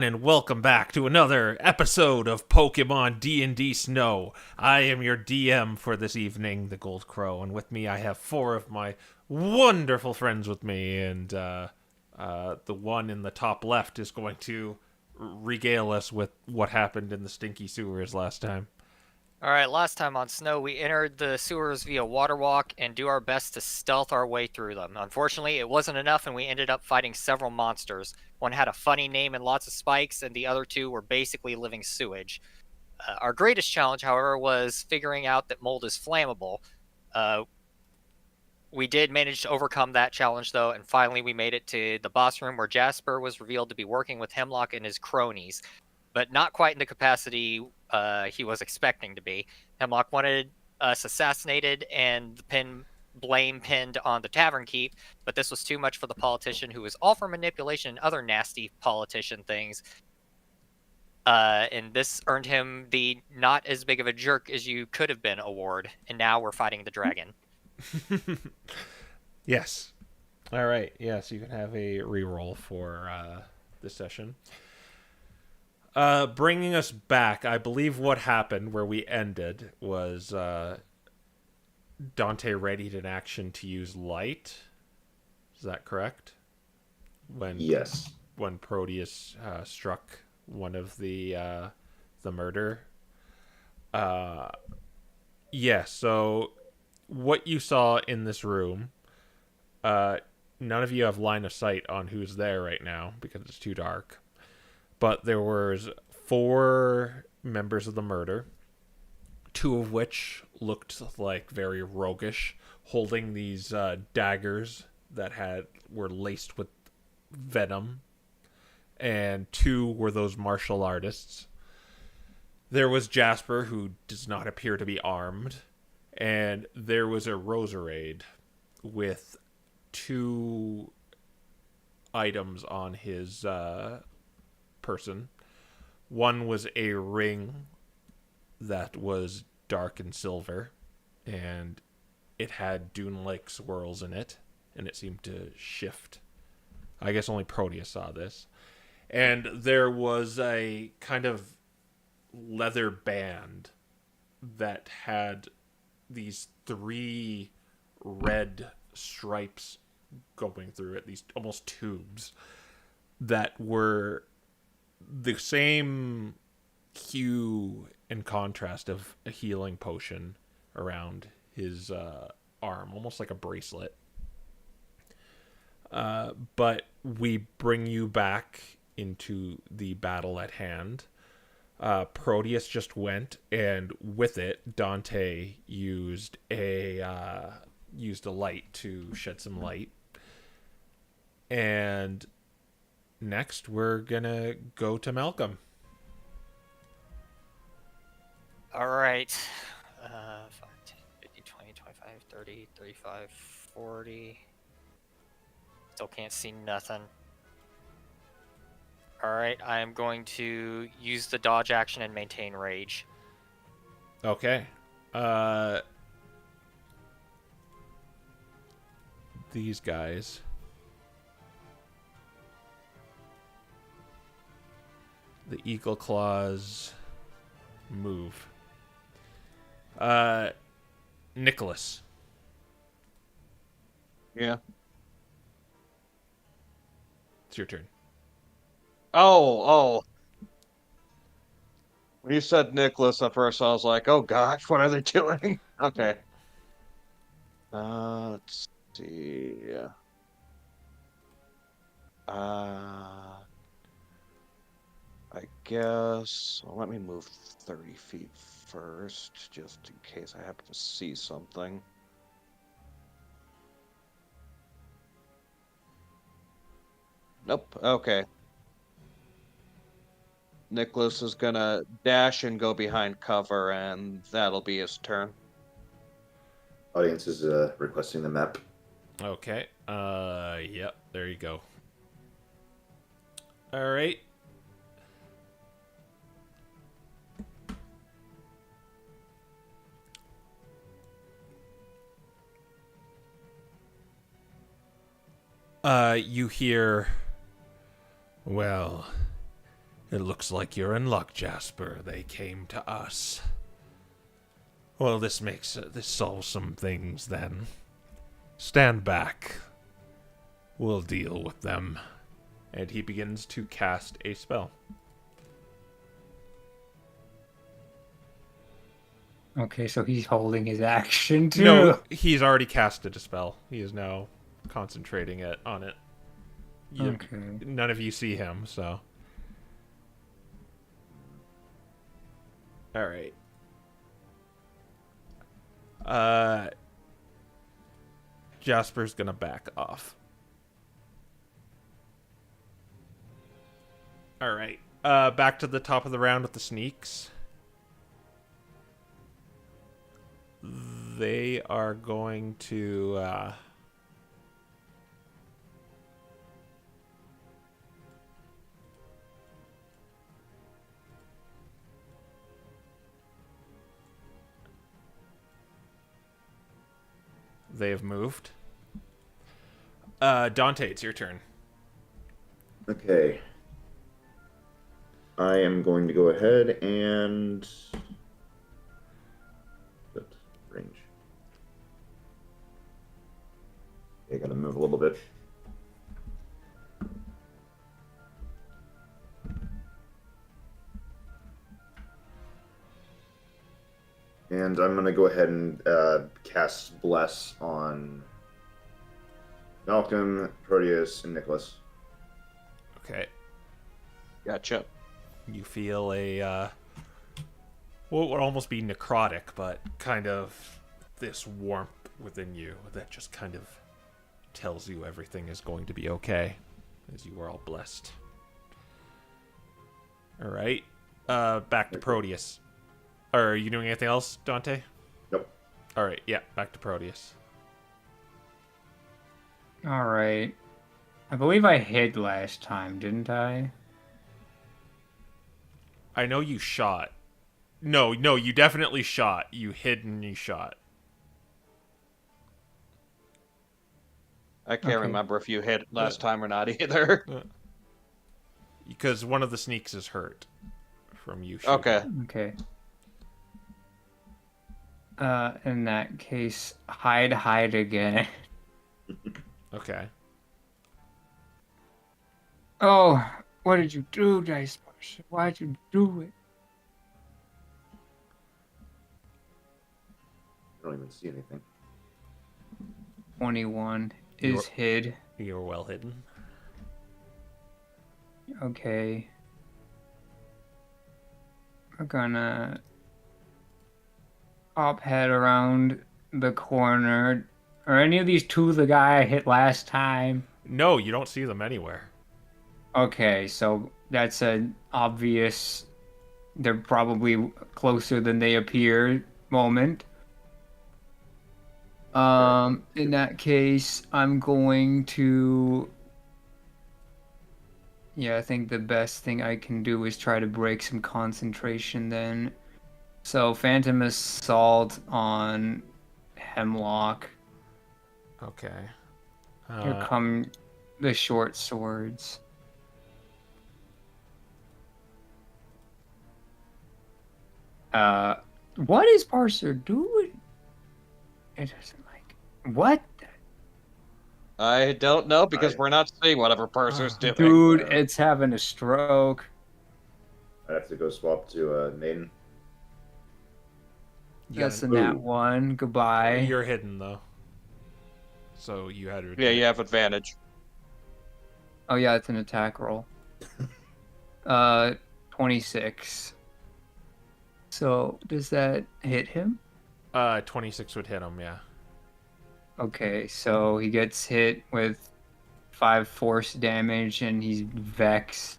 And welcome back to another episode of Pokemon D&D Snow. I am your DM for this evening, the Gold Crow, and with me I have four of my wonderful friends with me, and the one in the top left is going to regale us with what happened in the stinky sewers last time. Alright, last time on Snow, we entered the sewers via water walk and do our best to stealth our way through them. Unfortunately, it wasn't enough and we ended up fighting several monsters. One had a funny name and lots of spikes, and the other two were basically living sewage. Our greatest challenge, however, was figuring out that mold is flammable. Uh, we did manage to overcome that challenge, though, and finally we made it to the boss room where Jasper was revealed to be working with Hemlock and his cronies, but not quite in the capacity he was expecting to be. Hemlock wanted us assassinated and the blame pinned on the tavern keep, but this was too much for the politician, who was all for manipulation and other nasty politician things. And this earned him the not as big of a jerk as you could have been award, and now we're fighting the dragon. Yes. All right. Yes, you can have a reroll for this session. Bringing us back, I believe what happened where we ended was Dante readied an action to use light. Is that correct? When Yes. when Proteus struck one of the murder. Uh, yeah. So what you saw in this room, none of you have line of sight on who's there right now because it's too dark. But there was four members of the murder, two of which looked like very roguish, holding these daggers that were laced with venom, and two were those martial artists. There was Jasper, who does not appear to be armed, and there was a Roserade with two items on his person. One was a ring that was dark and silver, and it had dune-like swirls in it, and it seemed to shift. I guess only Proteus saw this. And there was a kind of leather band that had these three red stripes going through it, these almost tubes that were the same hue and contrast of a healing potion around his arm, almost like a bracelet. But we bring you back into the battle at hand. Proteus just went, and with it, Dante used a light to shed some light. And next, we're gonna go to Malcolm. Alright. 5, 10, 15, 20, 25, 30, 35, 40. Still can't see nothing. Alright, I am going to use the dodge action and maintain rage. Okay. These guys. The Eagle Claws move. Nicholas. Yeah. It's your turn. Oh. When you said Nicholas at first, I was like, oh gosh, what are they doing? Okay. Let's see. I guess. Well, let me move 30 feet first, just in case I happen to see something. Nope. Okay. Nicholas is gonna dash and go behind cover, and that'll be his turn. Audience is requesting the map. Okay. Yep. There you go. All right. You hear, well, It looks like you're in luck, Jasper. They came to us. Well, this solves some things then. Stand back. We'll deal with them. And he begins to cast a spell. Okay, so he's holding his action too. No, he's already casted a spell. He is now concentrating on it. Okay. None of you see him, so. Alright. Jasper's gonna back off. Alright. Back to the top of the round with the sneaks. They are going to they have moved. Dante, it's your turn. Okay. I am going to go ahead and range. Okay, gotta move a little bit. And I'm gonna go ahead and cast Bless on Malcolm, Proteus, and Nicholas. Okay. Gotcha. You feel a what would almost be necrotic, but kind of this warmth within you that just kind of tells you everything is going to be okay, as you are all blessed. All right. Back to Proteus. Are you doing anything else, Dante? Nope. All right. Yeah, back to Proteus. All right. I believe I hid last time, didn't I? I know you shot. No, you definitely shot. You hid and you shot. I can't Okay. remember if you hit last time or not either. Because one of the sneaks is hurt from you shooting. Okay. Okay. In that case, hide again. Okay. Oh, what did you do, Dice Marshal? Why'd you do it? I don't even see anything. 21 is You're- hid. You're well hidden. Okay. We're gonna hop head around the corner. Are any of these two the guy I hit last time? No, you don't see them anywhere. Okay, so that's an obvious, they're probably closer than they appear moment. In that case, I'm going to... Yeah, I think the best thing I can do is try to break some concentration then. So, Phantom Assault on Hemlock. Okay. Here come the short swords. What is Parser doing? It doesn't like... What? I don't know because we're not seeing whatever Purser's doing. Dude, it's having a stroke. I have to go swap to Maiden. That's a a nat Ooh. 1. Goodbye. You're hidden though. So you had your Yeah, you have advantage. Oh yeah, it's an attack roll. 26. So does that hit him? 26 would hit him, yeah. Okay, so he gets hit with 5 force damage and he's vexed.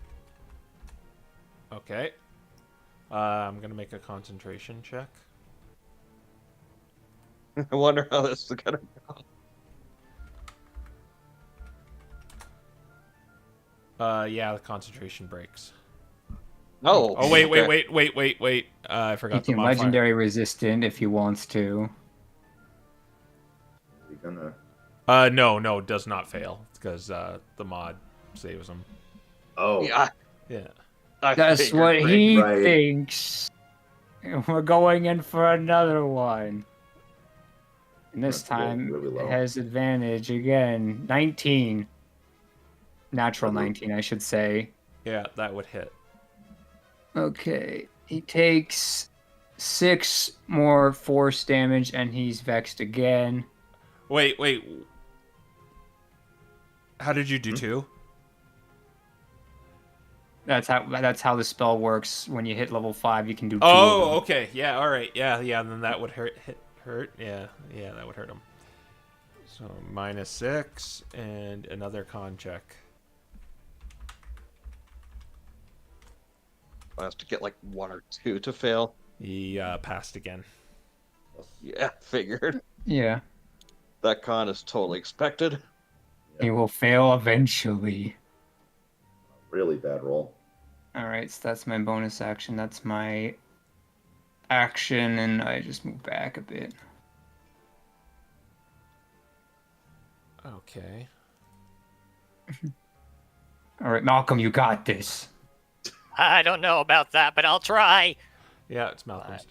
Okay. I'm gonna make a concentration check. I wonder how this is gonna go. Yeah, the concentration breaks. Oh. Oh wait, okay. wait. I He forgot the can modifier. legendary resistant if he wants to. Are you gonna... No, it does not fail because the mod saves him. Oh, Yeah. Yeah. I That's figured, what he Right. thinks. We're going in for another one. And this That's gonna go time really it low. has advantage again. 19. Natural 19, I should say. Yeah, that would hit. Okay. He takes 6 more force damage and he's vexed again. Wait. How did you do Hmm? 2? That's how the spell works. When you hit level 5, you can do 2 of Oh, them. okay. Yeah, all right. Yeah. Then that would hurt. Yeah, that would hurt him. So -6 and another con check. I have to get like 1 or 2 to fail. He passed again. Yeah, figured. Yeah. That con is totally expected. He will fail eventually. Really bad roll. Alright, so that's my bonus action. That's my action, and I just move back a bit. Okay. Alright, Malcolm, you got this. I don't know about that, but I'll try. Yeah, it's Malcolm's.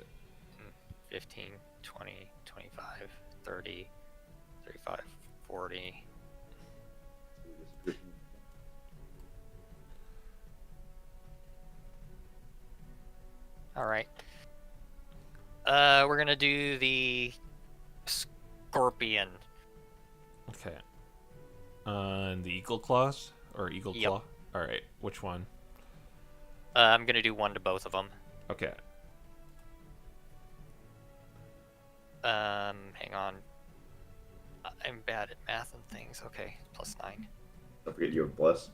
15, 20, 25, 30, 35, 40. All right. We're gonna do the scorpion. Okay. And the eagle claws or eagle Yep. claw. All right. Which one? I'm gonna do 1 to both of them. Okay. Hang on. I'm bad at math and things. Okay, +9. Don't forget you have bless.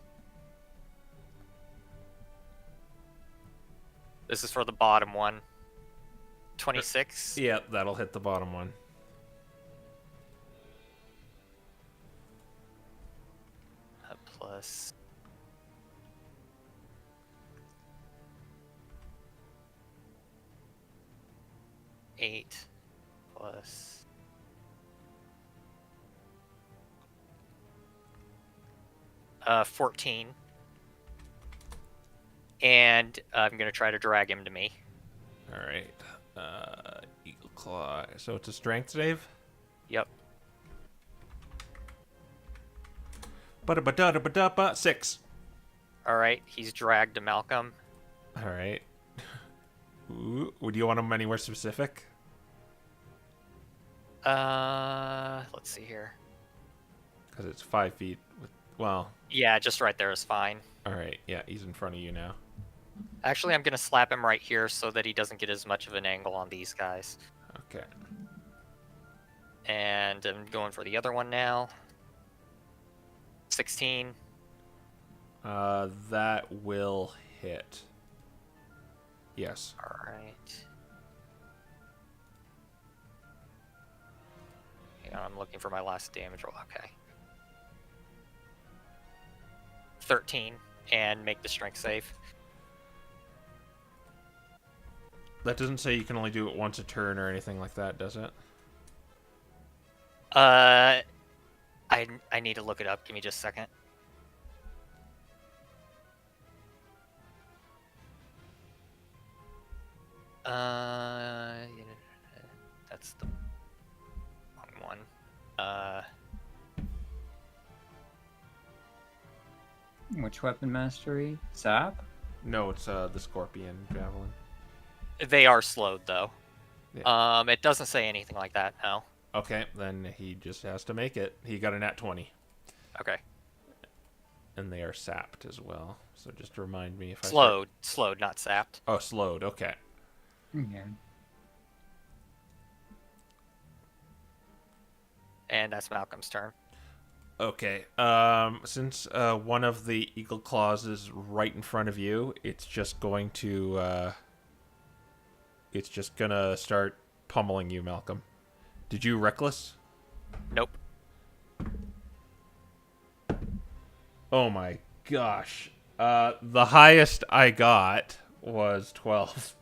This is for the bottom one. 26. Yeah, that'll hit the bottom one. Plus. Eight plus 14. And I'm gonna try to drag him to me. All right. Eagle claw. So it's a strength save. Yep. 6. All right. He's dragged to Malcolm. All right. Ooh, do you want him anywhere specific? Let's see here. Because it's 5 feet. Well, Yeah, just right there is fine. all right. Yeah, he's in front of you now. Actually, I'm gonna slap him right here so that he doesn't get as much of an angle on these guys. Okay. And I'm going for the other one now. 16. That will hit. Yes. All right. Hang on, I'm looking for my last damage roll. Okay. 13, and make the strength save. That doesn't say you can only do it once a turn or anything like that, does it? I need to look it up. Give me just a second. That's the wrong one. Which weapon mastery? Zap? No, it's the scorpion javelin. They are slowed though. Yeah. It doesn't say anything like that. No. Okay, then he just has to make it. He got a nat 20. Okay. And they are sapped as well. So just to remind me if I Slowed, not sapped. Oh, slowed. Okay. Yeah. And that's Malcolm's turn. Okay. Since one of the eagle claws is right in front of you, it's just going to it's just gonna start pummeling you, Malcolm. Did you reckless? Nope. Oh my gosh. The highest I got was 12.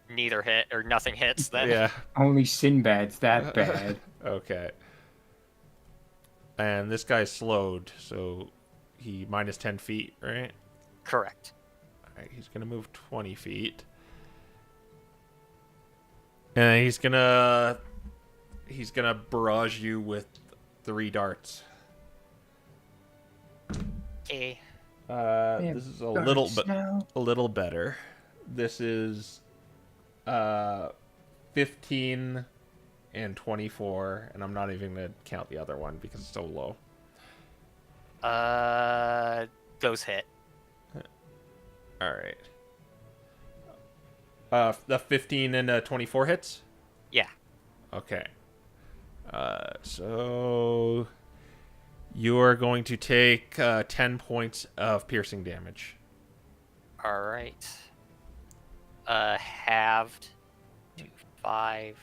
Neither hit or nothing hits then. Yeah. Only Sinbad's that bad. Okay. And this guy's slowed, so he minus 10 feet, right? Correct. Alright, he's gonna move 20 feet. And he's gonna barrage you with 3 darts. Okay. This is a little better. This is 15 and 24, and I'm not even gonna count the other one because it's so low. Those hit. All right. The 15 and 24 hits? Yeah. Okay. So you are going to take 10 points of piercing damage. All right. Halved to 5.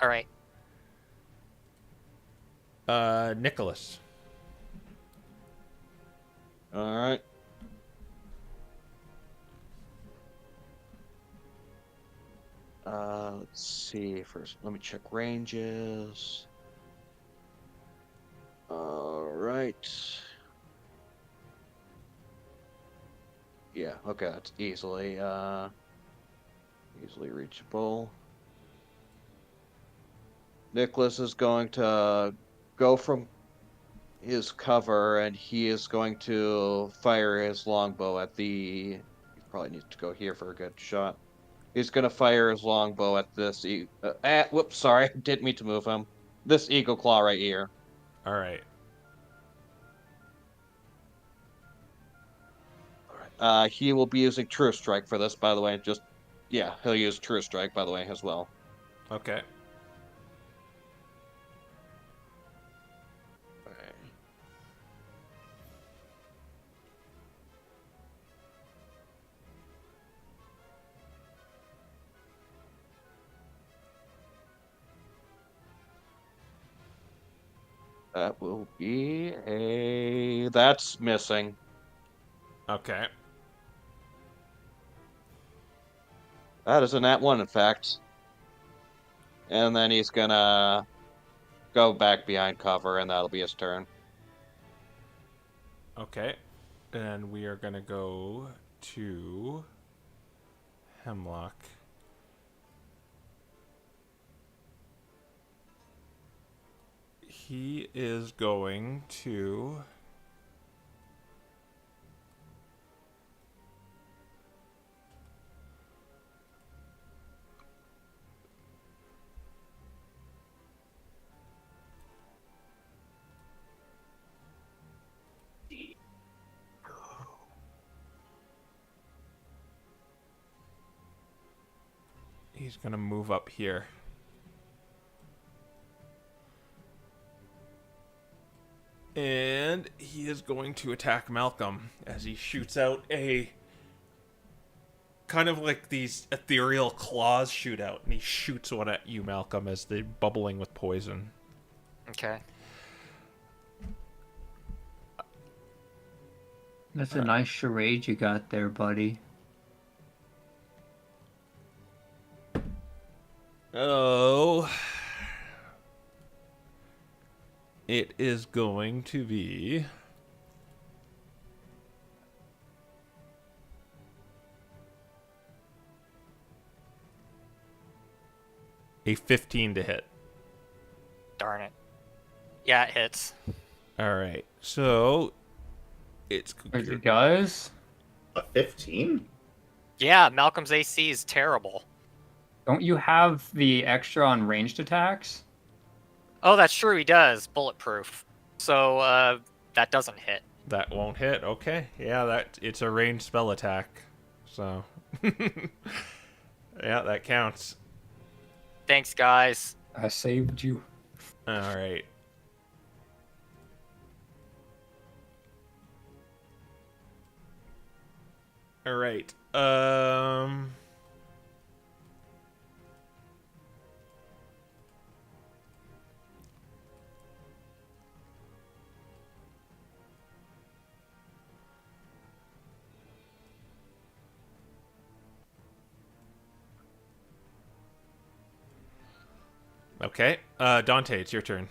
All right. Nicholas. All right. Let's see. First, let me check ranges. All right. Yeah. Okay. That's easily reachable. Nicholas is going to go from his cover, and he is going to fire his longbow at the. He probably needs to go here for a good shot. He's going to fire his longbow at this. Whoops, sorry, didn't mean to move him. This eagle claw right here. All right. He will be using True Strike for this, by the way. He'll use True Strike, by the way, as well. Okay. That will be That's missing. Okay. That is a nat 1, in fact. And then he's gonna go back behind cover, and that'll be his turn. Okay. And we are going to go to Hemlock. He is going to... He's going to move up here. And he is going to attack Malcolm as he shoots out a... kind of like these ethereal claws shoot out. And he shoots one at you, Malcolm, as they're bubbling with poison. Okay. That's a nice charade you got there, buddy. Oh... It is going to be... a 15 to hit. Darn it. Yeah, it hits. Alright, so... It's... It does? A 15? Yeah, Malcolm's AC is terrible. Don't you have the extra on ranged attacks? Oh, that's true, he does. Bulletproof. So, that doesn't hit. That won't hit. Okay. Yeah, it's a ranged spell attack. So... yeah, that counts. Thanks, guys. I saved you. Alright. Alright. Okay. Dante, it's your turn.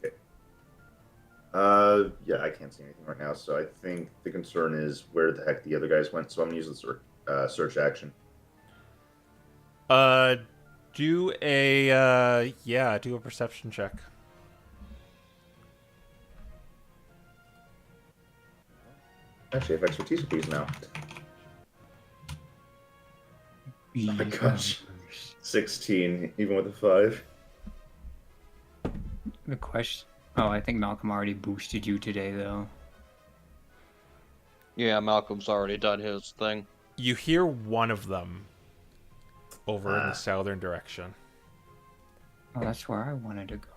Okay. Yeah, I can't see anything right now, so I think the concern is where the heck the other guys went. So I'm gonna use the search action. Do a do a perception check. Actually, I have expertise with these now. Oh my gosh, 16, even with a 5. The question. Oh, I think Malcolm already boosted you today, though. Yeah, Malcolm's already done his thing. You hear one of them over in the Ah. southern direction. Oh, that's where I wanted to go.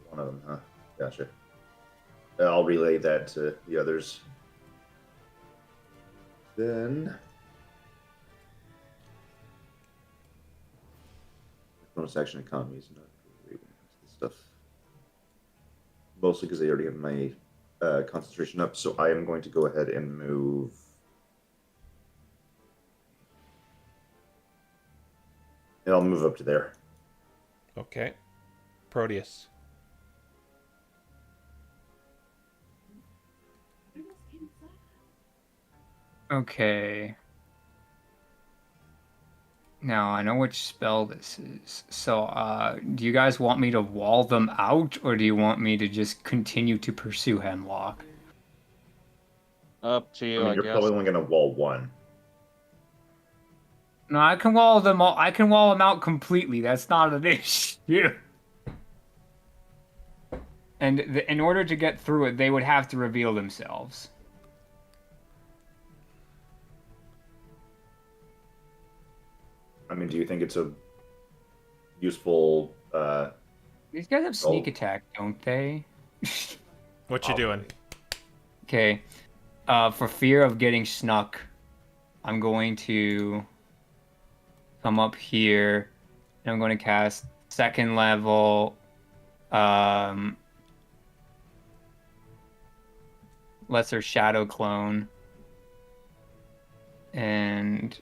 One of them, huh? Gotcha. I'll relay that to the others. Then, bonus action economies, not great when it comes to stuff. Mostly because I already have my concentration up, so I am going to go ahead and move. And I'll move up to there. Okay. Proteus. Okay. Now, I know which spell this is. So, do you guys want me to wall them out, or do you want me to just continue to pursue Hemlock? Up to I you, mean, I you're guess. probably only going to wall one. No, I can wall them all. I can wall them out completely. That's not an issue. And in order to get through it, they would have to reveal themselves. I mean, do you think it's a useful? These guys have sneak Oh. attack, don't they? What you doing? Okay. For fear of getting snuck, I'm going to come up here, and I'm going to cast second level Lesser Shadow Clone. And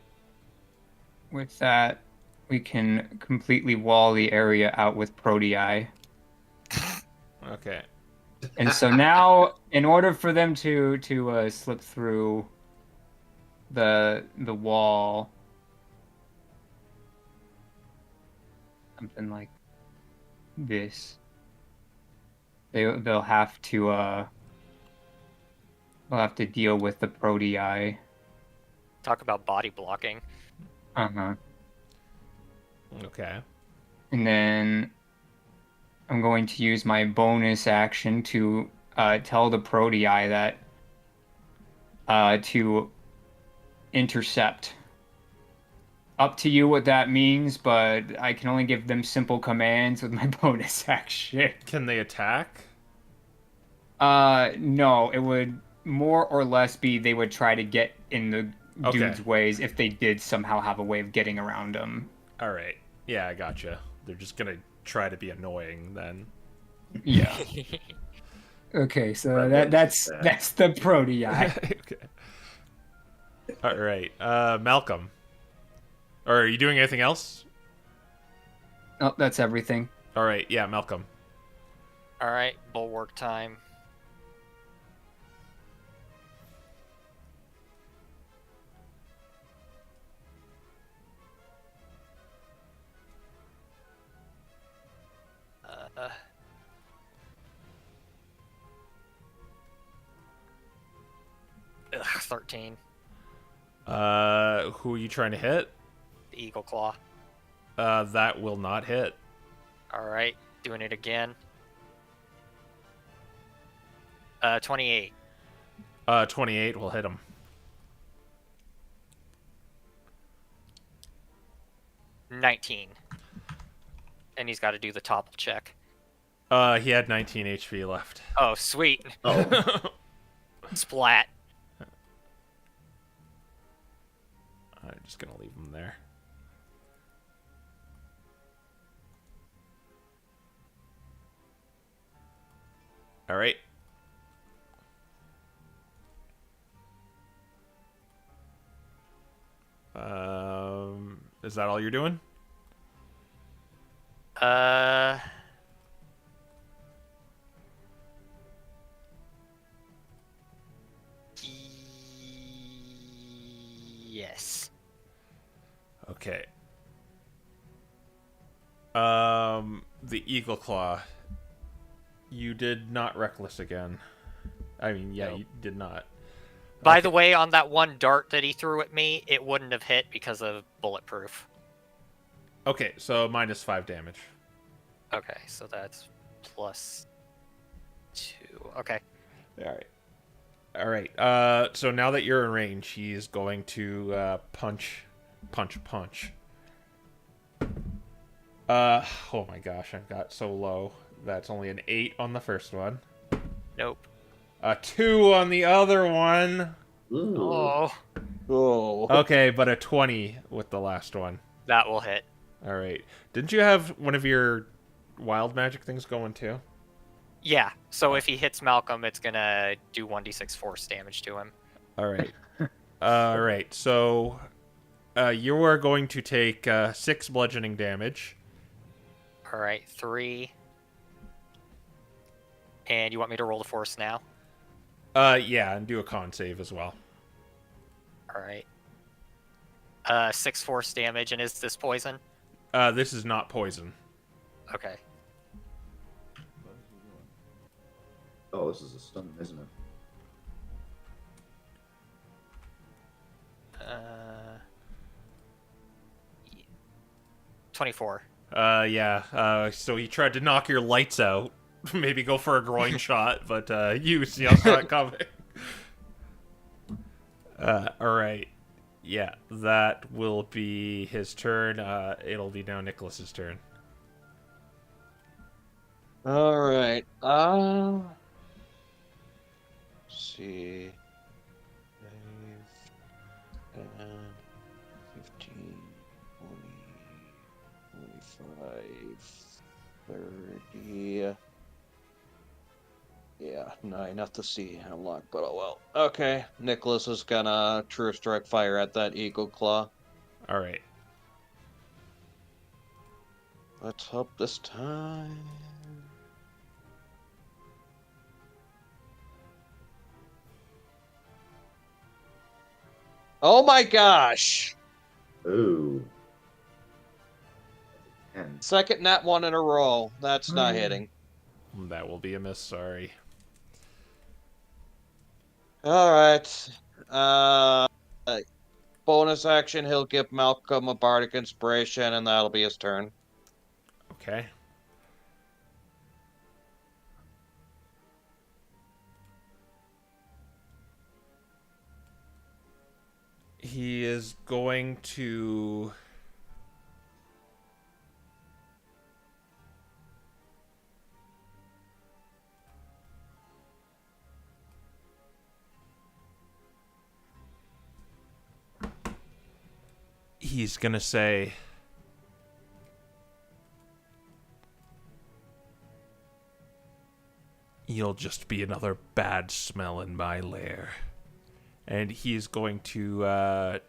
with that, we can completely wall the area out with Protei. Okay. And so now, in order for them to slip through the wall, something like this, they'll have to deal with the Protei. Talk about body blocking. Uh-huh. Okay. And then I'm going to use my bonus action to tell the Protei that to intercept. Up to you what that means, but I can only give them simple commands with my bonus action. Can they attack? No, it would more or less be they would try to get in the Okay. dude's ways if they did somehow have a way of getting around him. All right. Yeah, I gotcha. They're just gonna try to be annoying then. Yeah. Okay, so Right, that's the Protei. Okay. All right. Malcolm. Or are you doing anything else? Oh, that's everything. All right. Yeah, Malcolm. All right, bulwark time. Ugh, 13. Who are you trying to hit? The eagle claw. That will not hit. All right, doing it again. 28. 28 will hit him. $19. And he's got to do the topple check. He had 19 HP left. Oh, sweet. Oh, Splat. I'm just gonna leave him there. All right. Is that all you're doing? Yes. Okay. The Eagle Claw. You did not reckless again. I mean, yeah, Nope. you did not. By the way, on that one dart that he threw at me, it wouldn't have hit because of bulletproof. Okay, so -5 damage. Okay, so that's +2. Okay. All right. So now that you're in range, he's going to punch. Oh my gosh, I've got so low. That's only an 8 on the first one. Nope. A 2 on the other one. Ooh. Oh, Oh. Okay, but a 20 with the last one. that will hit. All right. Didn't you have one of your wild magic things going too? Yeah, so if he hits Malcolm, it's gonna do 1d6 force damage to him. All right. All right. So you are going to take 6 bludgeoning damage. Alright, 3. And you want me to roll the force now? Yeah, and do a con save as well. Alright. 6 force damage, and is this poison? This is not poison. Okay. Oh, this is a stun, isn't it? 24. Yeah. So he tried to knock your lights out. Maybe go for a groin shot, but you saw it coming. All right. Yeah, that will be his turn. It'll be now Nicholas's turn. All right. Let's see. 5, 10, 15, 20, 25, 30. Yeah, no, enough to see Hemlock, but oh well. Okay, Nicholas is gonna True Strike fire at that Eagle Claw. All right. Let's hope this time. Oh my gosh! Ooh. 10. Second nat 1 in a row. That's not hitting. That will be a miss. Sorry. Alright. Bonus action, he'll give Malcolm a Bardic Inspiration, and that'll be his turn. Okay. He is going to... He's going to say... You'll just be another bad smell in my lair. And he's going to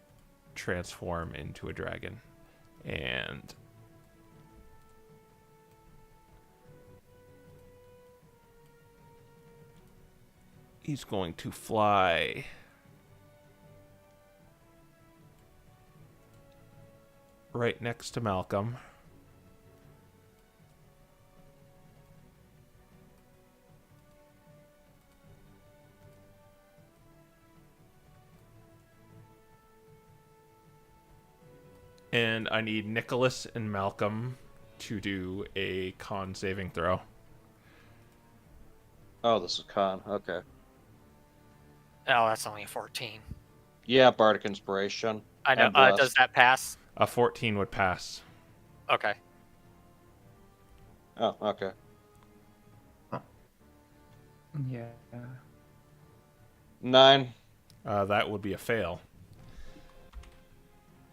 transform into a dragon. And he's going to fly right next to Malcolm. And I need Nicholas and Malcolm to do a con saving throw. Oh, this is con. Okay. Oh, that's only a 14. Yeah, Bardic Inspiration. I know. And bless. Does that pass? A 14 would pass. Okay. Oh, okay. Yeah. 9. That would be a fail.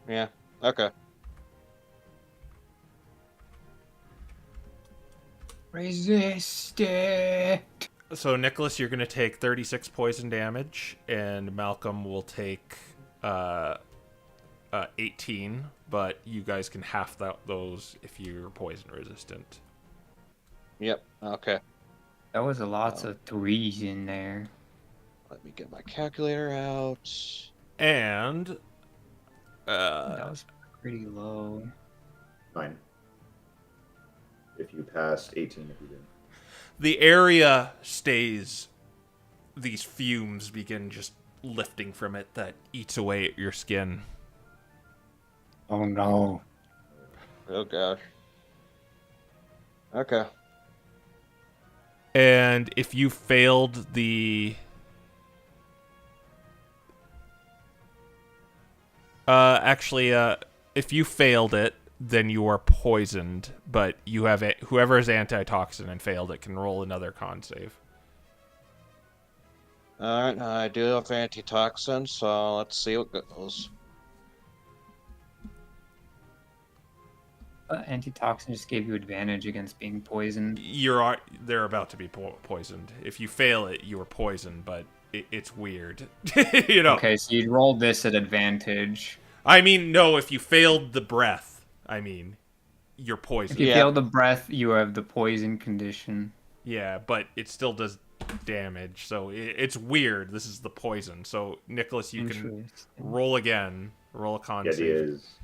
Yeah. Okay. Resist it. So, Nicholas, you're going to take 36 poison damage, and Malcolm will take 18, but you guys can half those if you're poison resistant. Yep. Okay. That was a lots of threes in there. Let me get my calculator out. And That was pretty low. 9. If you passed 18, if you didn't. The area stays. These fumes begin just lifting from it that eats away at your skin. Oh no. Oh gosh. Okay. And if you failed the... if you failed it, then you are poisoned. But you have whoever is antitoxin and failed it can roll another con save. Alright, I do have antitoxin, so let's see what goes. Antitoxin just gave you advantage against being poisoned. They're about to be poisoned. If you fail it, you are poisoned, but it's weird. You know. Okay, so you'd roll this at advantage. I mean, no, if you failed the breath, I mean, you're poisoned. If you Yeah. fail the breath, you have the poison condition. Yeah, but it still does damage, so it's weird. This is the poison. So, Nicholas, you can Interesting. roll again. Roll a con The idea save. is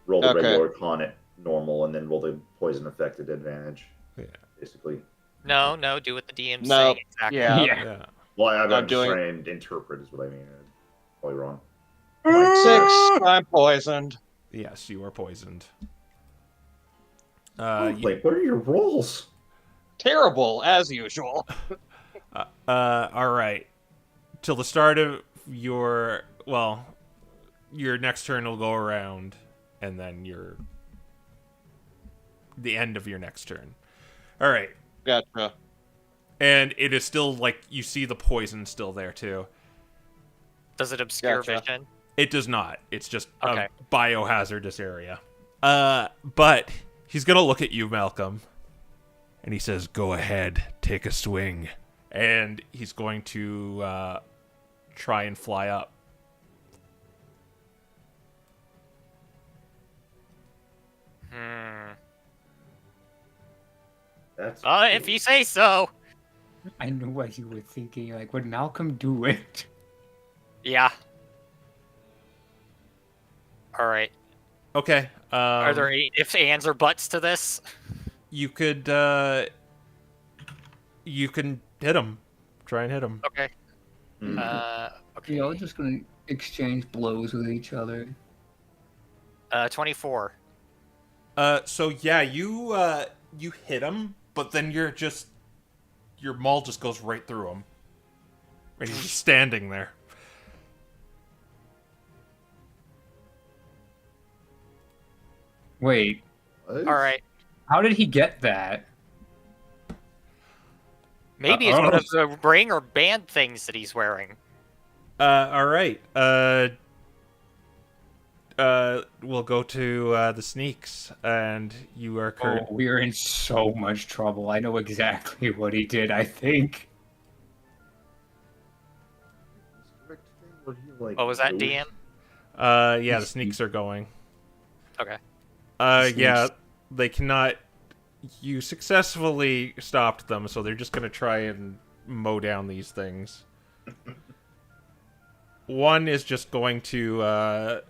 roll the Okay. regular con at normal and then roll the poison affected advantage. Yeah. Basically. No, do what the DM's No, saying exactly. yeah. Yeah. Well, I'm Not just doing- trying to interpret is what I mean. Probably wrong. 6, I'm poisoned. Yes, you are poisoned. Like, what are your rolls? Terrible, as usual. All right. Till the start of your next turn will go around, and then the end of your next turn. All right. Gotcha. And it is still, like, you see the poison still there, too. Does it obscure Gotcha. vision? It does not. It's just Okay. a biohazardous area. But he's going to look at you, Malcolm, and he says, go ahead, take a swing. And he's going to try and fly up. That's If you say so. I know what you were thinking. Like, would Malcolm do it? Yeah. All right. Okay. Are there any ifs, ands, or buts to this? You could, you can hit him. Try and hit him. Okay. Mm. Okay. You're all just gonna exchange blows with each other. 24. So yeah, you hit him, but then your maul just goes right through him. And he's just standing there. Wait, What? All right. how did he get that? Maybe it's one of the ring or band things that he's wearing. All right. We'll go to the sneaks, and you are Oh, we're in so much trouble. I know exactly what he did, I think. What was that, DM? Yeah, the sneaks are going. Okay. Yeah, they cannot. You successfully stopped them, so they're just gonna try and mow down these things. One is just going to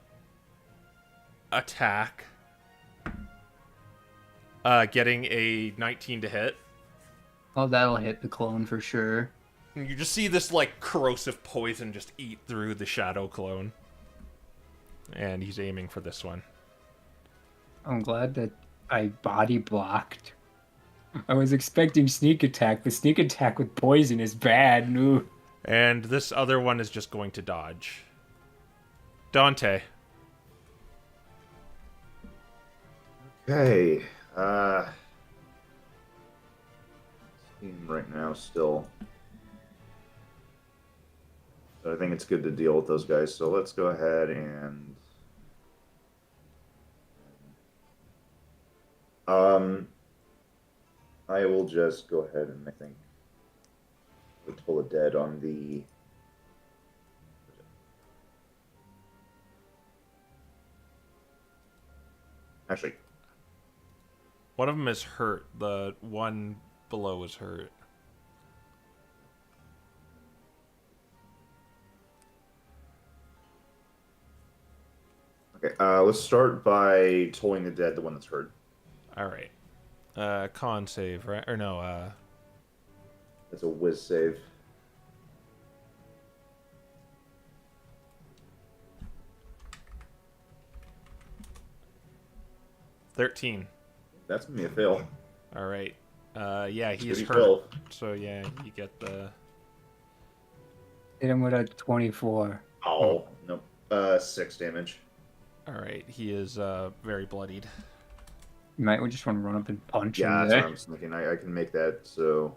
attack, getting a 19 to hit. Oh, that'll hit the clone for sure. And you just see this, like, corrosive poison just eat through the shadow clone. And he's aiming for this one. I'm glad that I body blocked. I was expecting sneak attack, but sneak attack with poison is bad. No. And this other one is just going to dodge. Dante. Okay. Team right now still. So I think it's good to deal with those guys. So let's go ahead and I will just go ahead and I think put Toll of Dead on the actually One of them is hurt. The one below is hurt. Okay, let's start by tolling the dead, the one that's hurt. All right. Con save, right? Or no, That's a whiz save. $13. That's gonna be a fail. All right. Yeah, he It's is gonna be hurt. 12. So yeah, you get the. Hit him with a 24. Oh, no. 6 damage. All right, he is very bloodied. You might just want to run up and punch him Yeah, that's there. what I'm thinking. I can make that, so...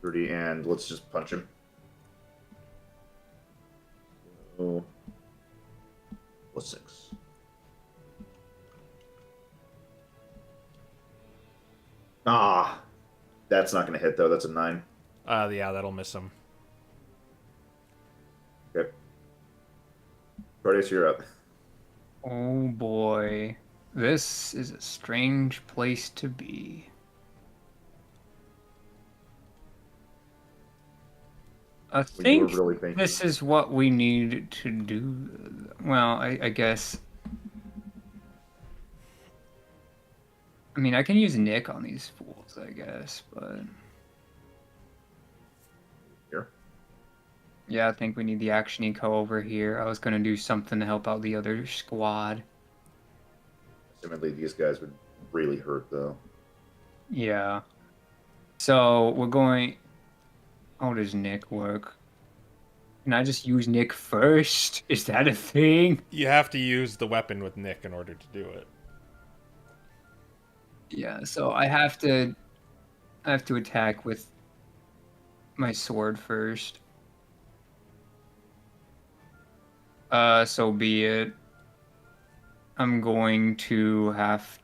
30, and let's just punch him. So... Plus 6. Ah! That's not going to hit, though. That's a 9. Yeah, that'll miss him. Okay. Proteus, you're up. Oh boy. This is a strange place to be. I You were think really thinking. this is what we need to do. Well, I guess. I mean, I can use Nick on these fools, I guess, but. Here. Yeah, I think we need the action eco over here. I was gonna do something to help out the other squad. Assumedly, these guys would really hurt, though. Yeah. So we're going. How does Nick work? Can I just use Nick first? Is that a thing? You have to use the weapon with Nick in order to do it. Yeah. So I have to attack with my sword first. So be it. I'm going to have.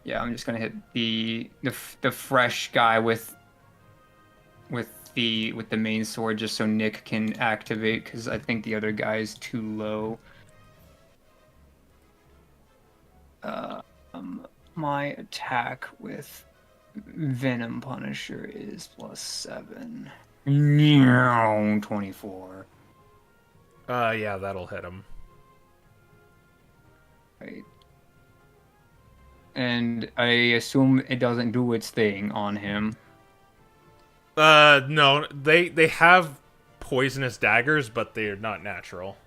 Yeah, I'm just gonna hit the fresh guy with the main sword just so Nick can activate because I think the other guy is too low. My attack with Venom Punisher is +7. 24. Yeah, that'll hit him. Right. And I assume it doesn't do its thing on him. No, they have poisonous daggers, but they're not natural.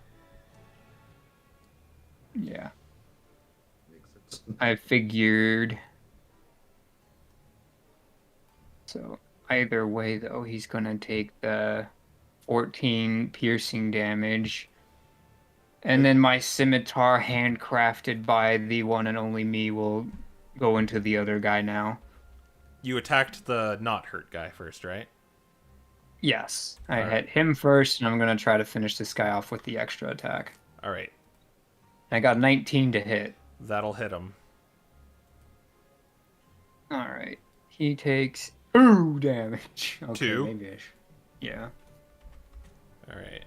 Yeah. Makes sense. I figured. So either way, though, he's gonna take the 14 piercing damage, and then my scimitar, handcrafted by the one and only me, will go into the other guy now. You attacked the not hurt guy first, right? Yes, I All right. hit him first, and I'm gonna try to finish this guy off with the extra attack. All right, I got 19 to hit. that'll hit him. All right, he takes 2 damage. Okay, 2? maybe I should. Yeah. All right.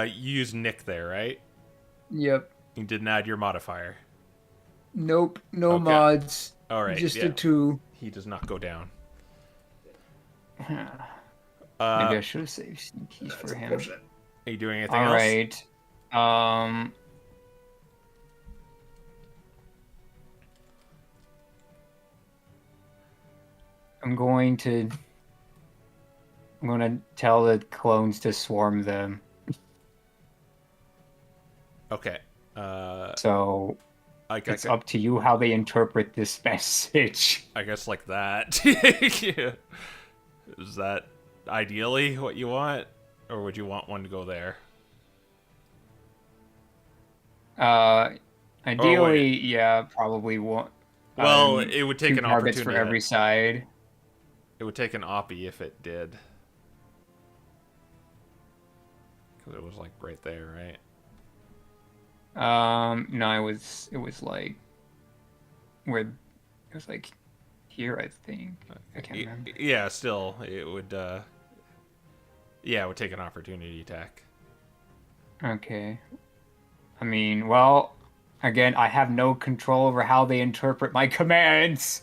You use Nick there, right? Yep. You didn't add your modifier. Nope. No Okay. mods. All right. Just yeah. a 2. He does not go down. Maybe I Are should have saved sneak keys That's for him. unfortunate. you doing anything All else? right. I'm going to tell the clones to swarm them. Okay. So it's up to you how they interpret this message. I guess like that. Yeah. Is that ideally what you want, or would you want one to go there? Ideally, yeah, probably one. Well, it would take 2 an targets opportunity. for every side. It would take an oppie if it did. Because it was like right there, right? No, it was like where it was like here, I think. I can't remember. Yeah, still, it would. Yeah, it would take an opportunity attack. Okay. I mean, well, again, I have no control over how they interpret my commands.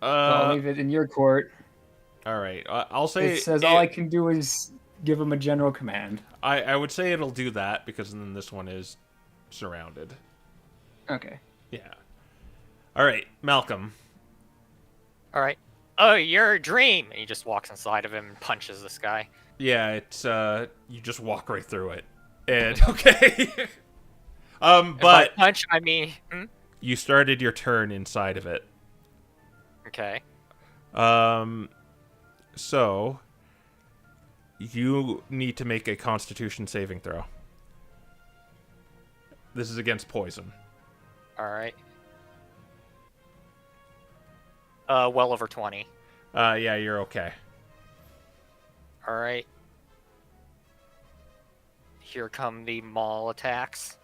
So I'll leave it in your court. All right. I'll say It says all I can do is give him a general command. I would say it'll do that because then this one is surrounded. Okay. Yeah. All right, Malcolm. All right. Oh, your dream! And he just walks inside of him and punches this guy. Yeah, it's you just walk right through it. And okay. And by But punch, I mean... you started your turn inside of it. Okay. So you need to make a Constitution saving throw. This is against poison. All right. Well over 20. Yeah, you're okay. All right. Here come the maul attacks.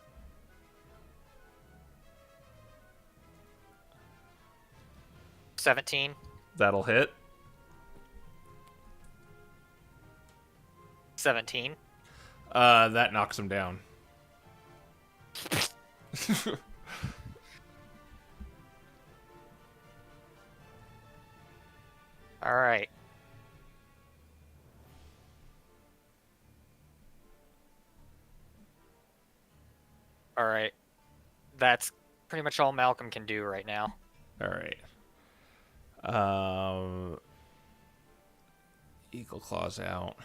$17. That'll hit. 17. That knocks him down. All right. All right. That's pretty much all Malcolm can do right now. All right. Eagle Claws out.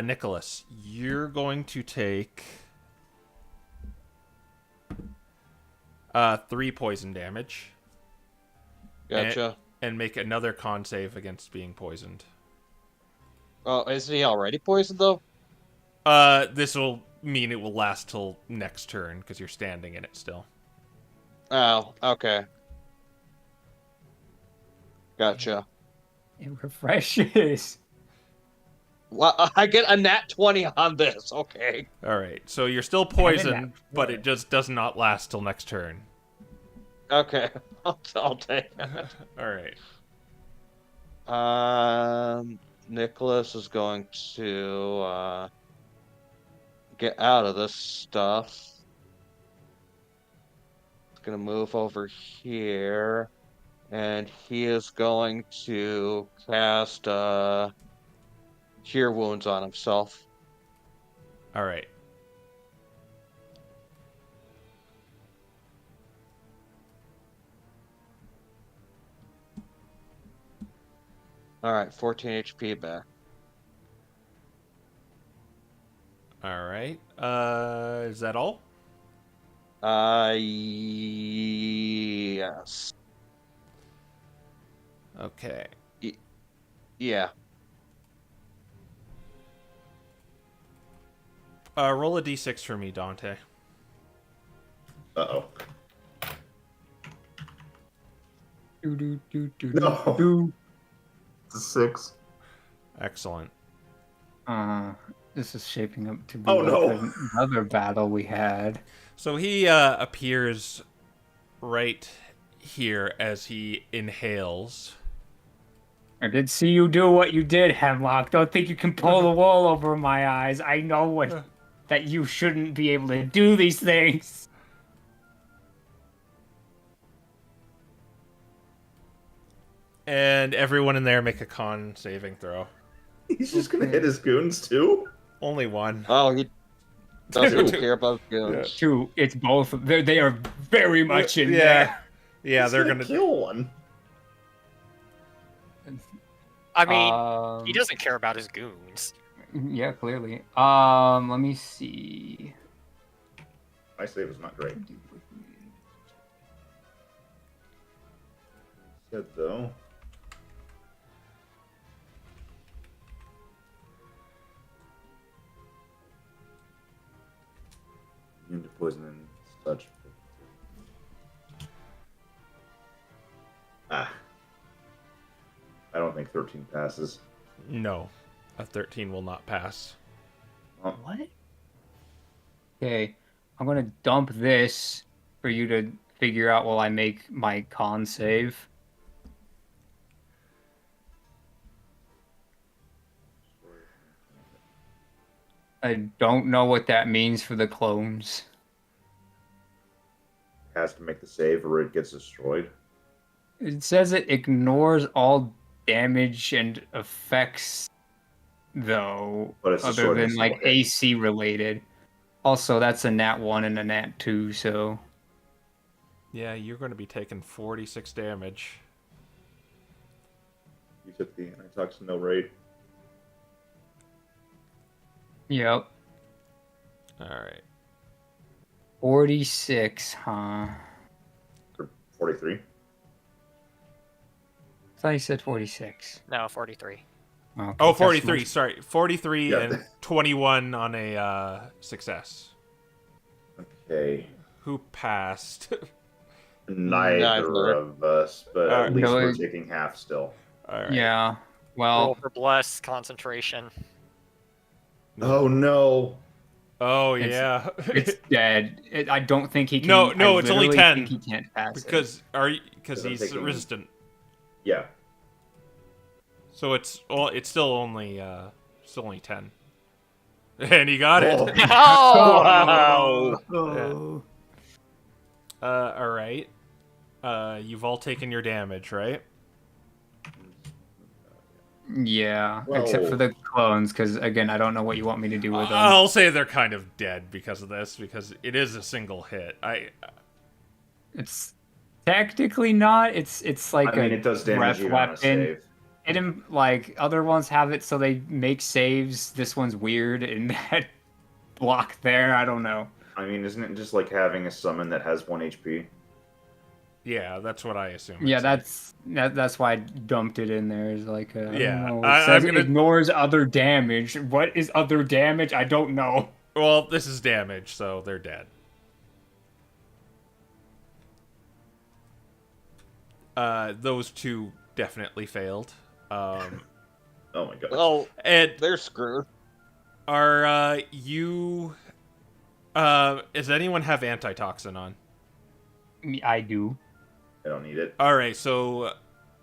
Nicholas, you're going to take 3 poison damage. Gotcha. And make another con save against being poisoned. Oh, isn't he already poisoned though? This will mean it will last till next turn because you're standing in it still. Oh, okay. Gotcha. It refreshes. Well, I get a nat 20 on this. Okay. All right, so you're still poisoned, but it just does not last till next turn. Okay. I'll take it. All right. Nicholas is going to get out of this stuff. He's going to move over here, and he is going to cast Cure Wounds on himself. All right. All right, 14 HP back. All right. Is that all? Yes. Okay. Yeah. Roll a d6 for me, Dante. Uh-oh. Do. No. It's a 6. Excellent. This is shaping up to be Oh, no. another battle we had. So he appears right here as he inhales. I did see you do what you did, Hemlock. Don't think you can pull the wool over my eyes. I know that you shouldn't be able to do these things. And everyone in there make a con saving throw. He's just gonna hit his goons too? Only one. Oh, he doesn't Two. care about goons. Two, it's both. They are very much in Yeah. there. Yeah, He's they're gonna gonna kill one. I mean, he doesn't care about his goons. Yeah, clearly. Let me see. My save is not great. Good though. Immune to poison and such. I don't think 13 passes. No. A 13 will not pass. Oh, What? Okay, I'm gonna dump this for you to figure out while I make my con save. I don't know what that means for the clones. has to make the save or it gets destroyed. It says it ignores all damage and effects, though, But it's a other sword and than a like single hit. AC related. Also, that's a nat 1 and a nat 2, so Yeah, you're going to be taking 46 damage. You took the antitoxin, no raid. yep. All right. 46, huh? I Or 43. thought you said 46. No, 43. Okay, Oh, that's 43. much- Sorry. 43 Yeah. and 21 on a success. Okay. Who passed? Neither of us, but at least No, we're it- taking half still. All right. Yeah. Roll Well, for bless, concentration. Oh no! Oh, It's- yeah. it's dead. I don't think he can. No, I it's only literally 10. think he can't pass it. because Because I'm he's taking- resistant. Yeah. So it's still only 10. And he got it. Oh. Oh! Yeah. All right. You've all taken your damage, right? Yeah, Whoa. except for the clones, because again, I don't know what you want me to do with them. I'll say they're kind of dead because of this, because it is a single hit. It's technically not. It's like I mean, a it does damage breath even on a weapon. save. Like other ones have it, so they make saves. This one's weird in that block there. I don't know. I mean, isn't it just like having a summon that has 1 HP? Yeah, that's what I assume. Yeah, it's like. that's why I dumped it in there. Is like I Yeah, don't know. It I'm says it gonna- ignores other damage. What is other damage? I don't know. Well, this is damage, so they're dead. Those two definitely failed. Oh my god. Well, And they're screwed. are you? Does anyone have antitoxin on? I do. I don't need it. All right, so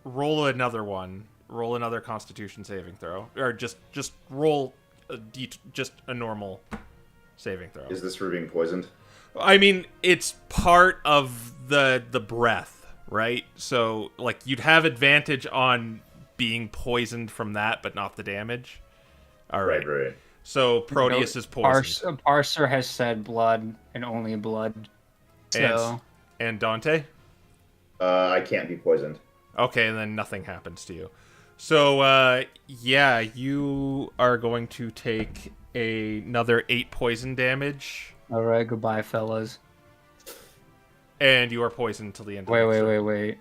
roll another one. Roll another Constitution saving throw, or just roll just a normal saving throw. Is this for being poisoned? I mean, it's part of the breath, right? So like you'd have advantage on being poisoned from that, but not the damage. All right. Right. So Proteus is poisoned. Parser has said blood and only blood. So And Dante? I can't be poisoned. Okay, then nothing happens to you. So, yeah, you are going to take another 8 poison damage, all right, goodbye, fellas. and you are poisoned till the end of Wait, the wait, turn. wait, wait.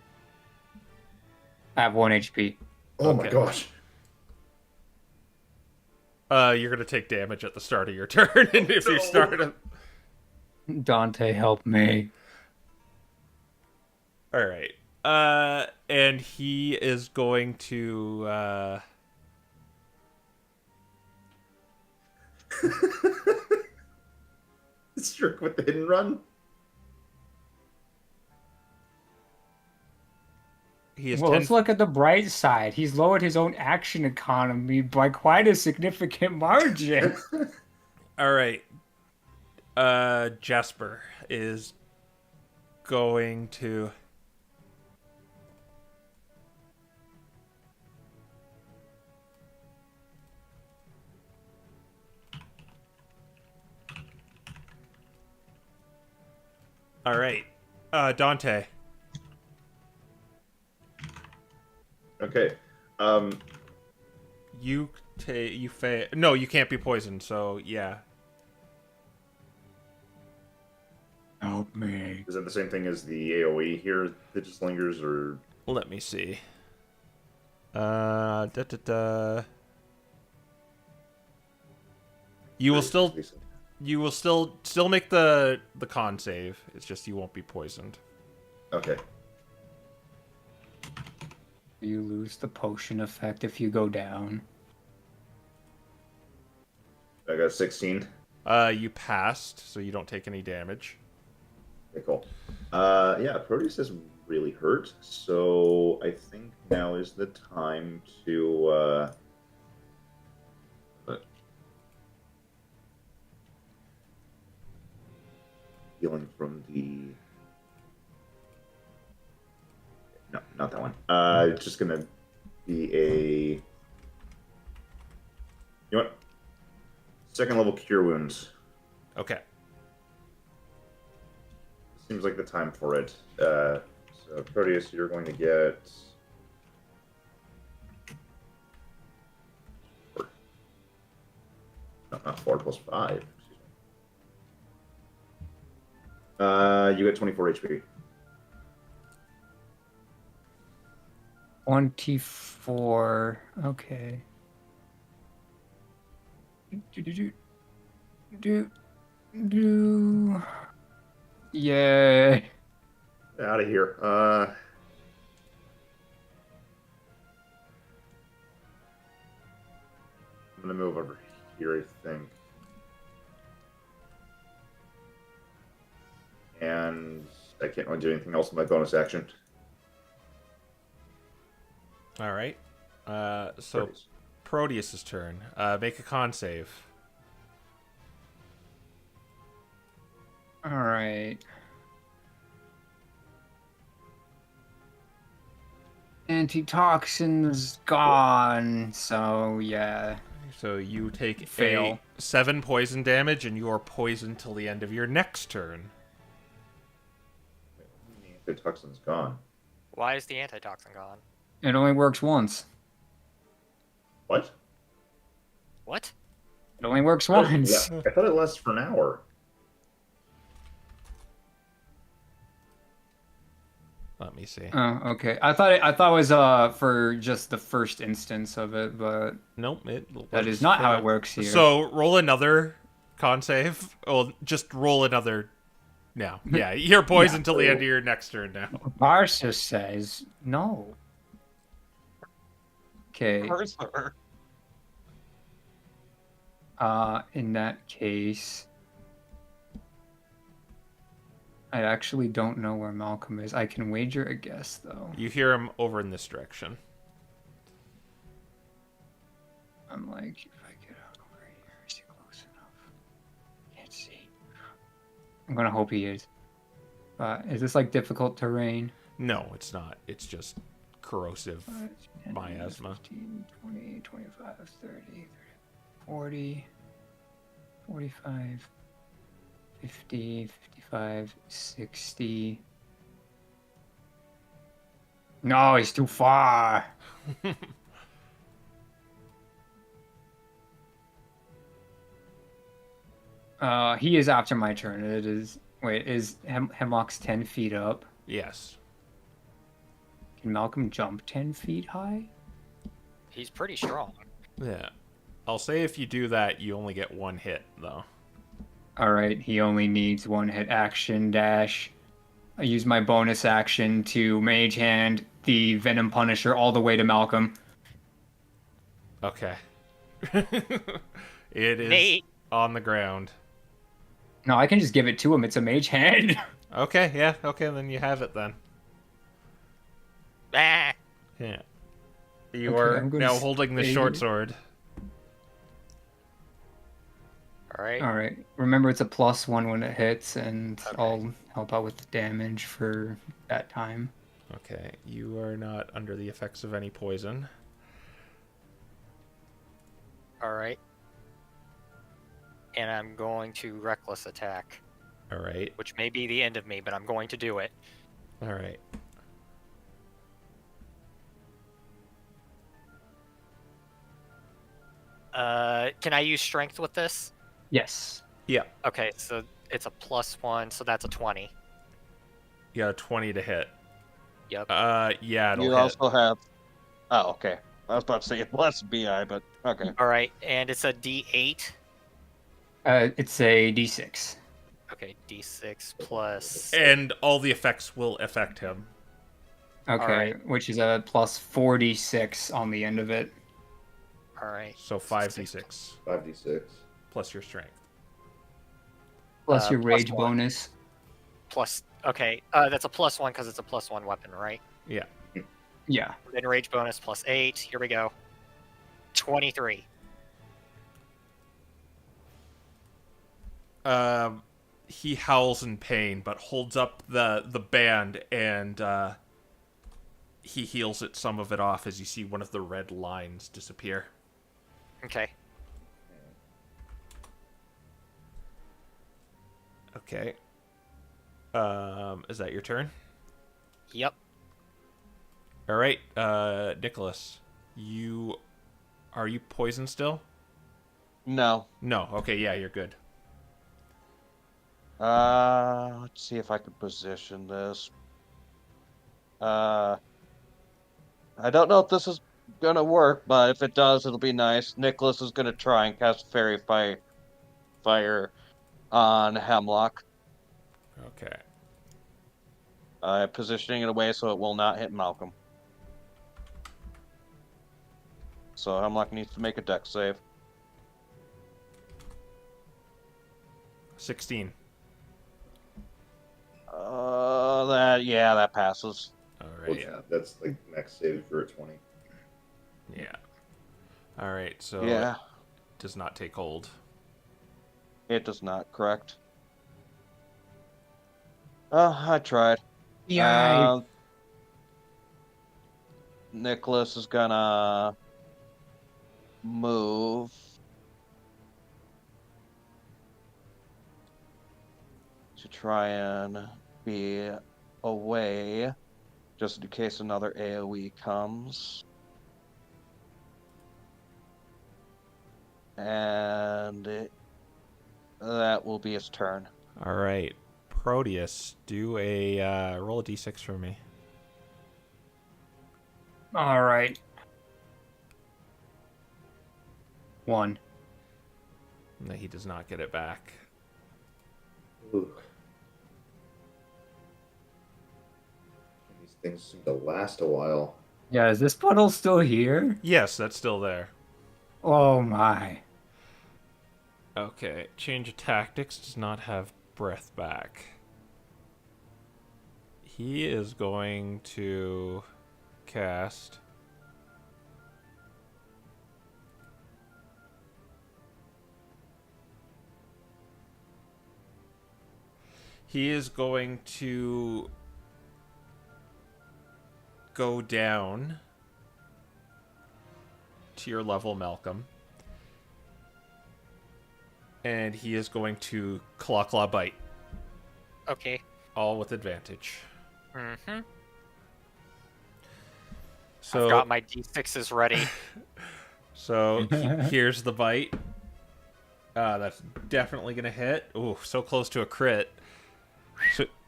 I have 1 HP. Oh Okay. my gosh. You're going to take damage at the start of your turn, and if you start... Dante, help me. All right. And he is going to, Struck with the hidden run. he is Well, 10... let's look at the bright side. He's lowered his own action economy by quite a significant margin. All right. Jasper is going to... All right. Dante. Okay. You No, you can't be poisoned, so yeah. Help me. Is that the same thing as the AoE here that just lingers, or Let me see. Da, da, da. You will still make the con save. It's just you won't be poisoned. Okay. You lose the potion effect if you go down. I got 16. You passed, so you don't take any damage. Okay, cool. Yeah, Proteus is really hurt, so I think now is the time to healing from the not that one. It's just gonna be a. You know what? Second level cure wounds. Okay. Seems like the time for it. So Proteus, you're going to get. No, not 4 plus 5. Excuse me. You get 24 HP. 24. Okay. Do. Yay. Out of here. I'm gonna move over here, I think. And I can't really do anything else with my bonus action. All right. So Proteus. Proteus's turn. Make a con save. All right. Antitoxin's gone, so yeah. So you take Fail. a 7 poison damage, and you are poisoned till the end of your next turn. The toxin's gone. Why is the antitoxin gone? It only works once. What? What? It only works once. I thought it lasts for an hour. Let me see. Oh, okay. I thought it was for just the first instance of it, but Nope. that is not how it works here. So roll another con save. Well, just roll another. No. Yeah, you're poisoned till the end of your next turn now. Barca says no. Okay. Arthur. In that case, I actually don't know where Malcolm is. I can wager a guess, though. You hear him over in this direction. I'm like, if I get out over here, is he close enough? Can't see. I'm gonna hope he is. Is this like difficult terrain? No, it's not. It's just corrosive 10, miasma. 15, 20, 25, 30, 40, 45, 50, 55, 60. No, he's too far. He is after my turn. It is. Wait, is Hemlock's 10 feet up? Yes. Can Malcolm jump 10 feet high? He's pretty strong. Yeah. I'll say if you do that, you only get 1 hit, though. Alright, he only needs 1 hit action dash. I use my bonus action to Mage Hand the Venom Punisher all the way to Malcolm. Okay. It is Nate. on the ground. No, I can just give it to him. It's a Mage Hand. Okay, yeah, okay, then you have it then. Ah. Yeah. You Okay, are I'm gonna now holding the stay short here. sword. All right. Alright, remember it's a +1 when it hits, and Okay. I'll help out with the damage for that time. Okay, you are not under the effects of any poison. All right. And I'm going to reckless attack, All right, which may be the end of me, but I'm going to do it. all right. Can I use strength with this? Yes. Yeah, Okay, so it's a +1, so that's a 20. you got a 20 to hit. Yep. Yeah, it'll You hit. also have. Oh, okay. I was about to say plus BI, but okay. All right, and it's a D8. It's a D6. Okay, D6 plus. And all the effects will affect him. Okay, Alright. which is a +46 on the end of it. All right. So 5d6 5d6. plus your strength. Plus your plus rage 1. bonus. Plus. Okay, that's a +1 because it's a +1 weapon, right? Yeah. Yeah. Then rage bonus +8. Here we go. 23. He howls in pain, but holds up the band, and he heals some of it off as you see one of the red lines disappear. Okay. Okay. Is that your turn? Yep. All right, Nicholas, are you poisoned still? No. No. Okay, yeah, you're good. Let's see if I can position this. I don't know if this is gonna work, but if it does, it'll be nice. Nicholas is gonna try and cast Fairy Fire on Hemlock. Okay. Positioning it away so it will not hit Malcolm. So Hemlock needs to make a dex save. 16. That passes. All Well, right. yeah, that's like max save for a 20. Yeah. All right. So Yeah, it does not take hold. it does not, correct. I tried. Yeah. Nicholas is gonna move to try and be away, just in case another AoE comes. And that will be his turn. All right. Proteus, do a roll a d6 for me. All right. 1. No, he does not get it back. Ooh. These things seem to last a while. Yeah, is this puddle still here? Yes, that's still there. Oh my. Okay. Change of tactics does not have breath back. He is going to cast he is going to go down to your level, Malcolm. And he is going to claw bite. Okay. All with advantage. Mm-hmm. So I've got my d6s ready. So here's the bite. That's definitely gonna hit. Ooh, so close to a crit.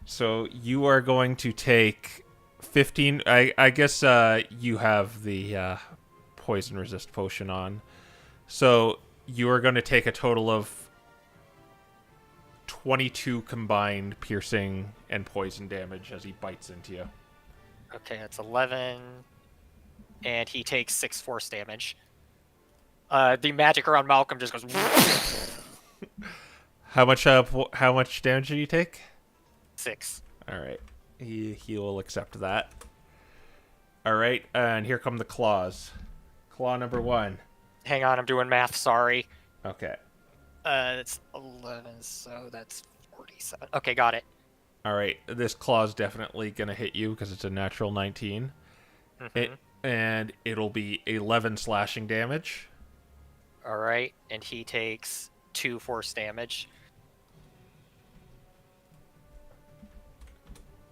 So you are going to take 15. I guess you have the poison resist potion on. So you are going to take a total of 22 combined piercing and poison damage as he bites into you. Okay, that's 11. And he takes 6 force damage. The magic around Malcolm just goes. How much damage did you take? 6. All right. He will accept that. All right, and here come the claws. Claw number 1. Hang on, I'm doing math. Sorry. Okay. It's 11, so that's 47. Okay, got it. All right. This claw's definitely gonna hit you because it's a natural 19. Mm-hmm. And it'll be 11 slashing damage. All right, and he takes 2 force damage.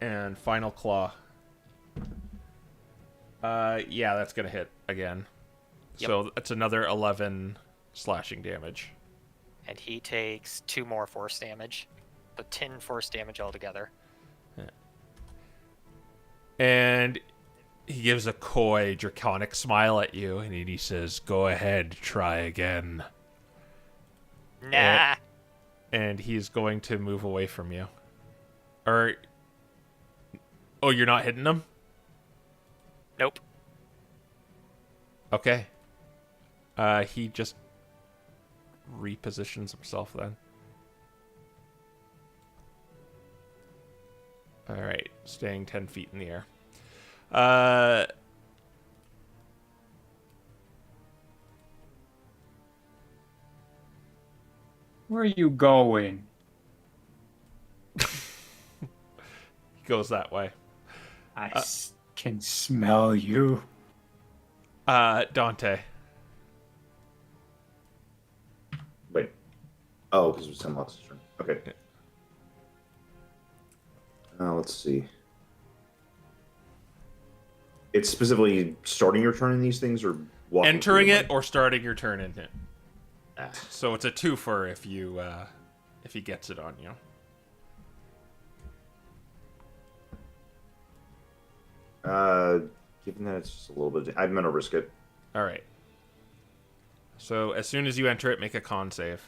And final claw. Yeah, that's gonna hit again. Yep. So that's another 11 slashing damage. And he takes 2 more force damage. So 10 force damage altogether. And he gives a coy, draconic smile at you, and he says, "Go ahead, try again." Nah. And he's going to move away from you. Or... Oh, you're not hitting him? Nope. Okay. He just repositions himself then. Alright, staying 10 feet in the air. Where are you going? He goes that way. I can smell you. Dante. Wait. Oh, because it was Hemlock's turn. Okay. Let's see. It's specifically starting your turn in these things, or walking Entering through it them? or starting your turn in it. Ah. So it's a twofer if he gets it on you. Given that it's just a little bit, I'm gonna risk it. All right. So as soon as you enter it, make a con save.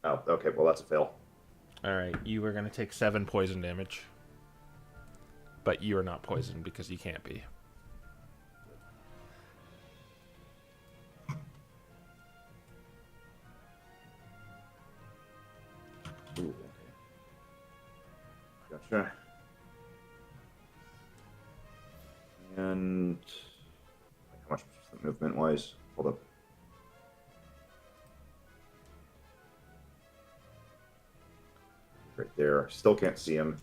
Oh, okay. Well, that's a fail. All right. You are going to take 7 poison damage. But you are not poisoned because you can't be. Ooh, okay. Gotcha. And how much was the movement wise? Hold up. Right there. Still can't see him.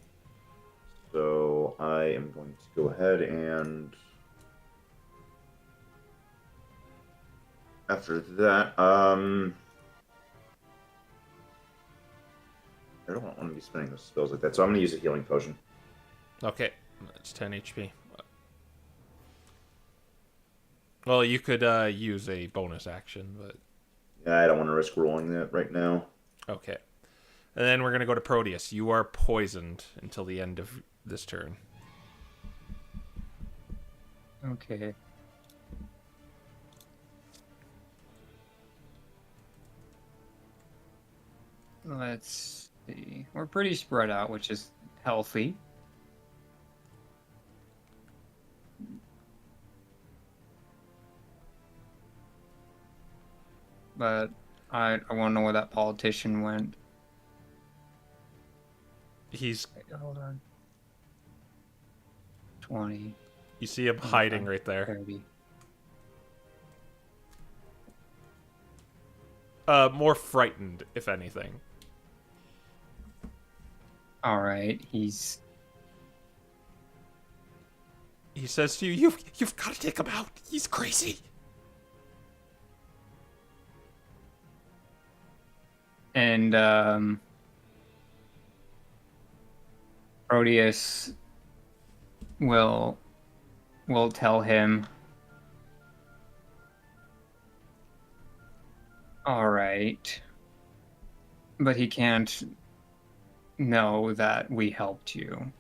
So I am going to go ahead and after that, I don't want to be spending those spells like that, so I'm going to use a healing potion. Okay. That's 10 HP. Well, you could use a bonus action, but... Yeah, I don't want to risk rolling that right now. Okay. And then we're going to go to Proteus. You are poisoned until the end of this turn. Okay. Let's see. We're pretty spread out, which is healthy. But I want to know where that politician went. He's... Wait, hold on. 20, You see him hiding right there. 30. More frightened, if anything. All right, he's... He says to you, you've got to take him out. He's crazy. And Proteus will tell him, all right, but he can't know that we helped you.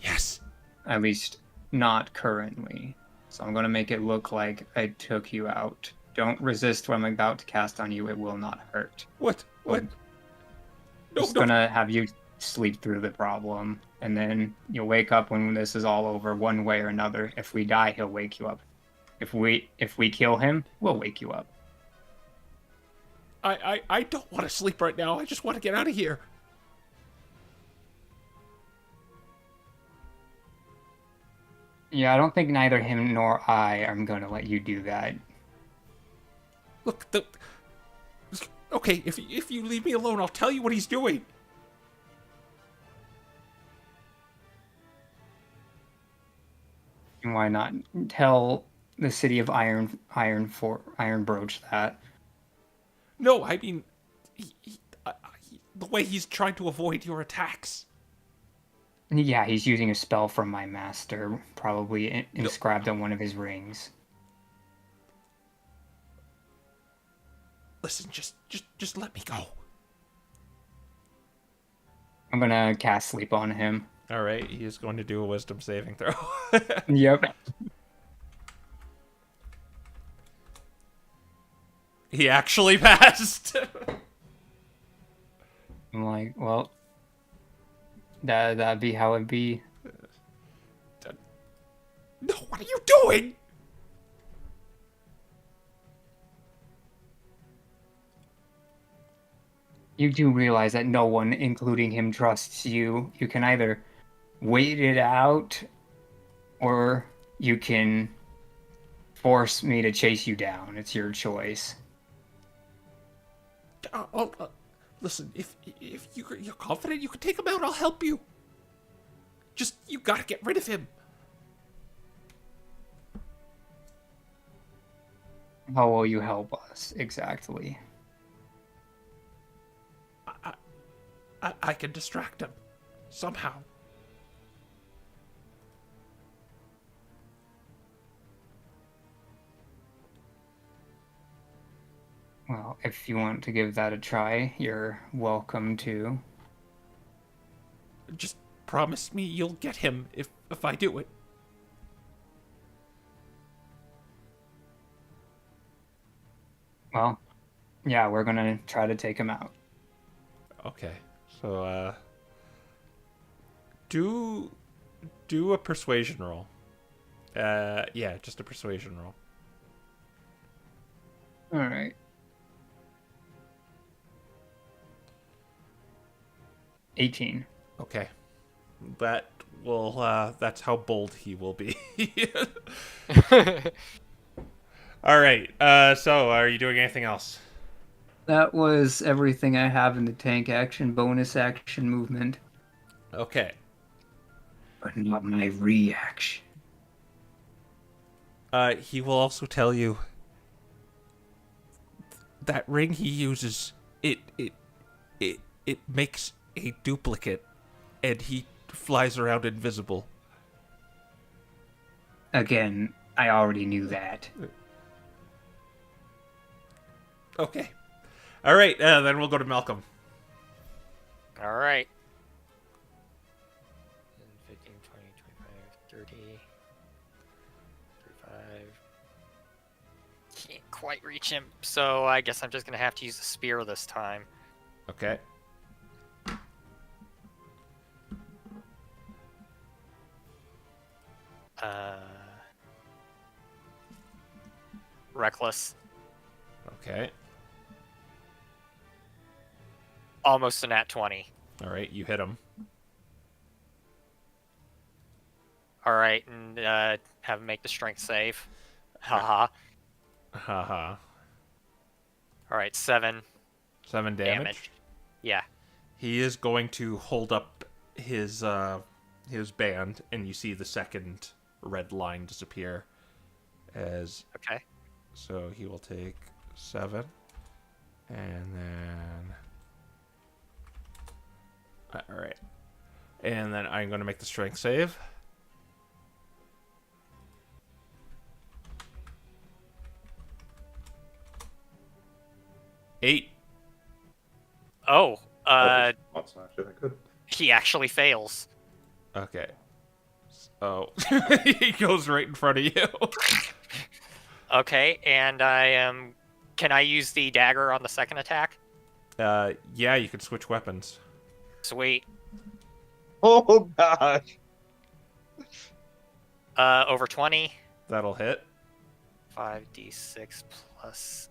Yes. At least not currently. So I'm going to make it look like I took you out. Don't resist what I'm about to cast on you. It will not hurt. What? What? No, Just no. gonna have you sleep through the problem, and then you'll wake up when this is all over, one way or another. If we die, he'll wake you up. If we kill him, we'll wake you up. I don't want to sleep right now. I just want to get out of here. Yeah, I don't think neither him nor I am gonna let you do that. Look, okay, if you leave me alone, I'll tell you what he's doing. And why not tell the city of Iron Broach that? No, I mean, the way he's trying to avoid your attacks. Yeah, he's using a spell from my master, probably inscribed on one of his rings. Listen, just let me go. I'm gonna cast sleep on him. All right, he is going to do a wisdom saving throw. Yep. He actually passed. I'm like, well, that'd be how it'd be. No, what are you doing? You do realize that no one, including him, trusts you. You can either wait it out, or you can force me to chase you down. It's your choice. Listen, if you're confident you can take him out, I'll help you. Just, you gotta get rid of him. How will you help us exactly? I can distract him somehow. Well, if you want to give that a try, you're welcome to. Just promise me you'll get him if I do it. Well, yeah, we're gonna try to take him out. Okay. So do a persuasion roll. Yeah, just a persuasion roll. All right. 18. Okay. That will that's how bold he will be. All right. So are you doing anything else? That was everything I have in the tank action, bonus action movement. Okay. But not my reaction. He will also tell you that ring he uses, it makes a duplicate, and he flies around invisible. Again, I already knew that. Okay. All right, then we'll go to Malcolm. All right. 15, 20, 25, 30, 35. Can't quite reach him, so I guess I'm just going to have to use the spear this time. Okay. Reckless. Okay. Almost a nat 20. All right, you hit him. All right, and have him make the strength save. Haha. Haha. All right, 7 7 damage. Yeah. He is going to hold up his band, and you see the second red line disappear. Okay. So he will take 7, and then. All right, and then I'm going to make the strength save. Eight. Oh, What's actually that good? he actually fails. Okay. Oh, he goes right in front of you. Okay, and I am. Can I use the dagger on the second attack? Yeah, you can switch weapons. Sweet. Oh gosh. Over 20. That'll hit. 5d6 plus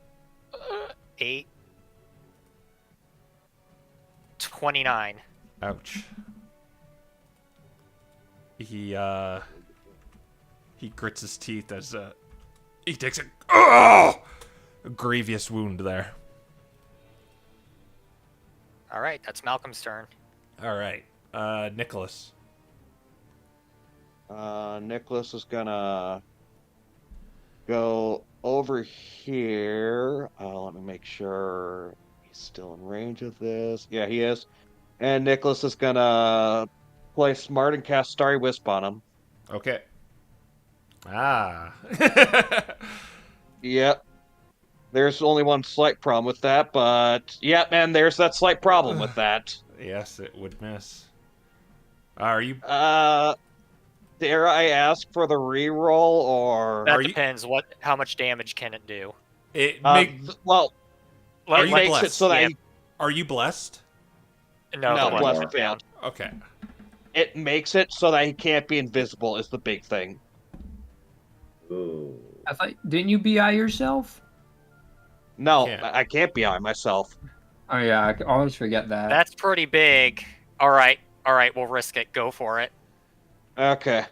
8. 29. Ouch. He grits his teeth as he takes a grievous wound there. All right, that's Malcolm's turn. All right, Nicholas. Nicholas is gonna go over here. Let me make sure he's still in range of this. Yeah, he is. And Nicholas is gonna play smart and cast Starry Wisp on him. Okay. Ah. Yep. There's only one slight problem with that, but yeah, man, there's that slight problem with that. Yes, it would miss. Are you? Dare I ask for the reroll, or That Are you- depends. How much damage can it do? well, Are it you makes blessed? it so that Are you blessed? No, no, the blessed blessed failed. Okay. It makes it so that he can't be invisible is the big thing. Ooh. I thought, didn't you BI yourself? No, Can't. I can't be on myself. Oh yeah, I always forget that. That's pretty big. All right, we'll risk it. Go for it. Okay.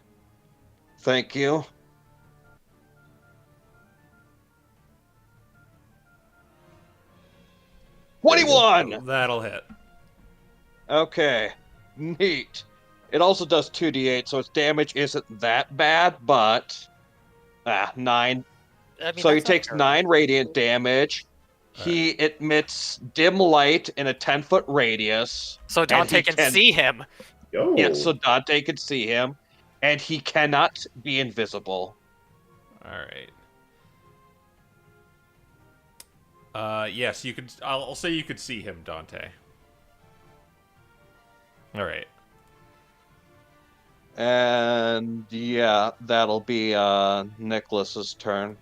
Thank you. 21! That'll hit. Okay, neat. It also does 2d8, so its damage isn't that bad, but 9. I mean, So he that's not takes terrible. 9 radiant damage. He emits dim light in a 10-foot radius. So and Dante he can see him. Yo. Yeah, so Dante can see him, and he cannot be invisible. All right. Yes, you could. I'll say you could see him, Dante. All right. And yeah, that'll be Nicholas's turn.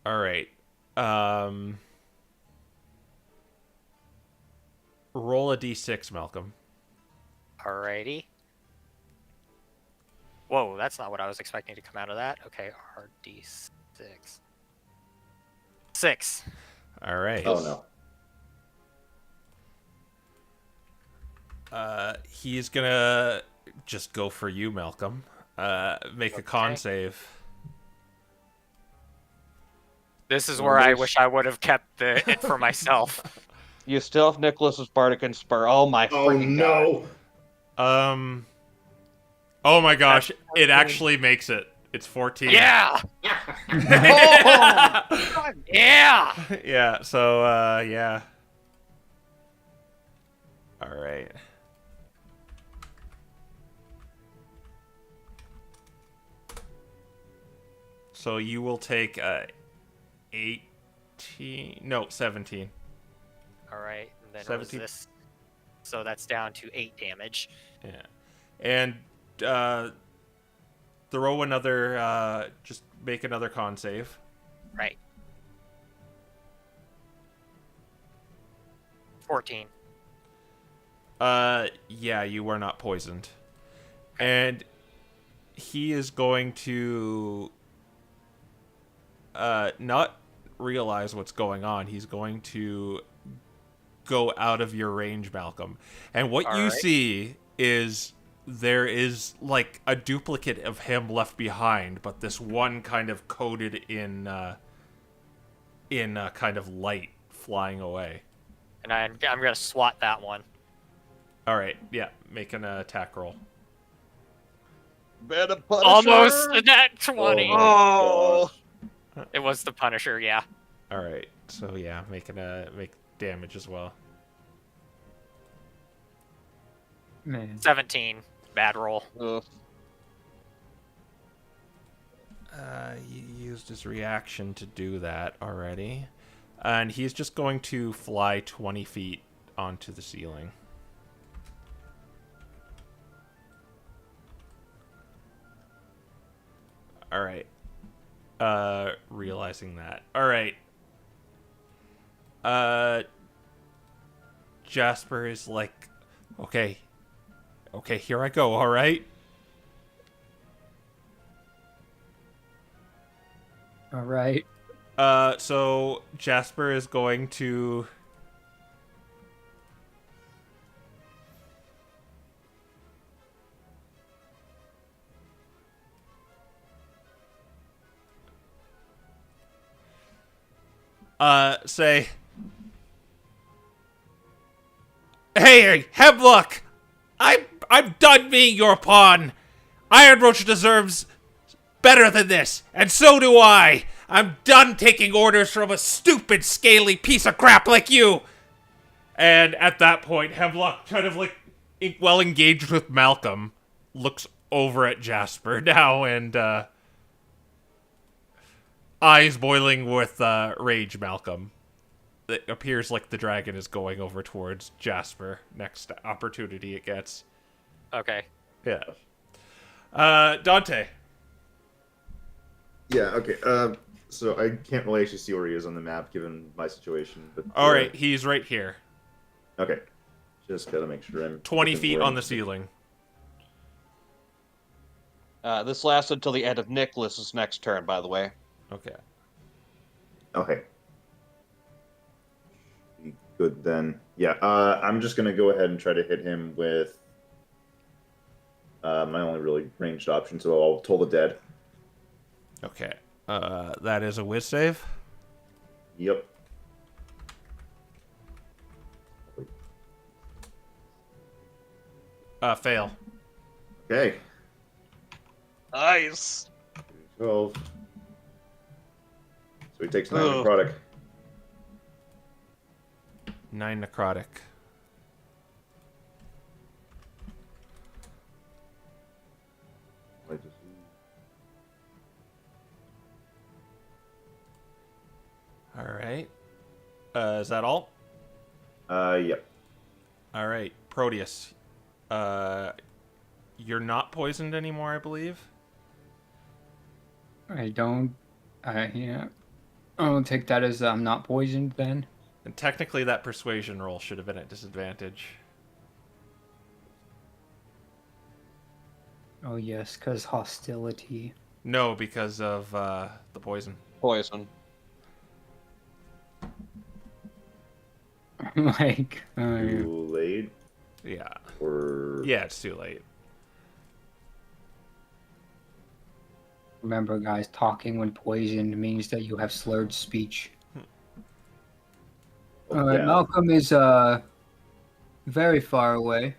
All right. Roll a d6, Malcolm. Alrighty. Whoa, that's not what I was expecting to come out of that. Okay, RD6. 6. All right. Oh no. He's gonna just go for you, Malcolm. Make a con Okay. save. This is where I wish I would have kept it for myself. You still have Nicholas's Bardic Inspire. Oh my Oh freaking god. no. Oh my gosh! That's It 14. actually makes it. It's 14. Yeah! Oh! Yeah! Yeah. So yeah. All right. So you will take 18. No, 17. Alright, and then 17. resist. So that's down to 8 damage. Yeah. And throw another. Just make another con save. Right. 14. Yeah, you were not poisoned. And he is going to not realize what's going on. He's going to go out of your range, Malcolm. And what you Alright. see is there is like a duplicate of him left behind, but this one kind of coated in kind of light flying away. And I'm going to swat that one. All right, yeah, make an attack roll. Better Punisher! Almost a nat 20. Oh! It was the Punisher, yeah. All right, so yeah, make damage as well. Man. 17. Bad roll. Ugh. He used his reaction to do that already, and he's just going to fly 20 feet onto the ceiling. All right. Realizing that. All right. Jasper is like, okay, here I go. All right. All right. So Jasper is going to. Say, hey, Hemlock, I'm done being your pawn. Iron Roach deserves better than this, and so do I. I'm done taking orders from a stupid, scaly piece of crap like you. And at that point, Hemlock, kind of like well engaged with Malcolm, looks over at Jasper now and eyes boiling with rage, Malcolm. It appears like the dragon is going over towards Jasper next opportunity it gets. Okay. Yeah. Dante. Yeah. Okay. So I can't really actually see where he is on the map given my situation. But All right, he's right here. Okay. Just gotta make sure I'm 20 looking feet where on I'm- the ceiling. This lasts until the end of Nicholas's next turn, by the way. Okay. Okay. Good then. Yeah. I'm just gonna go ahead and try to hit him with my only really ranged option. So I'll Toll the Dead. Okay. That is a whiz save. Yep. Fail. Okay. Nice. 12. So he takes 9 Ugh. necrotic. 9 necrotic. All right. Is that all? Yep. All right, Proteus. You're not poisoned anymore, I believe. I don't. Yeah. I'll take that as I'm not poisoned then. And technically, that persuasion roll should have been at disadvantage. Oh yes, because hostility. No, because of the poison. Poison. Like, Too late? Yeah. Or... Yeah, it's too late. remember, guys, talking when poisoned means that you have slurred speech. Oh, All right, yeah. Malcolm is very far away.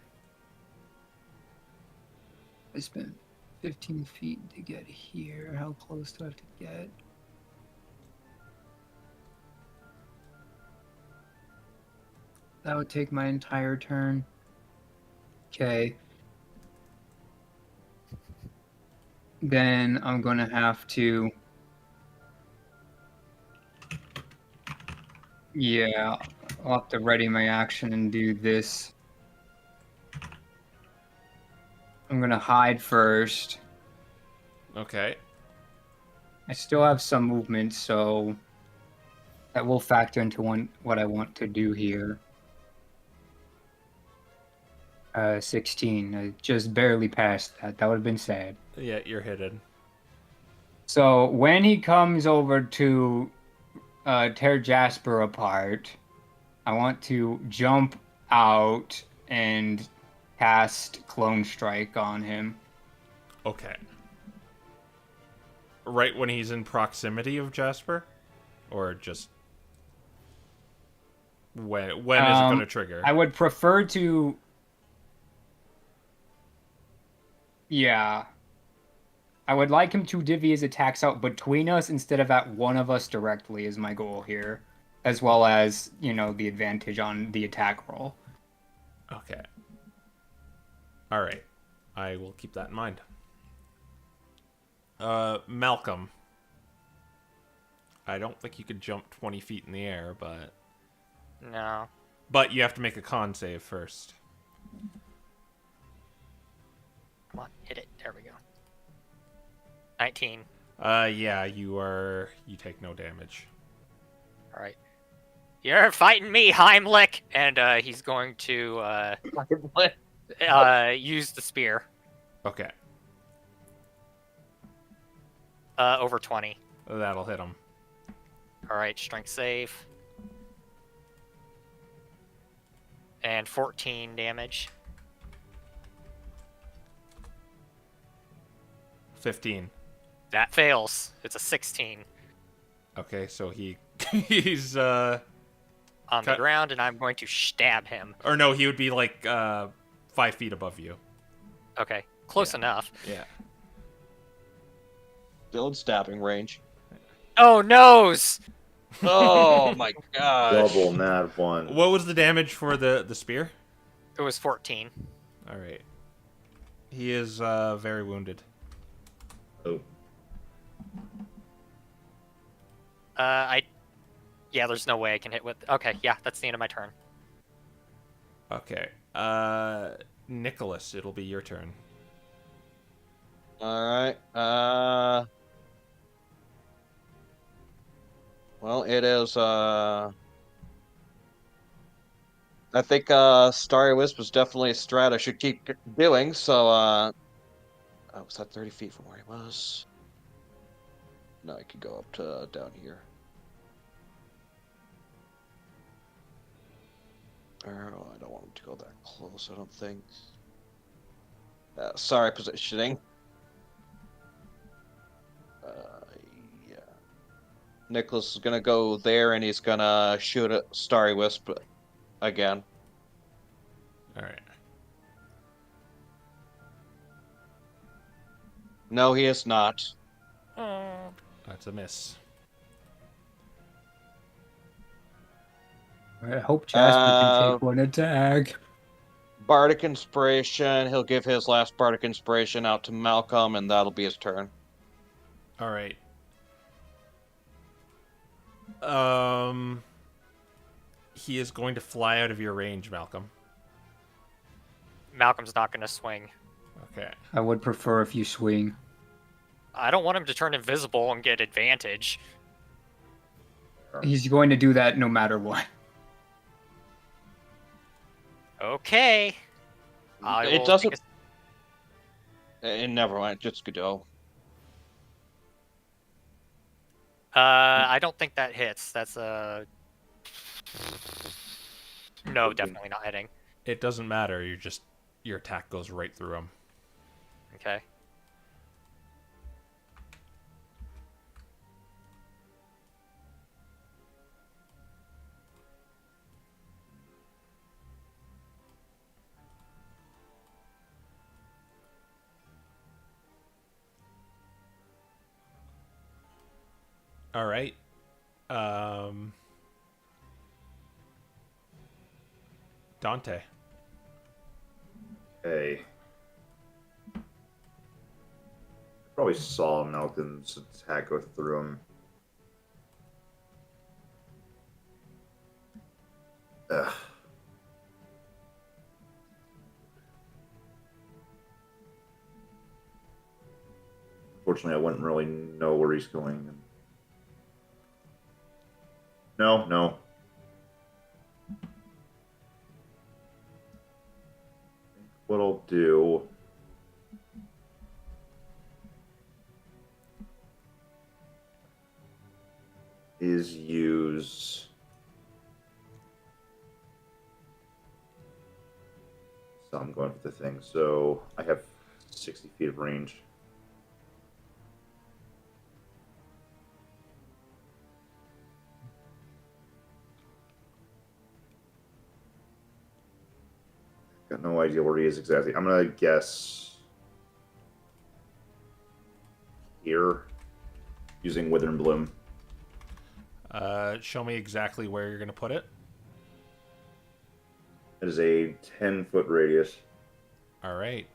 I spent 15 feet to get here. How close do I have to get? That would take my entire turn. Okay. Then I'm gonna have to. Yeah, I'll have to ready my action and do this. I'm gonna hide first. Okay. I still have some movement, so that will factor into what I want to do here. 16. I just barely passed that. That would have been sad. Yeah, you're hidden. So when he comes over to tear Jasper apart, I want to jump out and cast Clone Strike on him. Okay. Right when he's in proximity of Jasper? Or just... When is it going to trigger? I would prefer to... Yeah. I would like him to divvy his attacks out between us instead of at one of us directly is my goal here. As well as, the advantage on the attack roll. Okay. Alright. I will keep that in mind. Malcolm. I don't think you could jump 20 feet in the air, but... No. But you have to make a con save first. Come on, hit it. There we go. 19. Yeah, you take no damage. All right. You're fighting me, Heimlich! And he's going to use the spear. Okay. Over 20. That'll hit him. All right, strength save. And 14 damage. 15. That fails. It's a 16. Okay, so he's On the Cut. ground, and I'm going to stab him. or no, he would be like 5 feet above you. Okay, close Yeah. enough. Yeah. Still in stabbing range. Oh, nose! Oh my gosh. Double nat 1. What was the damage for the spear? It was 14. All right. He is very wounded. Oh. Yeah, there's no way I can hit with... Okay, yeah, that's the end of my turn. Okay. Nicholas, it'll be your turn. Alright. Well, it is, I think, Starry Wisp is definitely a strat I should keep doing, so, oh, was that 30 feet from where he was? No, I could go up to down here. Oh, I don't want him to go that close, I don't think. Sorry, positioning. Yeah. Nicholas is gonna go there and he's gonna shoot a Starry Wisp again. All right. No, he is not. That's a miss. I hope Jasper can Uh, take one attack. Bardic Inspiration. He'll give his last Bardic Inspiration out to Malcolm, and that'll be his turn. All right. He is going to fly out of your range, Malcolm. Malcolm's not going to swing. Okay. I would prefer if you swing. I don't want him to turn invisible and get advantage. He's going to do that no matter what. Okay. I It will doesn't. take Never mind. Just go. I don't think that hits. That's a... No, definitely not hitting. It doesn't matter. Your attack goes right through him. Okay. All right. Dante. Okay. Probably saw Malcolm's attack go through him. Ugh. Unfortunately, I wouldn't really know where he's going. No. What I'll do is use so I'm going for the thing. So I have 60 feet of range. Got no idea where he is exactly. I'm gonna guess here using Wither and Bloom. Show me exactly where you're going to put it. It is a 10-foot radius. All right.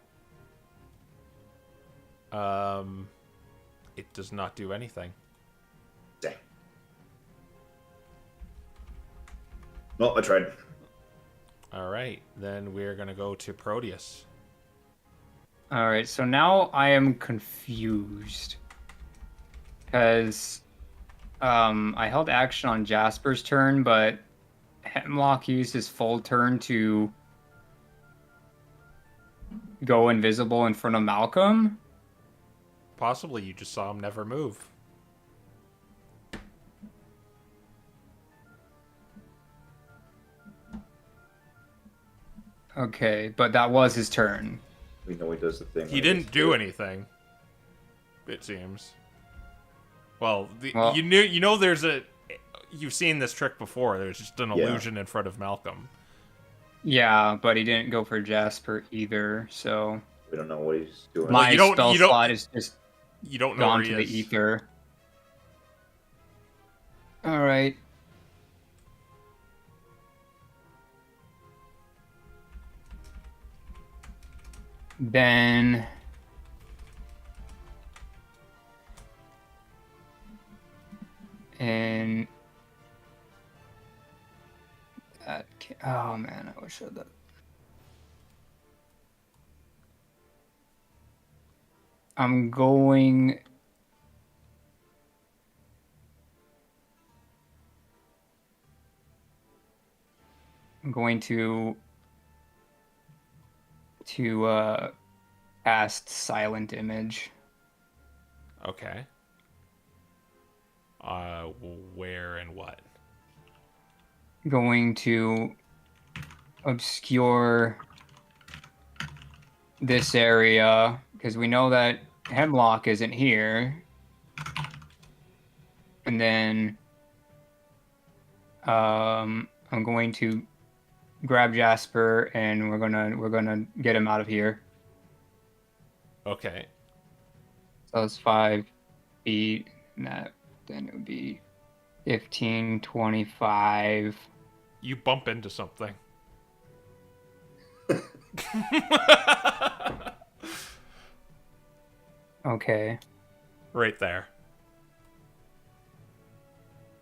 It does not do anything. Dang. Well, I tried. All right. Then we're going to go to Proteus. All right, so now I am confused because I held action on Jasper's turn, but Hemlock used his full turn to go invisible in front of Malcolm. Possibly you just saw him never move. Okay, but that was his turn. We know he does the thing. He didn't do anything. It seems. Well, you know there's a you've seen this trick before. There's just an illusion in front of Malcolm. Yeah, but he didn't go for Jasper either, so We don't know what he's doing. my you don't- spell you don't- slot is just You don't know gone where to he the is. ether. All right. Then and oh man, I wish I had that. I'm going to cast Silent Image. Okay. Where and what? Going to obscure this area because we know that Hemlock isn't here. And then I'm going to grab Jasper and we're gonna get him out of here. Okay. So it's 5 feet, and then it would be 15, 25. You bump into something. Okay. Right there.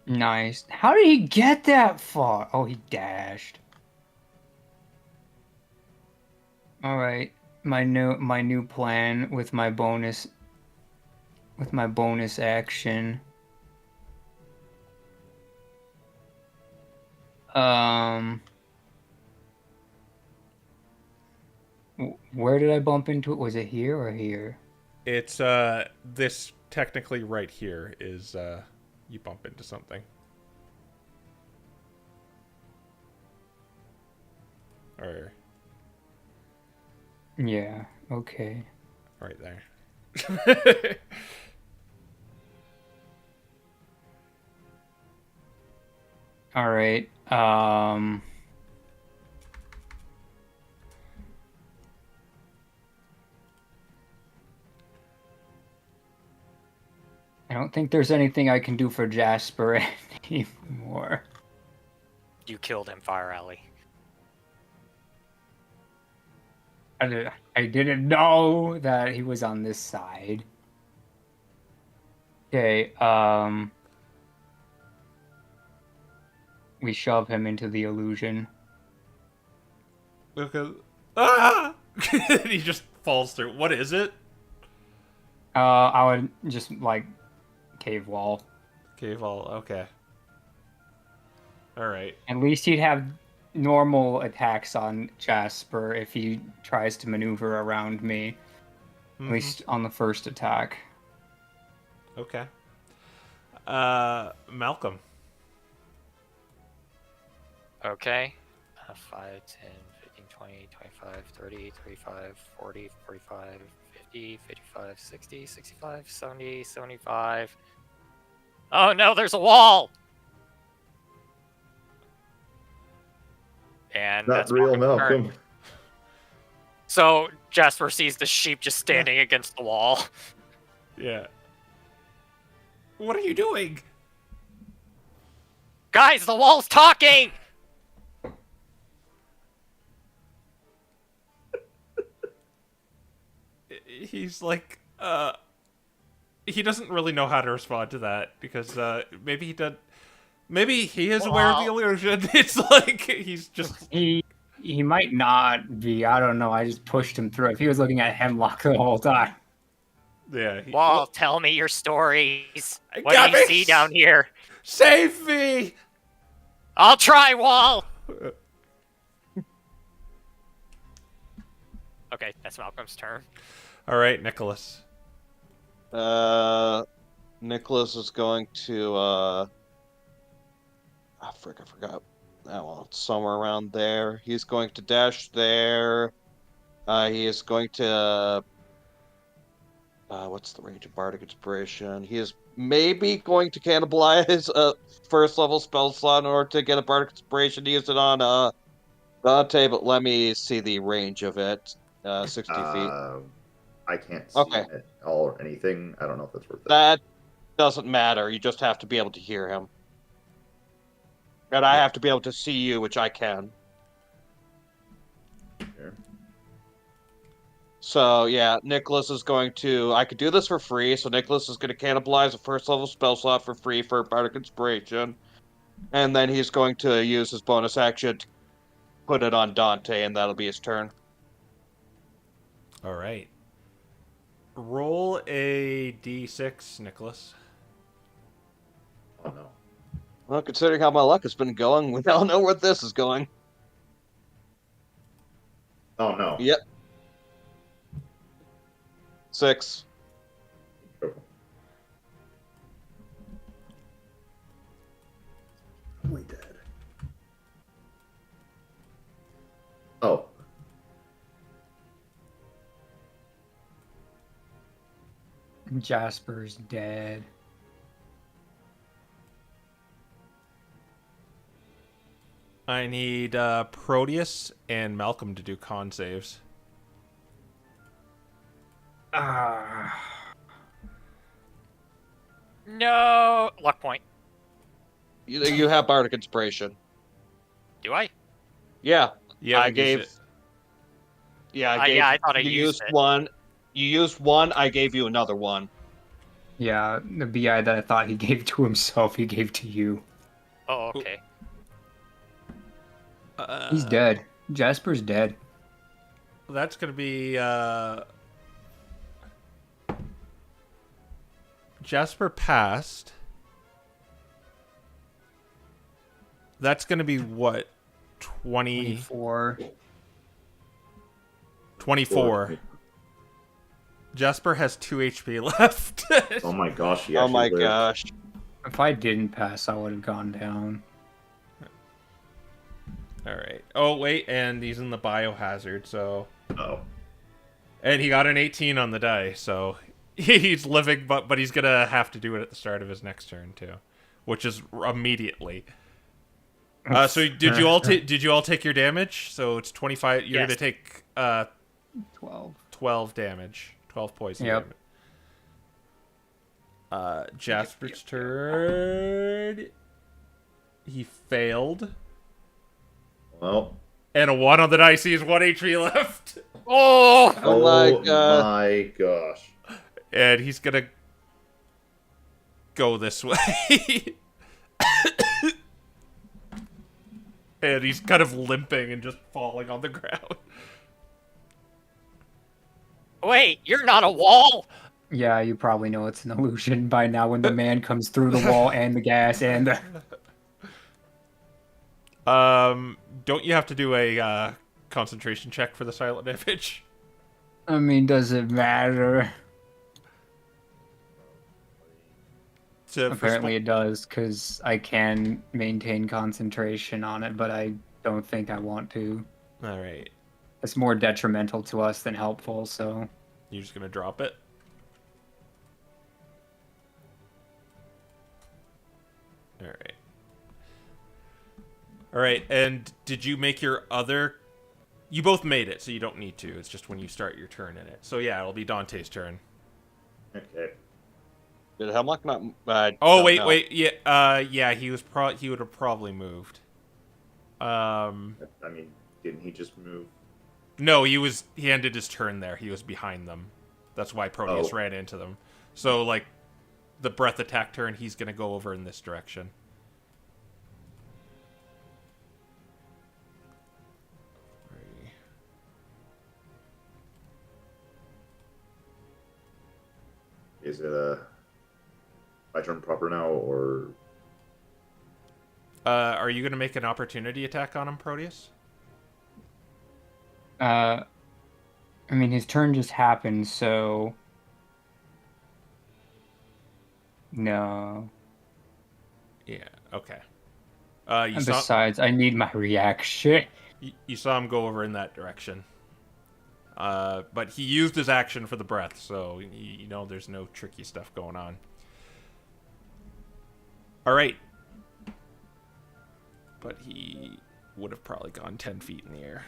Nice. How did he get that far? Oh, he dashed. All right. My new plan with my bonus action. Where did I bump into it? Was it here or here? It's this technically right here is you bump into something. Or Yeah, okay. right there. All right. I don't think there's anything I can do for Jasper anymore. You killed him, Fire Alley. I didn't know that he was on this side. Okay, we shove him into the illusion. Look at ah! He just falls through. What is it? I would just like cave wall. Cave wall. Okay. All right. At least he'd have normal attacks on Jasper if he tries to maneuver around me. At least on the first attack. Okay. Malcolm. Okay. 5, 10, 15, 20, 25, 30, 35, 40, 45, 50, 55, 60, 65, 70, 75. Oh no, there's a wall! And Not that's real Malcolm's turn. Malcolm. So Jasper sees the sheep just standing against the wall. Yeah. What are you doing? Guys, the wall's talking! He's like, he doesn't really know how to respond to that because maybe he did. Maybe he is aware of the illusion. It's like he's just. He might not be. I don't know. I just pushed him through. If he was looking at Hemlock the whole time. Yeah. Wall, tell me your stories. What do Gabby! you see down here? Save me! I'll try, Wall! Okay, that's Malcolm's turn. All right, Nicholas. Nicholas is going to I forgot. Oh, it's somewhere around there. He's going to dash there. He is going to what's the range of Bardic Inspiration? He is maybe going to cannibalize a first level spell slot in order to get a Bardic Inspiration to use it on Dante, but let me see the range of it. 60 feet. I can't see Okay. it all or anything. I don't know if that's worth it. That doesn't matter. You just have to be able to hear him. And I have to be able to see you, which I can. Here. So, yeah, Nicholas is going to... I could do this for free, so Nicholas is going to cannibalize a first level spell slot for free for Bardic Inspiration. And then he's going to use his bonus action to put it on Dante, and that'll be his turn. All right. Roll a d6, Nicholas. Oh no. Well, considering how my luck has been going, we all know where this is going. Oh no. Yep. 6. Probably dead. Oh. Jasper's dead. I need Proteus and Malcolm to do con saves. No luck point. You have Bardic Inspiration. Do I? Yeah, You haven't used it. Yeah, I gave. Yeah, I thought I you used it. one. You used one. I gave you another one. Yeah, the BI that I thought he gave to himself, he gave to you. Oh, okay. He's dead. Jasper's dead. That's gonna be Jasper passed. That's gonna be what? 24. 24. Jasper has 2 HP left. Oh my gosh. He Oh actually my lived. gosh. If I didn't pass, I would have gone down. Alright. Oh, wait, and he's in the biohazard, so... Oh. And he got an 18 on the die, so... He's living, but he's gonna have to do it at the start of his next turn, too. Which is immediately. So did you all take your damage? So it's 25. You're Yes. gonna take 12. 12 damage. 12 poison Yep. damage. Jasper's turn. He failed. Well. And a 1 on the dice. He has 1 HP left. Oh! Oh my god. My gosh. And he's gonna go this way. And he's kind of limping and just falling on the ground. Wait, you're not a wall? Yeah, you probably know it's an illusion by now when the man comes through the wall and the gas and the... Don't you have to do a concentration check for the silent image? I mean, does it matter? Apparently it does, because I can maintain concentration on it, but I don't think I want to. Alright. It's more detrimental to us than helpful, so... You're just gonna drop it? Alright. Alright, and did you make your other... You both made it, so you don't need to. It's just when you start your turn in it. So yeah, it'll be Dante's turn. Okay. Did Hemlock not? Oh, don't wait, know. wait. Yeah, yeah, he would have probably moved. I mean, didn't he just move? No, he ended his turn there. He was behind them. That's why Proteus ran into them. So, like, the breath attack turn, he's going to go over in this direction. Is it my turn proper now, or? Are you going to make an opportunity attack on him, Proteus? I mean, his turn just happened, so... No. Yeah, okay. And besides, I need my reaction. You saw him go over in that direction. But he used his action for the breath, so you know there's no tricky stuff going on. Alright. But he would have probably gone 10 feet in the air.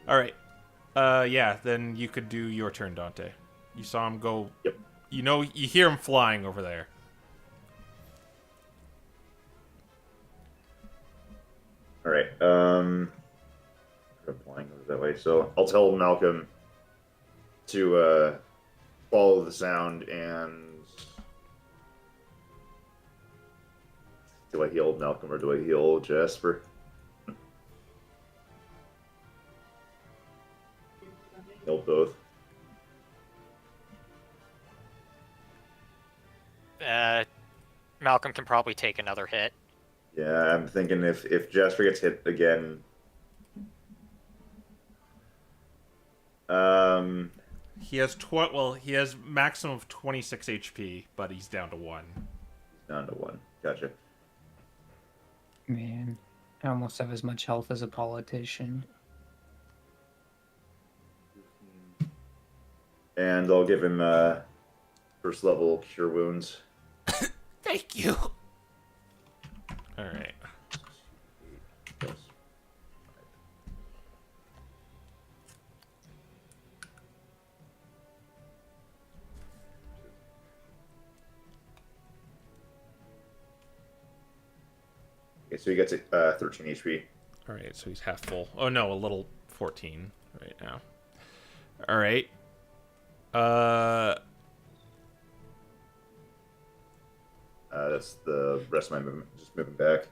Alright. Yeah, then you could do your turn, Dante. You saw him go... Yep. You know, you hear him flying over there. All right. I'm flying over that way, so I'll tell Malcolm to follow the sound. And do I heal Malcolm or do I heal Jasper? Heal both. Malcolm can probably take another hit. Yeah, I'm thinking if Jasper gets hit again, He has he has maximum of 26 HP, but he's down to 1. down to 1. Gotcha. Man, I almost have as much health as a politician. And I'll give him first level cure wounds. Thank you. All right. Plus. Okay, so he gets 13 HP. All right, so he's half full. Oh no, a little 14 right now. All right. That's the rest of my movement. Just moving back.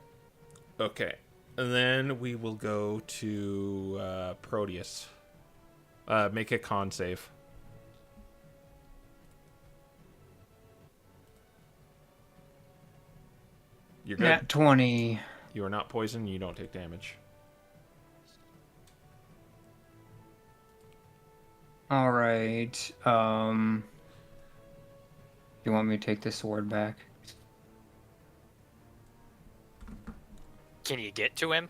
Okay. And then we will go to Proteus. Make a con save. You're good. Nat 20. You are not poisoned. You don't take damage. All right. Do you want me to take the sword back? Can you get to him?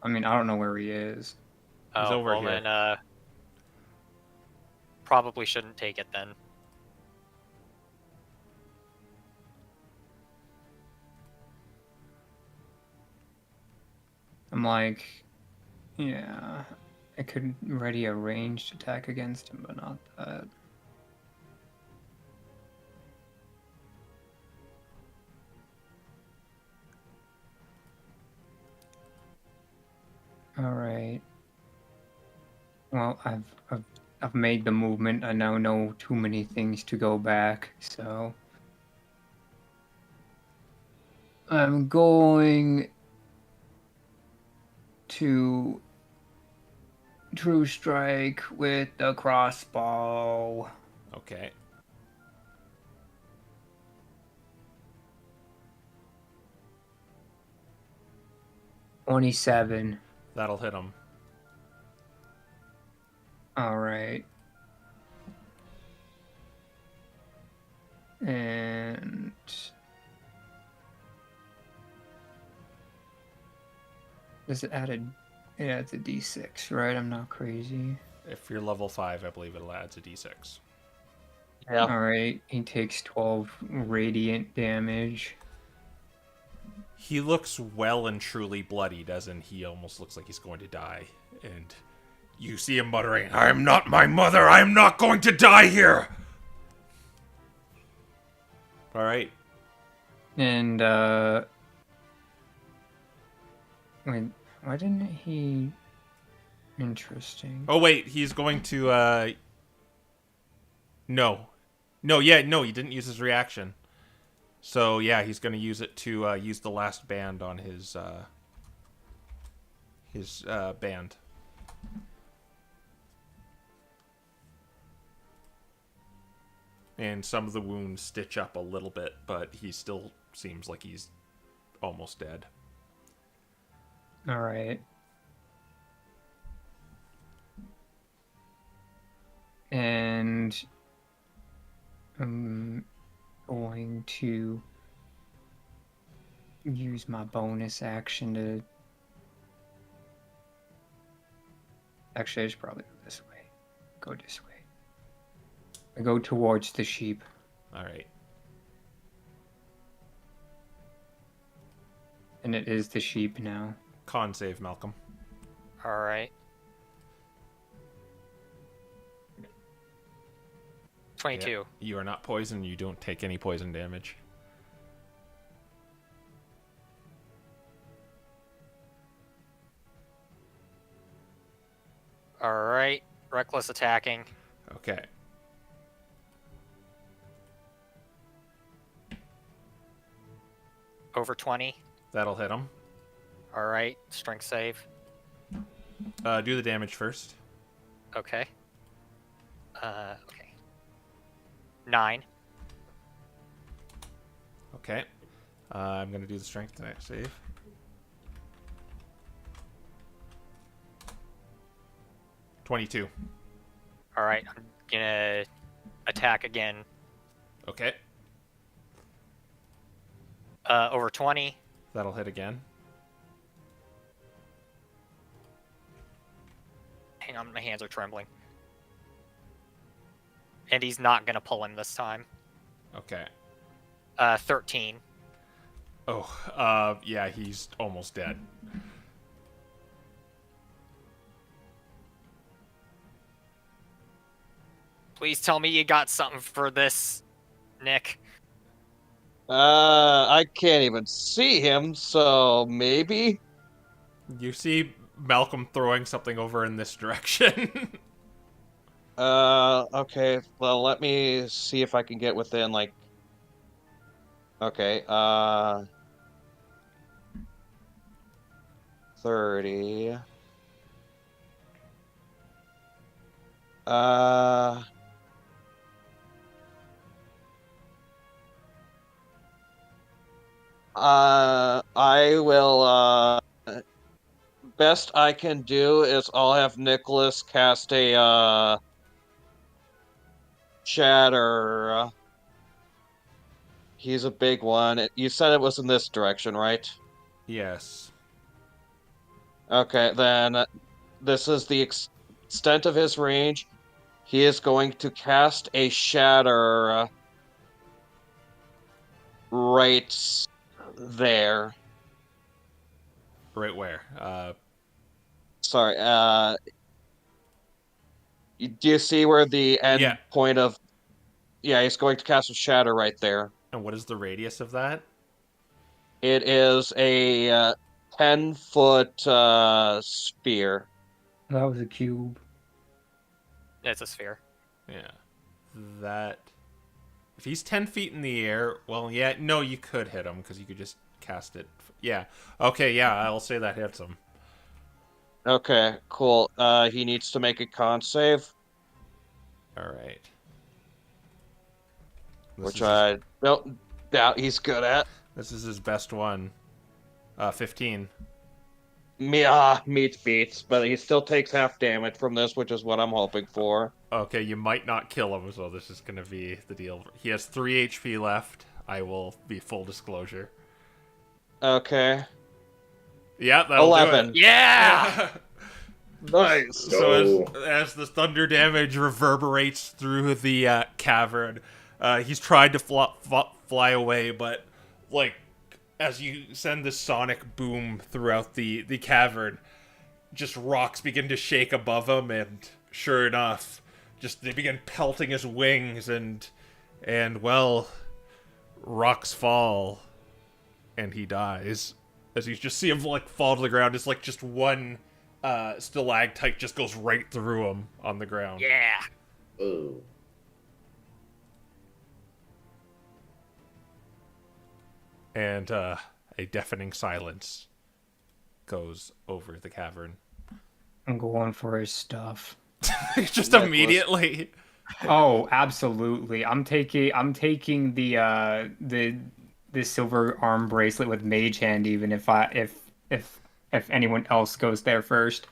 I mean, I don't know where he is. He's Oh, over well here. then, probably shouldn't take it then. I'm like, yeah, I could ready a ranged attack against him, but not that. All right. Well, I've made the movement. I now know too many things to go back, so I'm going to true strike with the crossbow. Okay. $27. That'll hit him. All right. And does it add a? It adds a D6, right? I'm not crazy. If you're level 5, I believe it'll add a d6. Yeah. All right. He takes 12 radiant damage. He looks well and truly bloody, doesn't he? Almost looks like he's going to die. And you see him muttering, "I am not my mother! I am not going to die here!" All right. And wait, why didn't he? Interesting. Oh, wait. He's going to, No. No, yeah, no, he didn't use his reaction. So, yeah, he's going to use it to use the last band on his band. And some of the wounds stitch up a little bit, but he still seems like he's almost dead. All right. And I'm going to use my bonus action to. Actually, I should probably go this way. Go this way. I go towards the sheep. All right. And it is the sheep now. Con save, Malcolm. All right. 22. Yeah. You are not poisoned. You don't take any poison damage. All right. Reckless attacking. Okay. Over 20. That'll hit him. All right. Strength save. Do the damage first. Okay. Okay. 9. Okay. I'm going to do the strength save. $22. All right. I'm gonna attack again. Okay. Over 20. That'll hit again. Hang on, my hands are trembling. And he's not gonna pull him this time. Okay. 13. Oh, yeah, he's almost dead. Please tell me you got something for this, Nick. I can't even see him, so maybe. You see Malcolm throwing something over in this direction. Okay. Well, let me see if I can get within like. Okay. 30. Uh. I will. Best I can do is I'll have Nicholas cast a shatter. He's a big one. You said it was in this direction, right? Yes. Okay, then this is the extent of his range. He is going to cast a shatter right there. Right where? Sorry, do you see where the end Yeah. point of... Yeah, he's going to cast a shatter right there. And what is the radius of that? It is a 10-foot sphere. That was a cube. It's a sphere. Yeah. That. If he's 10 feet in the air, well, yeah, no, you could hit him because you could just cast it. Yeah. Okay, yeah, I'll say that hits him. Okay, cool. He needs to make a con save, Alright. which I don't doubt he's good at. This is his best one. 15. Meat beats, but he still takes half damage from this, which is what I'm hoping for. Okay, you might not kill him, so this is gonna be the deal. He has 3 HP left. I will be full disclosure. Okay. Yeah, that'll 11. do it. Yeah! Nice. So as the thunder damage reverberates through the cavern, he's tried to fly away, but like as you send this sonic boom throughout the cavern, just rocks begin to shake above him, and sure enough, just they begin pelting his wings, and well, rocks fall, and he dies. As you just see him like fall to the ground, it's like just one stalactite just goes right through him on the ground. Yeah! Oh. And a deafening silence goes over the cavern. I'm going for his stuff. Just immediately. Oh, absolutely. I'm taking the silver arm bracelet with mage hand, even if anyone else goes there first.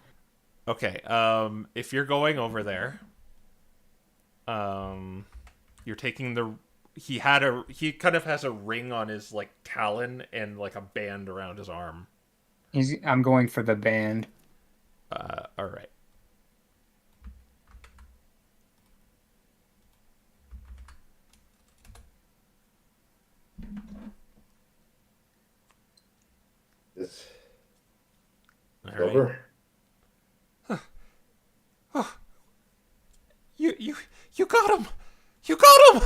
Okay, if you're going over there, you're taking the he kind of has a ring on his like talon and like a band around his arm. I'm going for the band. All right. It's All right. over. You got him! You got him!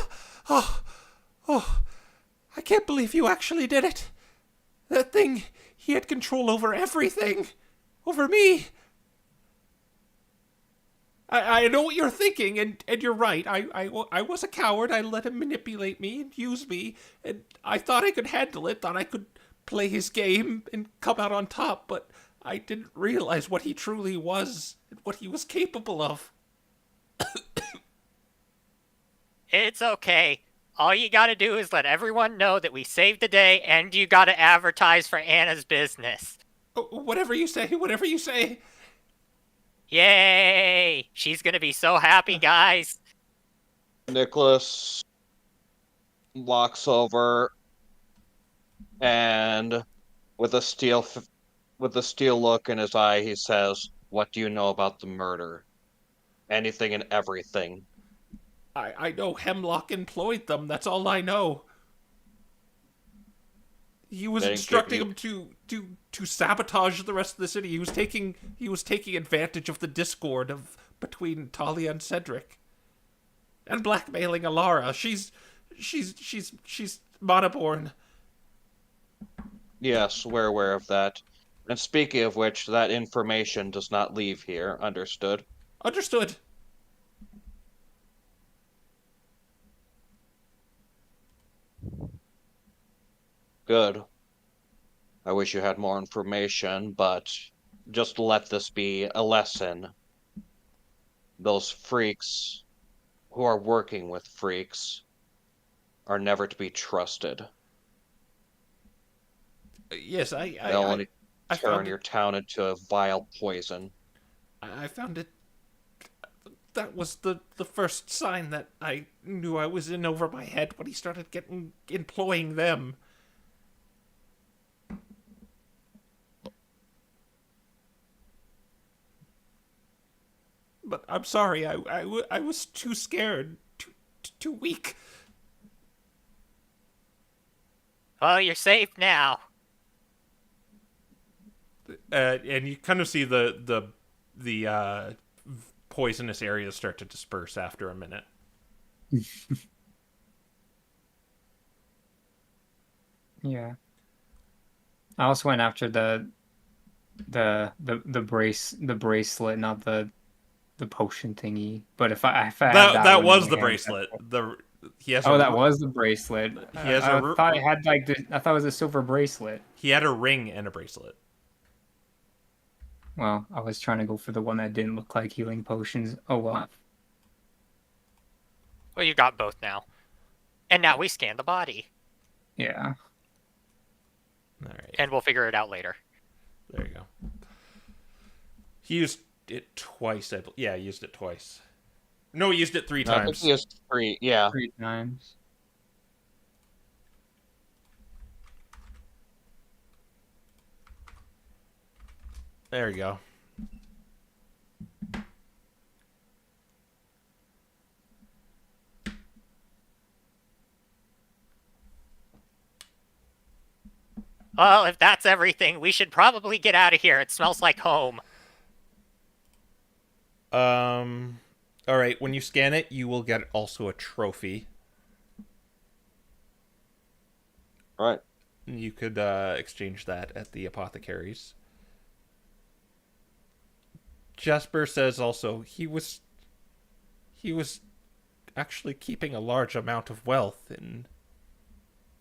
Oh, I can't believe you actually did it. That thing, he had control over everything. Over me. I know what you're thinking, and you're right. I was a coward. I let him manipulate me and use me, and I thought I could handle it, thought I could play his game and come out on top, but I didn't realize what he truly was and what he was capable of. It's okay. All you gotta do is let everyone know that we saved the day, and you gotta advertise for Anna's business. Whatever you say, whatever you say. Yay! She's gonna be so happy, guys. Nicholas walks over and with a steel look in his eye, he says, "What do you know about the murder? Anything and everything." I know Hemlock employed them. That's all I know. He was They didn't give instructing you- him to sabotage the rest of the city. He was taking advantage of the discord of between Talia and Cedric, and blackmailing Alara. She's Monoborn. Yes, we're aware of that. And speaking of which, that information does not leave here. Understood? Understood. Good. I wish you had more information, but just let this be a lesson. Those freaks who are working with freaks are never to be trusted. Yes, They'll only I turn found your it. town into a vile poison. I found it. That was the first sign that I knew I was in over my head when he started employing them. But I'm sorry, I was too scared, too weak. Well, you're safe now. And you kind of see the poisonous areas start to disperse after a minute. Yeah. I also went after the bracelet, not the potion thingy. But if I had that one in was my the hand, bracelet. He has that was the bracelet. He has I a thought it had I thought it was a silver bracelet. he had a ring and a bracelet. Well, I was trying to go for the one that didn't look like healing potions. Oh well. Well, you got both now. And now we scan the body. Yeah. All right. And we'll figure it out later. There you go. He used it twice. Yeah, he used it twice. No, he used it 3 I think times. he has 3, yeah. 3 times. There you go. Well, if that's everything, we should probably get out of here. It smells like home. All right. When you scan it, you will get also a trophy. All right. You could exchange that at the apothecaries. Jasper says also he was actually keeping a large amount of wealth in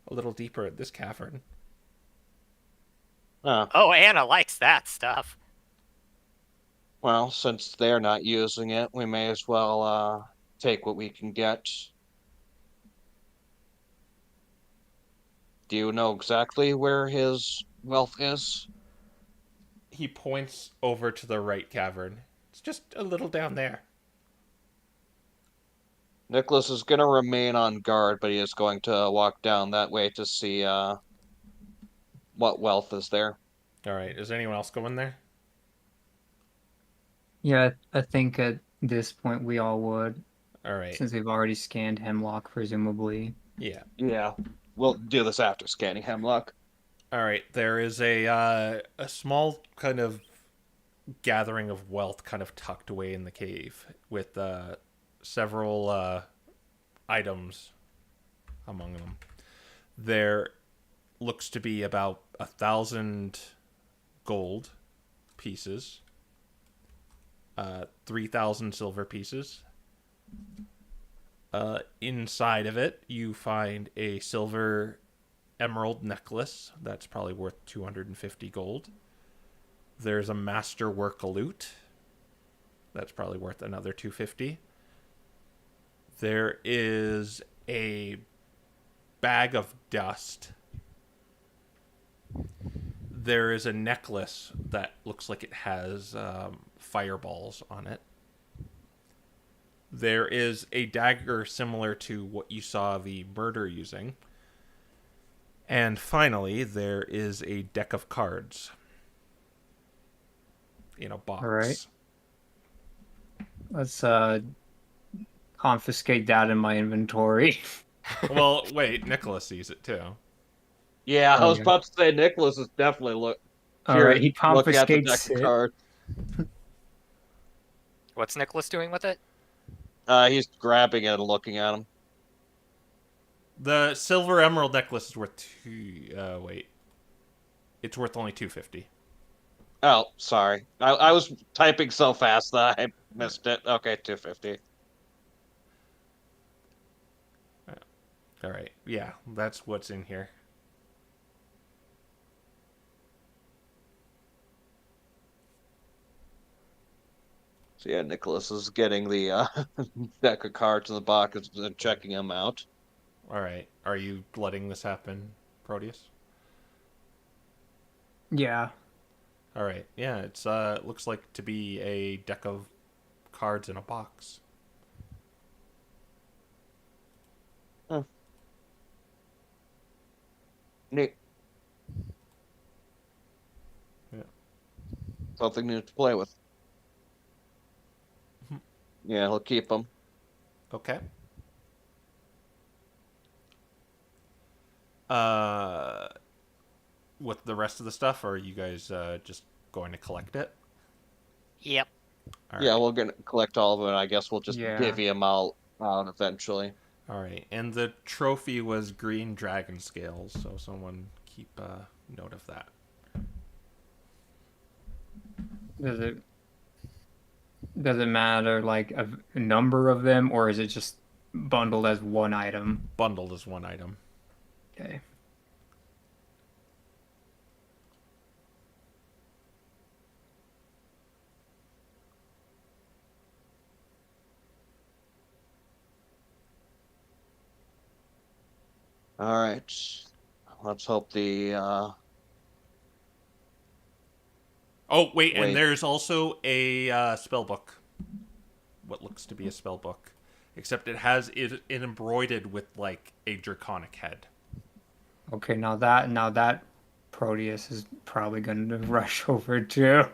a little deeper in this cavern. Oh, Anna likes that stuff. Well, since they're not using it, we may as well take what we can get. Do you know exactly where his wealth is? He points over to the right cavern. It's just a little down there. Nicholas is going to remain on guard, but he is going to walk down that way to see what wealth is there. All right. Is anyone else going there? Yeah, I think at this point we all would, All right. since we've already scanned Hemlock, presumably. Yeah. Yeah, we'll do this after scanning Hemlock. All right. There is a small kind of gathering of wealth kind of tucked away in the cave with several items among them. There looks to be about 1,000 gold pieces, 3,000 silver pieces. Inside of it, you find a silver emerald necklace that's probably worth 250 gold. There's a masterwork lute that's probably worth another 250. There is a bag of dust. There is a necklace that looks like it has fireballs on it. There is a dagger similar to what you saw the murder using. And finally, there is a deck of cards in a box. All right. Let's confiscate that in my inventory. Well, wait, Nicholas sees it too. Yeah, I was Okay. about to say Nicholas is definitely All right, he looking at the deck confiscates of it. cards. What's Nicholas doing with it? He's grabbing it and looking at him. The silver emerald necklace is worth wait. It's worth only 250. Oh, sorry. I was typing so fast that I missed it. Okay, 250. All right. Yeah, that's what's in here. So yeah, Nicholas is getting the deck of cards in the box and checking them out. All right. Are you letting this happen, Proteus? Yeah. All right. Yeah, it's it looks like to be a deck of cards in a box. Neat. Yeah. Something new to play with. Yeah, he'll keep them. Okay. Uh with the rest of the stuff, or are you guys just going to collect it? Yep. All Yeah, right. we're gonna collect all of them. And I guess we'll just Yeah. divvy them out eventually. All right. And the trophy was green dragon scales, so someone keep note of that. Does it matter like a number of them, or is it just bundled as one item? Bundled as one item. Okay. All right. Let's hope the Oh, wait, and wait. there's also a spell book. What looks to be a spell book. Except it has it embroidered with, like, a draconic head. Okay, now that Proteus is probably going to rush over too.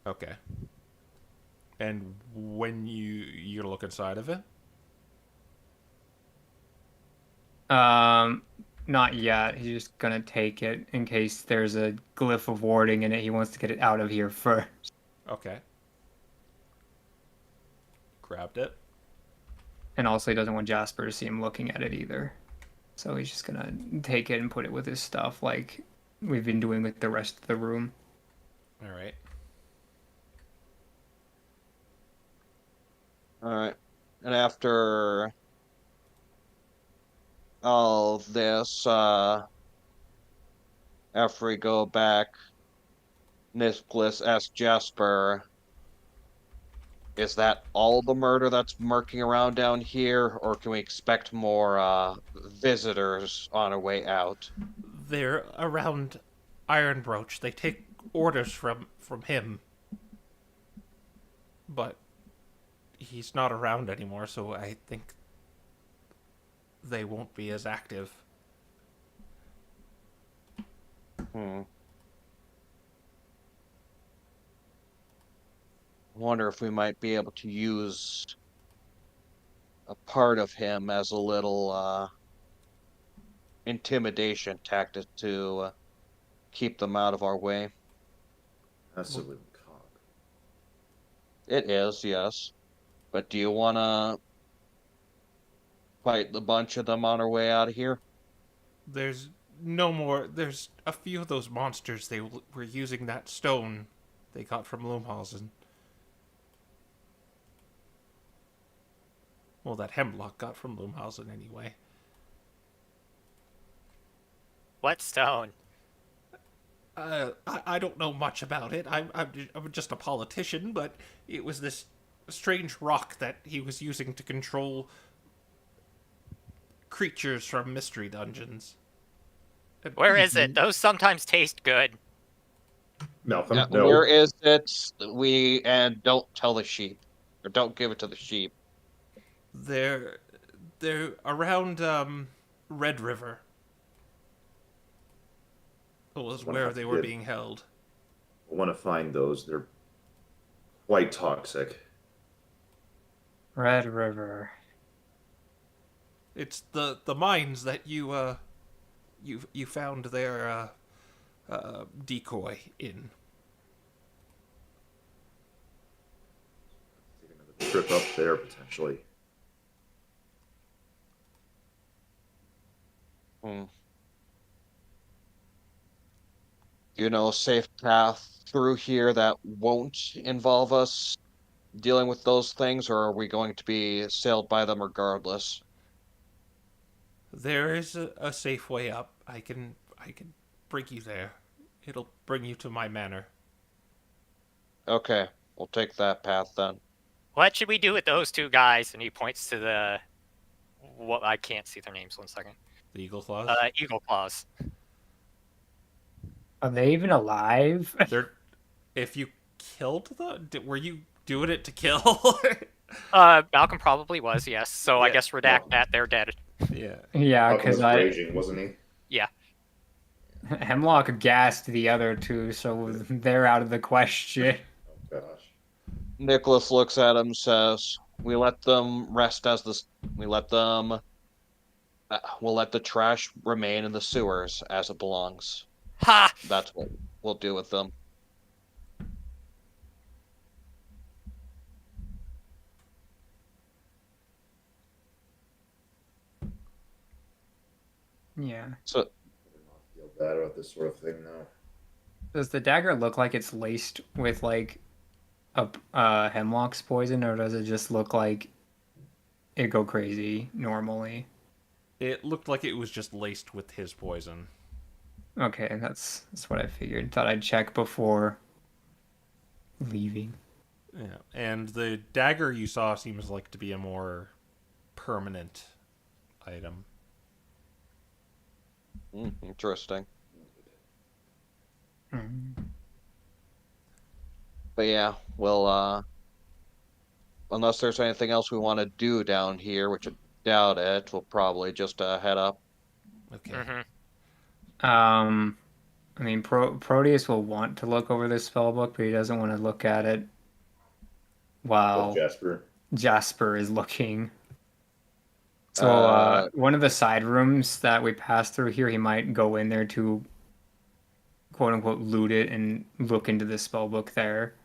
Okay. And when you look inside of it? Not yet. He's just gonna take it in case there's a glyph of warding in it. He wants to get it out of here first. Okay. Grabbed it. And also, he doesn't want Jasper to see him looking at it either. So he's just gonna take it and put it with his stuff, like we've been doing with the rest of the room. All right. All right. And after all this, after we go back, Nicholas asks Jasper, is that all the murder that's murking around down here, or can we expect more visitors on our way out? They're around Ironbroach. They take orders from him. But he's not around anymore, so I think they won't be as active. Hmm. Wonder if we might be able to use a part of him as a little intimidation tactic to keep them out of our way. That's a little cog. It is, yes. But do you want to fight the bunch of them on our way out of here? There's no more. There's a few of those monsters. They were using that stone they got from Lumhausen. Well, that Hemlock got from Lumhausen anyway. What stone? I don't know much about it. I'm just a politician, but it was this strange rock that he was using to control creatures from mystery dungeons. Where is it? Those sometimes taste good. Malcolm, Yeah, no. where is it? And don't tell the sheep, or don't give it to the sheep. They're around Red River. Was where they were being held. I want to find those. They're quite toxic. Red River. It's the mines that you found their decoy in. Take another trip up there potentially. Hmm. You know, a safe path through here that won't involve us dealing with those things, or are we going to be sailed by them regardless? There is a safe way up. I can bring you there. It'll bring you to my manor. Okay, we'll take that path then. What should we do with those two guys? And he points to the. What I can't see their names. 1 second. The eagle claws. Eagle claws. Are they even alive? They're. If you killed them, were you doing it to kill? Malcolm probably was, yes. So I Yeah. guess redact that. They're dead. Yeah. Yeah, Malcolm because was raging, wasn't he? Yeah. Hemlock gassed the other two, so they're out of the question. Oh gosh. Nicholas looks at him, says, "We let them rest as the. We let them. We'll let the trash remain in the sewers as it belongs. Ha! That's what we'll do with them." Yeah. So I do not feel bad about this sort of thing now. Does the dagger look like it's laced with like a Hemlock's poison, or does it just look like it go crazy normally? It looked like it was just laced with his poison. Okay, that's what I figured. Thought I'd check before leaving. Yeah. And the dagger you saw seems like to be a more permanent item. Interesting. Mm. But yeah, we'll unless there's anything else we want to do down here, which I doubt it, we'll probably just head up. Okay. Mm-hmm. I mean, Proteus will want to look over this spell book, but he doesn't want to look at it while Jasper. Jasper is looking. So Uh, one of the side rooms that we passed through here, he might go in there to quote unquote loot it and look into the spell book there.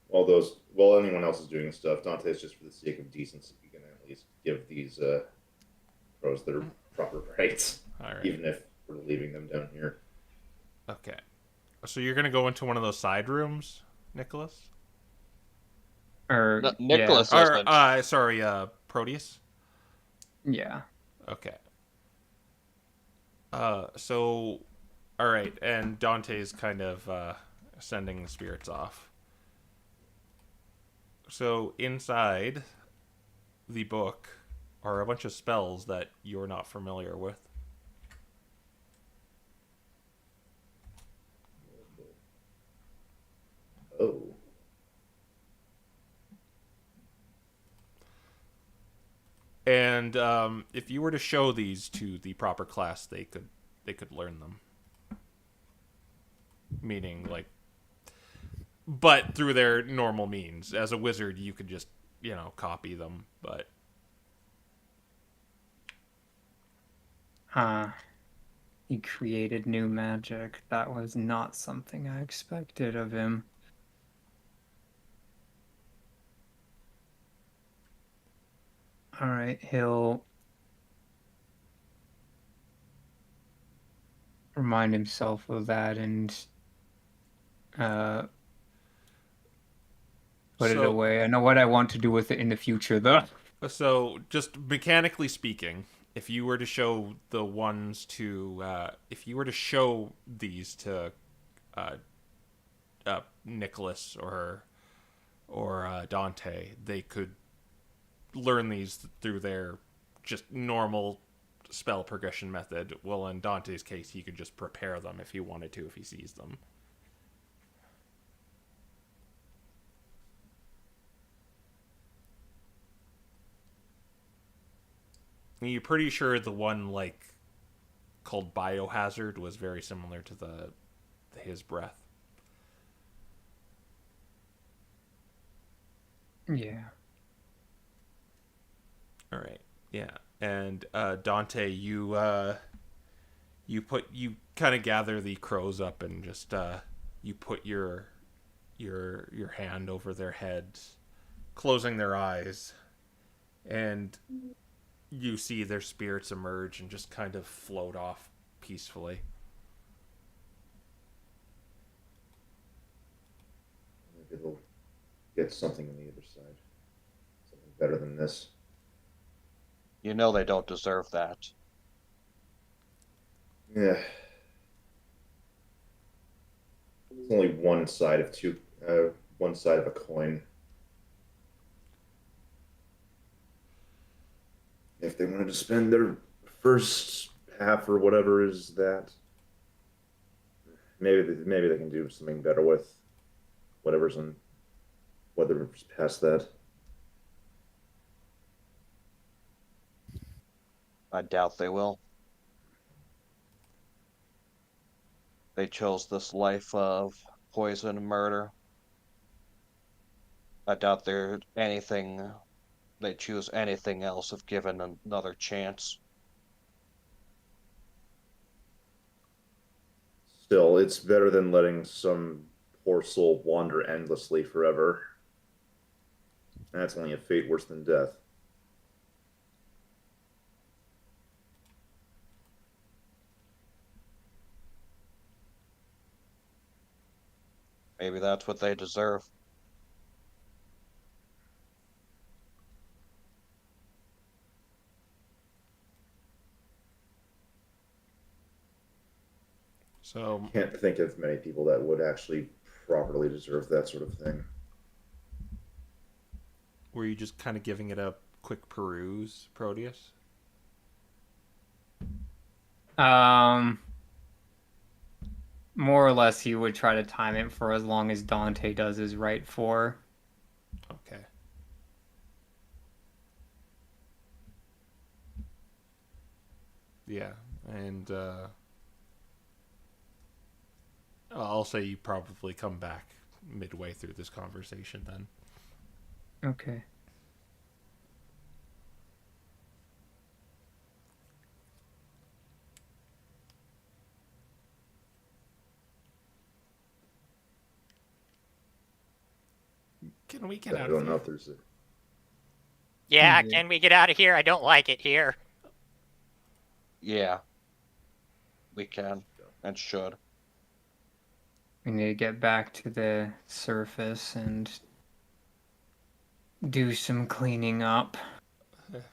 While anyone else is doing stuff, Dante's just for the sake of decency, you can at least give these pros their proper rights, All right. even if we're leaving them down here. Okay. So you're gonna go into one of those side rooms, Nicholas? Or No, Nicholas Or isn't. sorry, Proteus. Yeah. Okay. So, all right, and Dante's kind of sending the spirits off. So inside the book are a bunch of spells that you're not familiar with. Oh. And if you were to show these to the proper class, they could learn them. Meaning, like, but through their normal means. As a wizard, you could just copy them. But He created new magic. That was not something I expected of him. All right, he'll remind himself of that and put it away. I know what I want to do with it in the future, though. So, just mechanically speaking, if you were to show the ones to, if you were to show these to Nicholas or Dante, they could learn these through their just normal spell progression method. Well, in Dante's case, he could just prepare them if he wanted to, if he sees them. You're pretty sure the one like called Biohazard was very similar to his breath. Yeah. All right. Yeah. And Dante, you kind of gather the crows up and just you put your hand over their heads, closing their eyes, and you see their spirits emerge and just kind of float off peacefully. Maybe they'll get something on the other side. Something better than this. You know they don't deserve that. Yeah. It's only one side of one side of a coin. If they wanted to spend their first half or whatever is that, maybe they can do something better with whatever's past that. I doubt they will. They chose this life of poison and murder. I doubt they choose anything else if given another chance. Still, it's better than letting some poor soul wander endlessly forever. That's only a fate worse than death. Maybe that's what they deserve. So Can't think of many people that would actually properly deserve that sort of thing. were you just kind of giving it a quick peruse, Proteus? More or less, he would try to time it for as long as Dante does his right for. Okay. Yeah, and I'll say you probably come back midway through this conversation then. Okay. Can we get I out don't of know here? if there's a Yeah, Mhm. can we get out of here? I don't like it here. Yeah, we can and should. We need to get back to the surface and do some cleaning up.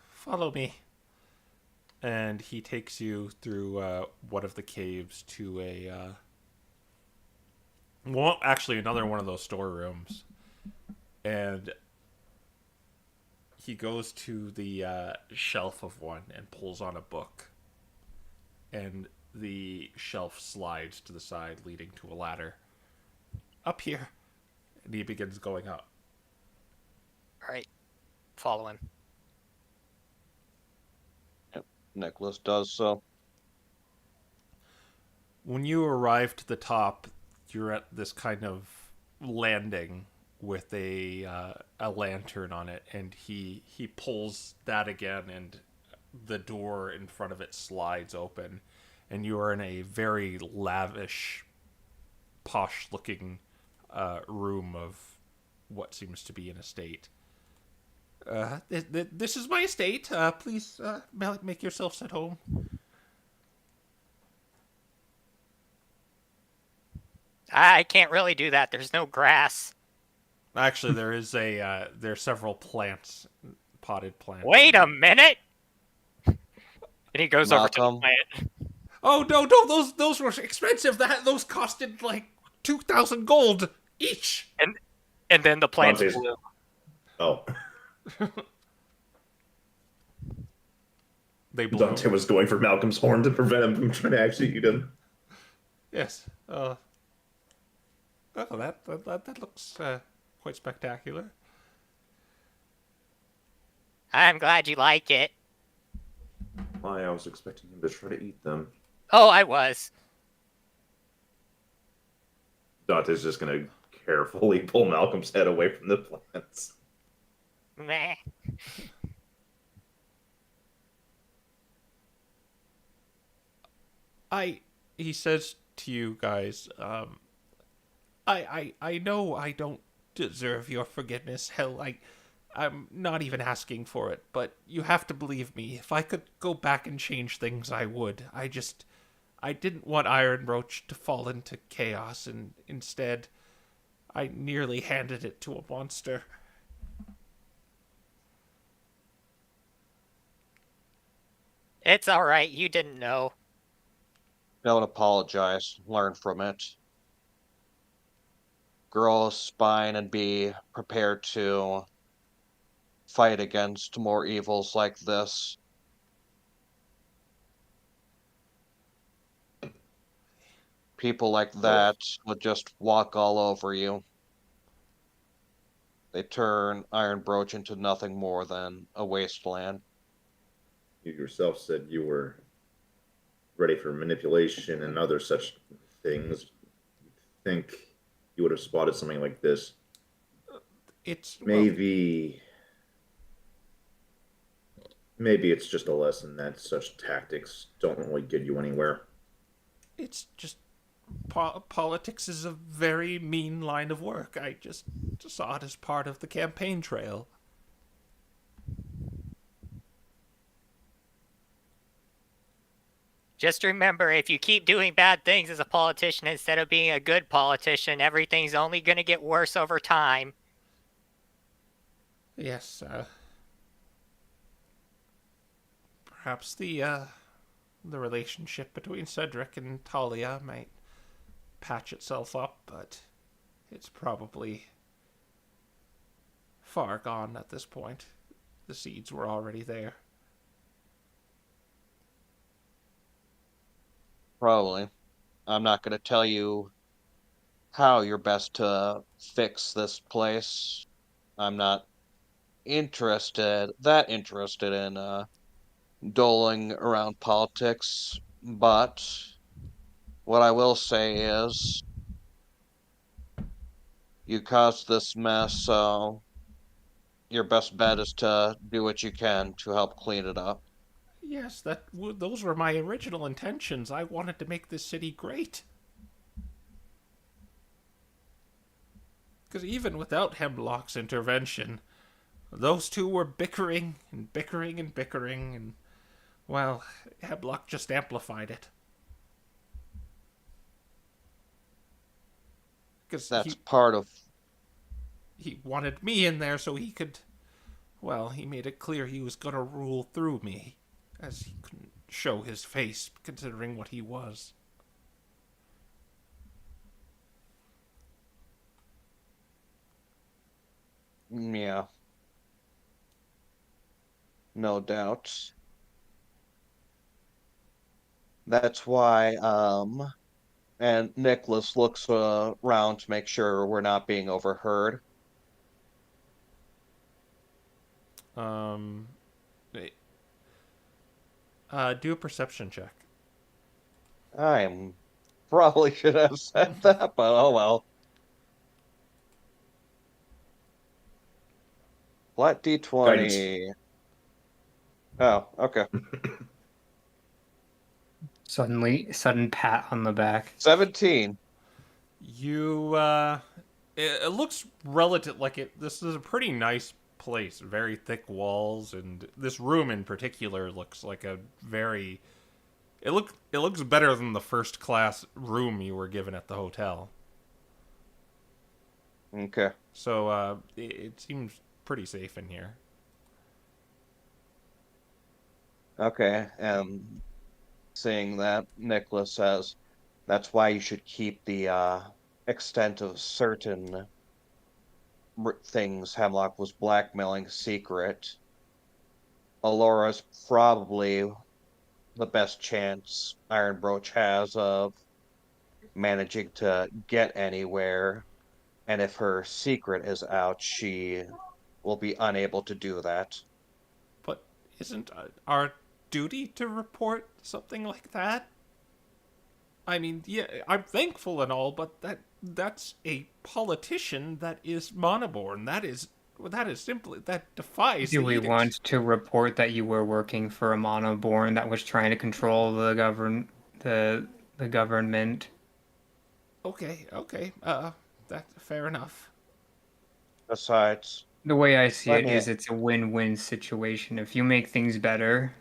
Follow me. And he takes you through one of the caves to well, actually another one of those storerooms. And he goes to the shelf of one and pulls on a book. And the shelf slides to the side, leading to a ladder. Up here. And he begins going up. All right, follow him. Nicholas does so. When you arrive to the top, you're at this kind of landing with a lantern on it, and he pulls that again, and the door in front of it slides open, and you are in a very lavish, posh-looking room of what seems to be an estate. This is my estate. Please make yourselves at home. I can't really do that. There's no grass. Actually, there are several plants, potted plants. Wait a minute. And he goes over to the Malcolm. plant. Oh no! Those were expensive. Those costed like 2,000 gold each. And then the plant's Dante's- blue. Oh, They blew. Dante was going for Malcolm's horn to prevent him from trying to actually eat him. Yes. Oh, that looks quite spectacular. I'm glad you like it. Why, I was expecting him to try to eat them. Oh, I was. Dante's just gonna carefully pull Malcolm's head away from the plants. Meh. He says to you guys, I know I don't deserve your forgiveness. Hell, I'm not even asking for it, but you have to believe me. If I could go back and change things, I would. I didn't want Iron Roach to fall into chaos, and instead, I nearly handed it to a monster. It's alright, you didn't know. Don't apologize. Learn from it. Grow a spine and be prepared to fight against more evils like this. People like that would just walk all over you. They turn Iron Broach into nothing more than a wasteland. You yourself said you were ready for manipulation and other such things. Think you would have spotted something like this? It's Maybe it's just a lesson that such tactics don't really get you anywhere. It's just politics is a very mean line of work. I just saw it as part of the campaign trail. Just remember, if you keep doing bad things as a politician instead of being a good politician, everything's only going to get worse over time. Yes, perhaps the relationship between Cedric and Talia might patch itself up, but it's probably far gone at this point. The seeds were already there. Probably. I'm not going to tell you how you're best to fix this place. I'm not that interested in doling around politics, but what I will say is you caused this mess, so your best bet is to do what you can to help clean it up. Yes, those were my original intentions. I wanted to make this city great. Because even without Hemlock's intervention, those two were bickering and bickering and bickering, and, well, Hemlock just amplified it. Because That's part of... he wanted me in there so he could... Well, he made it clear he was going to rule through me, as he couldn't show his face, considering what he was. Yeah. No doubt. That's why, and Nicholas looks around to make sure we're not being overheard. Wait. Do a perception check. I probably should have said that, but oh well. Flat D20. Oh, okay. Sudden pat on the back. 17. You, it looks relative, this is a pretty nice place. Very thick walls, and this room in particular looks like a very... It looks better than the first class room you were given at the hotel. Okay. So, it seems pretty safe in here. Okay, seeing that, Nicholas says, that's why you should keep the extent of certain things Hemlock was blackmailing secret. Alora's probably the best chance Iron Broach has of managing to get anywhere, and if her secret is out, she will be unable to do that. But isn't our duty to report something like that? I mean, yeah, I'm thankful and all, but that's a politician that is monoborn. That is simply, that defies Do the we edicts. want to report that you were working for a monoborn that was trying to control the the government. Okay, that's fair enough. Besides, The way I see let it me. is it's a win-win situation. If you make things better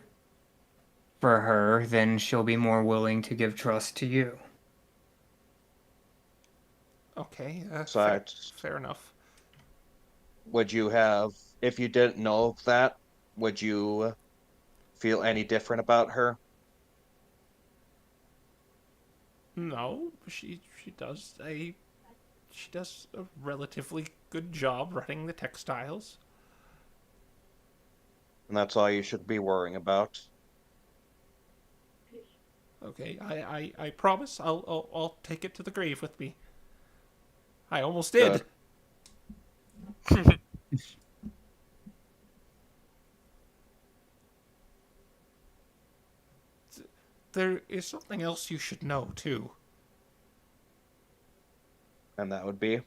for her, then she'll be more willing to give trust to you. Okay, Besides, fair enough. would you have, if you didn't know that, would you feel any different about her? No, she does a relatively good job running the textiles. And that's all you should be worrying about. Okay, I promise I'll take it to the grave with me. I almost Good. did. There is something else you should know too. And that would be.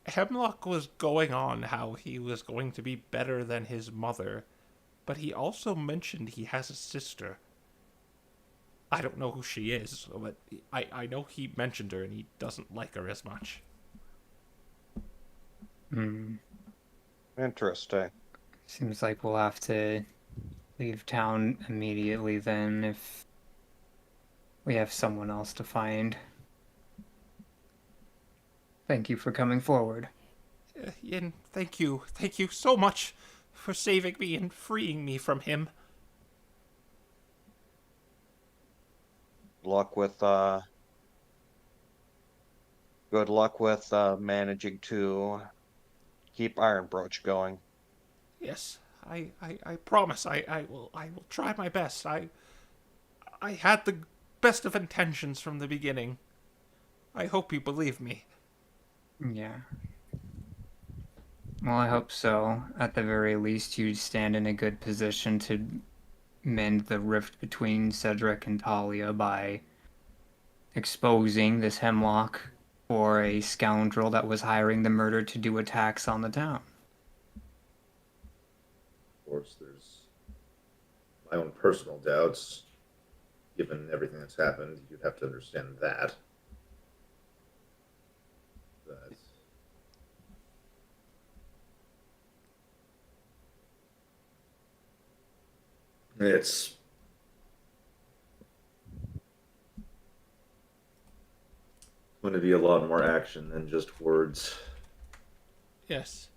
Hemlock was going on how he was going to be better than his mother, but he also mentioned he has a sister. I don't know who she is, but I know he mentioned her and he doesn't like her as much. Hmm. Interesting. Seems like we'll have to leave town immediately then if we have someone else to find. Thank you for coming forward. And thank you so much for saving me and freeing me from him. Luck with good luck with managing to keep Iron Broach going. Yes, I promise I will try my best. I had the best of intentions from the beginning. I hope you believe me. Yeah. Well, I hope so. At the very least, you stand in a good position to mend the rift between Cedric and Talia by exposing this Hemlock for a scoundrel that was hiring the murder to do attacks on the town. Of course, there's my own personal doubts. Given everything that's happened, you'd have to understand that. But it's going to be a lot more action than just words. Yes.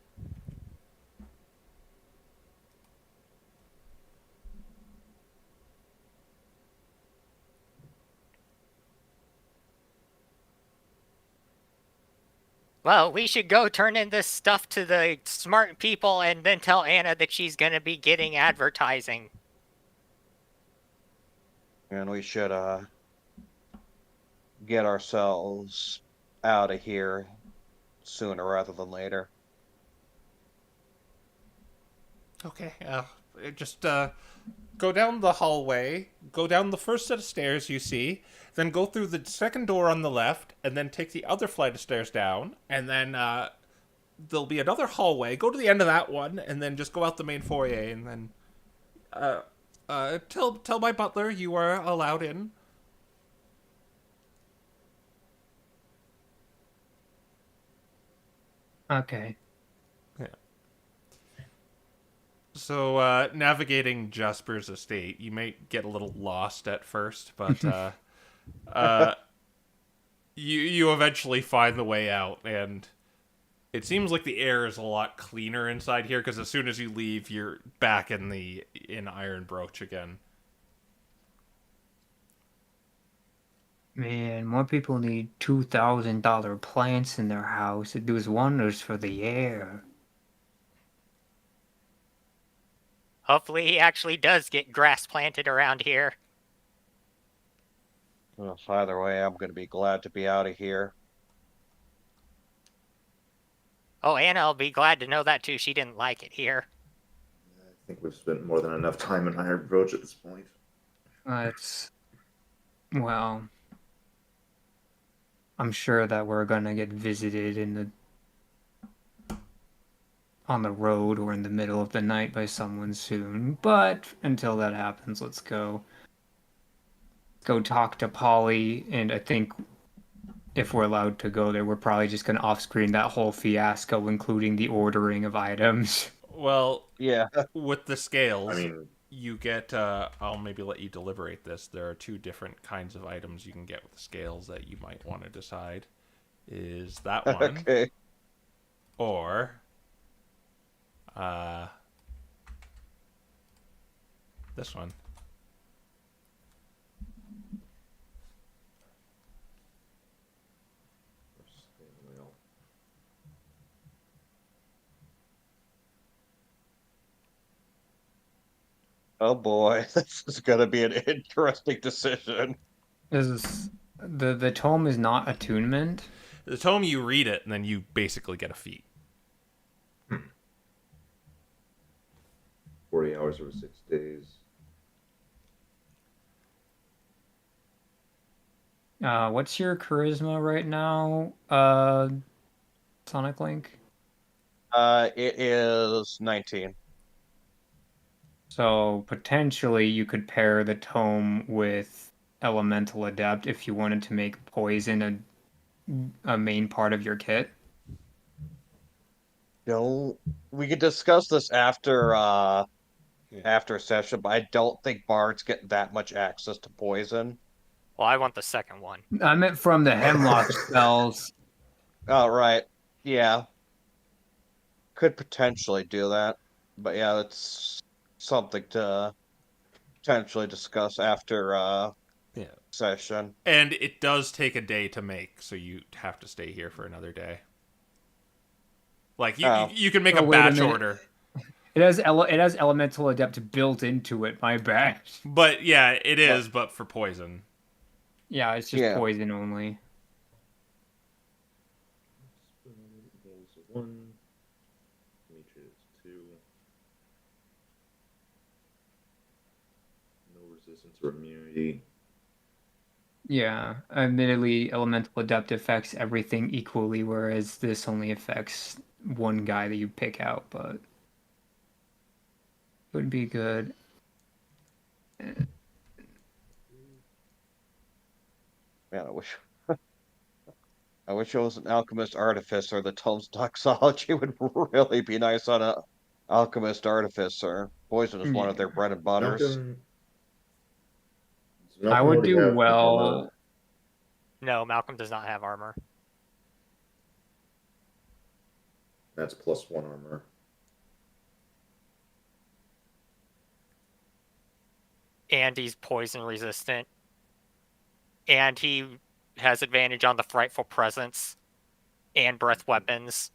Well, we should go turn in this stuff to the smart people and then tell Anna that she's going to be getting advertising. And we should get ourselves out of here sooner rather than later. Okay. Just go down the hallway, go down the first set of stairs you see, then go through the second door on the left, and then take the other flight of stairs down, and then there'll be another hallway. Go to the end of that one, and then just go out the main foyer, and then tell my butler you are allowed in. Okay. So, navigating Jasper's estate, you may get a little lost at first, but you eventually find the way out, and it seems like the air is a lot cleaner inside here because as soon as you leave, you're back in Iron Broach again. Man, more people need $2,000 plants in their house. It does wonders for the air. Hopefully he actually does get grass planted around here. Well, either way, I'm going to be glad to be out of here. Oh, Anna'll be glad to know that too. She didn't like it here. I think we've spent more than enough time in Iron Broach at this point. Well, I'm sure that we're gonna get visited on the road or in the middle of the night by someone soon. But until that happens, let's go. go talk to Polly, and I think if we're allowed to go there, we're probably just gonna off-screen that whole fiasco, including the ordering of items. Well, Yeah. with the I scales, mean, you get. I'll maybe let you deliberate this. There are two different kinds of items you can get with the scales that you might want to decide. Is that one Okay. or uh, this one? Oh boy, this is gonna be an interesting decision. This is the tome is not attunement. The tome, you read it, and then you basically get a feat. 40 hours over 6 days. What's your charisma right now, Sonic Link? It is 19. So potentially you could pair the tome with Elemental Adept if you wanted to make poison a main part of your kit. Don't we could discuss this after after session, but I don't think bards get that much access to poison. Well, I want the second one. I meant from the Hemlock spells. Oh right. Yeah. Could potentially do that. But yeah, it's something to potentially discuss after Yeah. session. And it does take a day to make, so you have to stay here for another day. Like you can make a wait a batch minute. order, It has Elemental Adept built into it. My bad. but yeah, it is. But for poison, Yeah, it's just Yeah. poison only. One. Demetrius 2. No resistance or immunity. Yeah, admittedly, Elemental Adept affects everything equally, whereas this only affects one guy that you pick out, but would be good. Man, I wish I wish it was an alchemist artificer. The tome's doxology would really be nice on a alchemist artificer. Poison is one of their bread and butters. Does I Malcolm would already do have well. armor? No, Malcolm does not have armor. That's +1 armor. And he's poison resistant. And he has advantage on the frightful presence and breath weapons.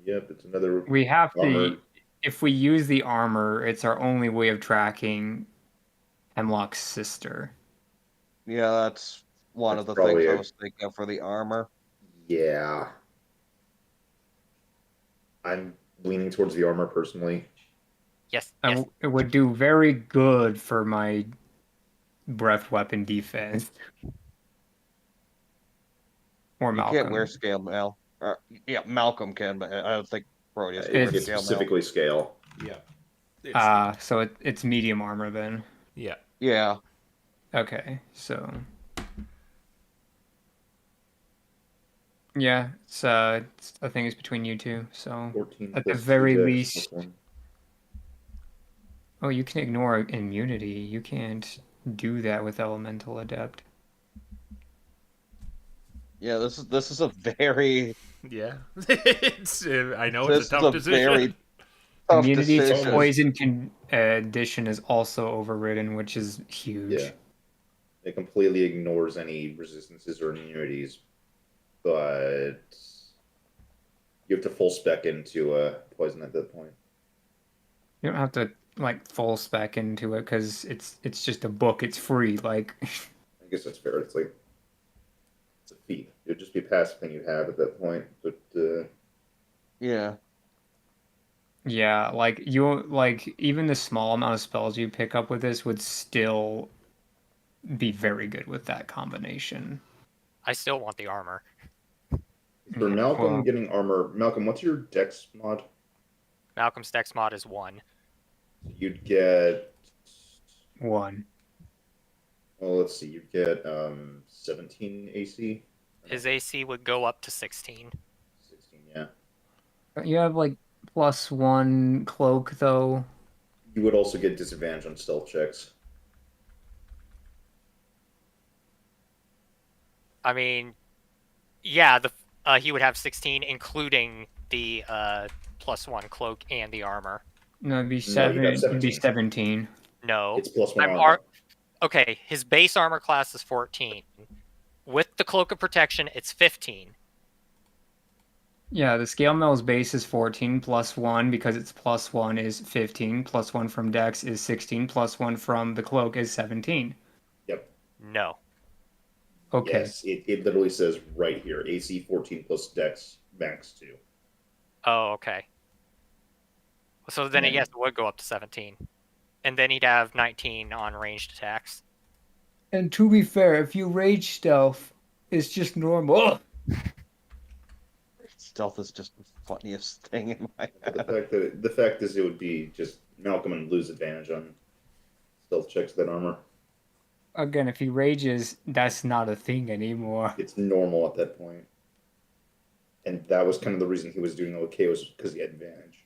Yep, it's another We have armor. to, if we use the armor, it's our only way of tracking Hemlock's sister. Yeah, that's one That's of the things probably I a- was thinking for the armor. Yeah. I'm leaning towards the armor personally. Yes, And yes. it would do very good for my breath weapon defense. Or You Malcolm. can't wear scale mail. Yeah, Malcolm can, but I don't think Proteus can wear It's scale mail. specifically scale. Yeah. So it's medium armor then. Yeah. Yeah. Okay, so yeah, I think it's between you two. So 14 at the plus very 2 dex least, plus 1. oh, you can ignore immunity. You can't do that with Elemental Adept. Yeah, this is a very Yeah. It's. I know this it's a tough is a decision. very tough Immunity to decision. poison addition is also overridden, which is huge. Yeah. It completely ignores any resistances or immunities, but you have to full spec into poison at that point. You don't have to like full spec into it because it's just a book. It's free. Like I guess that's fair. It's like it's a feat. It would just be a passive thing you have at that point. But Yeah. yeah, like even the small amount of spells you pick up with this would still be very good with that combination. I still want the armor. for Yeah, Malcolm well, getting armor, Malcolm, what's your dex mod? Malcolm's dex mod is 1. You'd get 1. Well, let's see. You get 17 AC. His AC would go up to 16. 16, yeah. You have like +1 cloak though. You would also get disadvantage on stealth checks. I mean, yeah, he would have 16, including the +1 cloak and the armor. No, it'd be No, you'd have it'd be 17. 17. No, It's +1 I'm armor. okay. His base armor class is 14. With the cloak of protection, it's 15. Yeah, the scale mail's base is 14 +1 because it's +1 is 15, +1 from Dex is 16, +1 from the cloak is 17. Yep. No. Okay. Yes, it literally says right here AC 14 plus Dex max 2. Oh, okay. So then, Yeah. yes, it would go up to 17. And then he'd have 19 on ranged attacks. And to be fair, if you rage stealth, it's just normal. Stealth is just the funniest thing in my The head. fact is it would be just Malcolm and lose advantage on stealth checks that armor. Again, if he rages, that's not a thing anymore. It's normal at that point. And that was kind of the reason he was doing okay, was because he had advantage.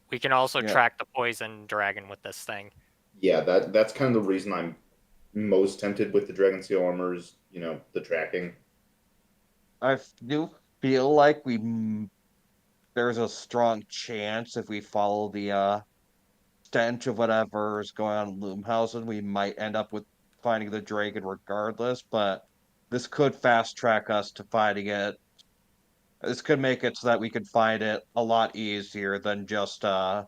We can also Yeah. track the poison dragon with this thing. Yeah, that's kind of the reason I'm most tempted with the Dragon Seal armor is, the tracking. I do feel like there's a strong chance if we follow the stench of whatever is going on in Loomhausen, we might end up with finding the dragon regardless, but this could fast track us to finding it. This could make it so that we could find it a lot easier than just the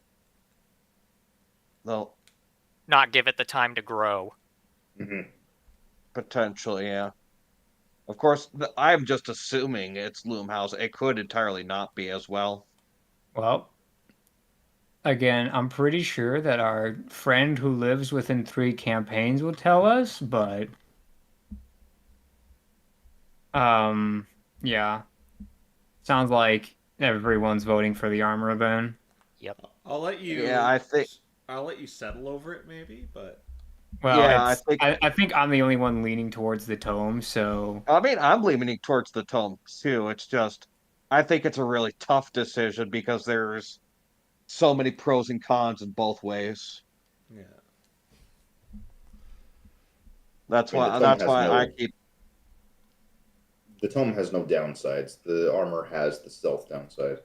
Not give it the time to grow. Hmm. potentially, yeah. Of course, I'm just assuming it's Loomhausen. It could entirely not be as well. Well, again, I'm pretty sure that our friend who lives within 3 campaigns will tell us, but yeah. Sounds like everyone's voting for the armor then. Yep. I'll let you. Yeah, I think. I'll let you settle over it, maybe. But Well, Yeah, I think I'm the only one leaning towards the tome, so I mean, I'm leaning towards the tome too. It's just, I think it's a really tough decision because there's so many pros and cons in both ways. yeah. That's I mean, why. That's why I keep. The tome has no downsides. The armor has the stealth downside.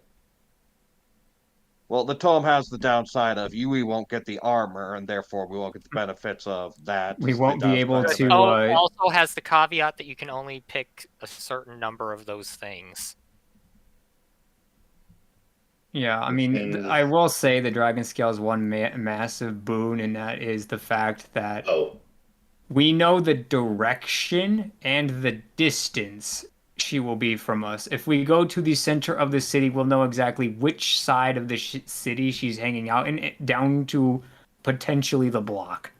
Well, the tome has the downside of we won't get the armor, and therefore we won't get the benefits of that. we It won't be does able benefit- to Also has the caveat that you can only pick a certain number of those things. Yeah, I mean, I will say the Dragon Scale is one massive boon, and that is the fact that we know the direction and the distance she will be from us. If we go to the center of the city, we'll know exactly which side of the city she's hanging out in, down to potentially the block.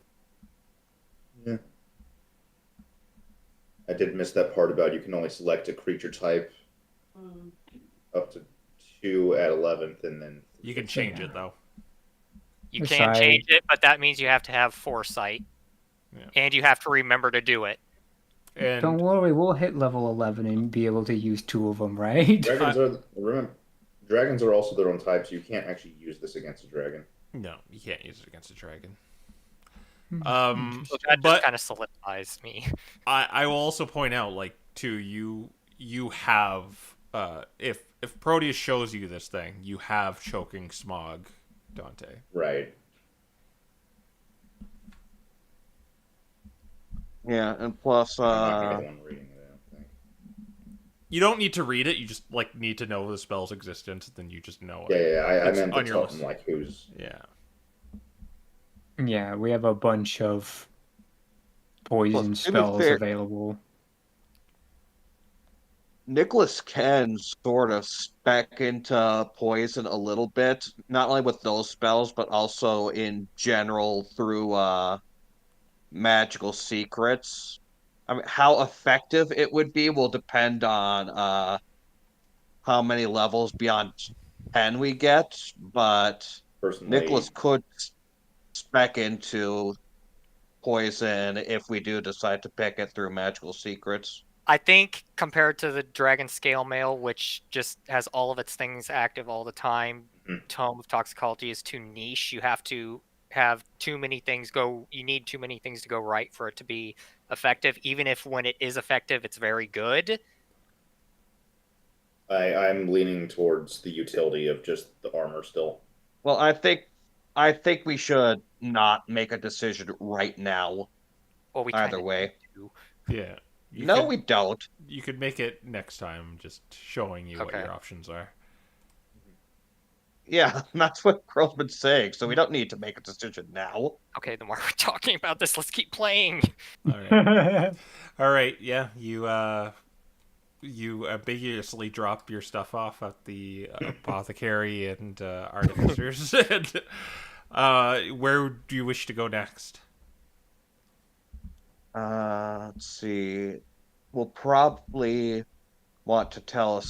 Yeah. I did miss that part about you can only select a creature type up to 2 at 11th, and then You can change it though. You can change it, but that means you have to have foresight. Yeah. And you have to remember to do it. And don't worry, we'll hit level 11 and be able to use 2 of them, right? Dragons are also their own type, so you can't actually use this against a dragon. no, you can't use it against a dragon. So that but just kind of solidifies me. I will also point out, like, too, you have if Proteus shows you this thing, you have choking smog, Dante. Right. Yeah, and plus, I'm not gonna get the one reading it, I don't think. You don't need to read it. You just need to know the spell's existence. Then you just know it. Yeah, I It's meant on to your tell list. them like who's. Yeah. Yeah, we have a bunch of poison Plus, to be spells fair- available. Nicholas can sort of spec into poison a little bit, not only with those spells, but also in general through magical secrets. I mean, how effective it would be will depend on how many levels beyond can we get, but Personally, Nicholas could spec into poison if we do decide to pick it through magical secrets. I think compared to the Dragon Scale Mail, which just has all of its things active all the time, Mhm. Tome of Toxicology is too niche. You have to have too many things go. You need too many things to go right for it to be effective. Even if when it is effective, it's very good. I'm leaning towards the utility of just the armor still. Well, I think we should not make a decision right now. Well, we kind Either of way. need to. Yeah. You No, could we don't. you could make it next time, just showing you what Okay. your options are. Yeah, that's what Crow's been saying, so we don't need to make a decision now. Okay, then why are we talking about this? Let's keep playing. All right. All right. Yeah. You ambiguously drop your stuff off at the apothecary and artificers. And, where do you wish to go next? Let's see. We'll probably want to tell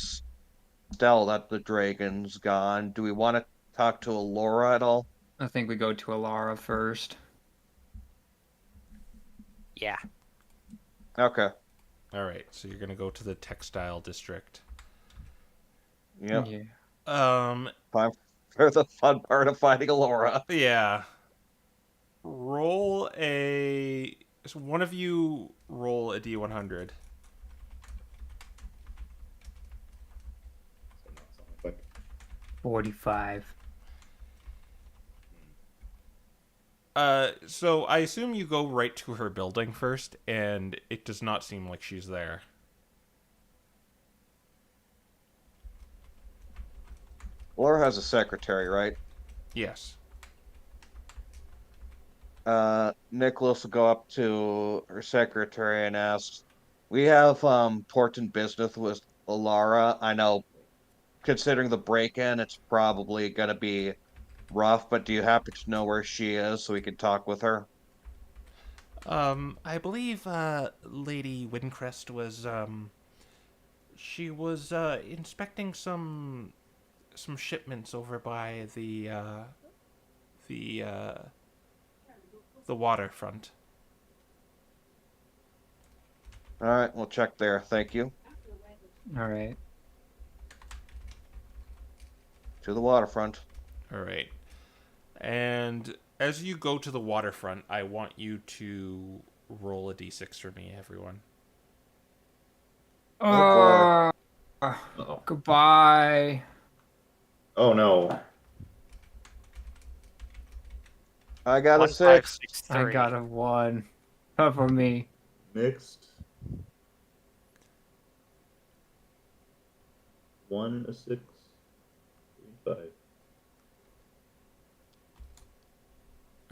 Estelle that the dragon's gone. Do we want to talk to Alora at all? I think we go to Alara first. Yeah. Okay. All right. So you're gonna go to the textile district. Yep. Yeah. Time for the fun part of fighting Alora. Yeah. Roll a. So one of you roll a d100. Like, 45. So I assume you go right to her building first, and it does not seem like she's there. Alora has a secretary, right? Yes. Nicholas will go up to her secretary and ask, "We have important business with Alara. I know, considering the break-in, it's probably gonna be rough, but do you happen to know where she is so we can talk with her?" I believe, Lady Windcrest was, she was, inspecting some shipments over by the, the waterfront. All right, we'll check there. Thank you. All right. To the waterfront. All right. And as you go to the waterfront, I want you to roll a d6 for me, everyone. Oh, uh-oh. Goodbye. Oh no. I got a 1, 5, 6. 6, I 3. got a 1. Cover me. Mixed. 1, a 6, 3, 5.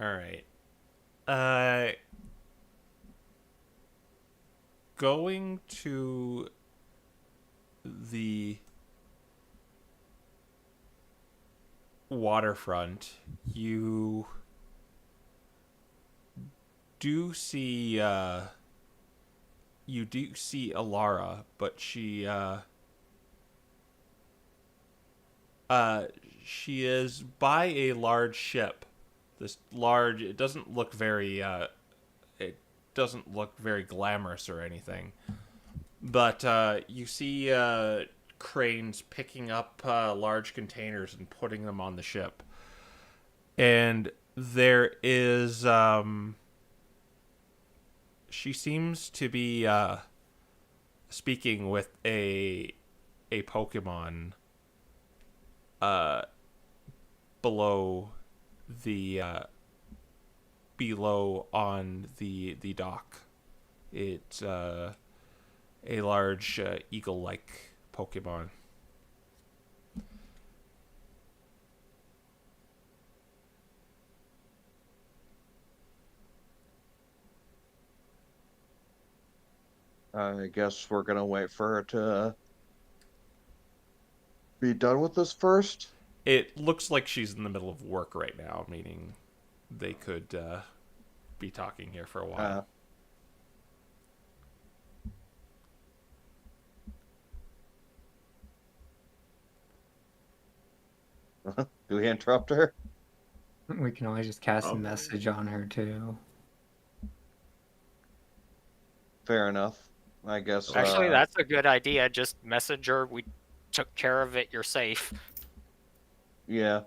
All right. Going to the waterfront, you do see Alara, but she is by a large ship. This large, it doesn't look very glamorous or anything. But you see cranes picking up large containers and putting them on the ship. And there is she seems to be speaking with a Pokemon below the below on the dock. It's a large eagle-like Pokemon. I guess we're gonna wait for her to be done with this first. It looks like she's in the middle of work right now, meaning they could be talking here for a while. Do we interrupt her? We can always just cast a Oh. message on her too. Fair enough. I guess. Actually, that's a good idea. Just message her. We took care of it. You're safe. Yeah.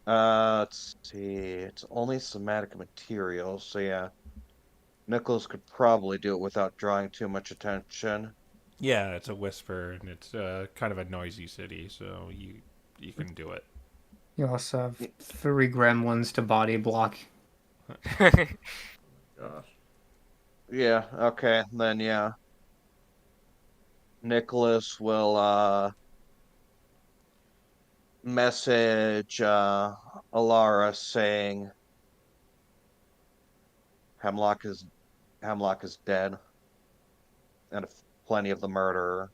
Let's see. It's only somatic materials, so yeah. Nicholas could probably do it without drawing too much attention. Yeah, it's a whisper, and it's kind of a noisy city, so you can do it. You also have 3 gremlins to body block. Gosh. Yeah, okay, then yeah. Nicholas will message Alara saying Hemlock is Hemlock is dead, and plenty of the murderer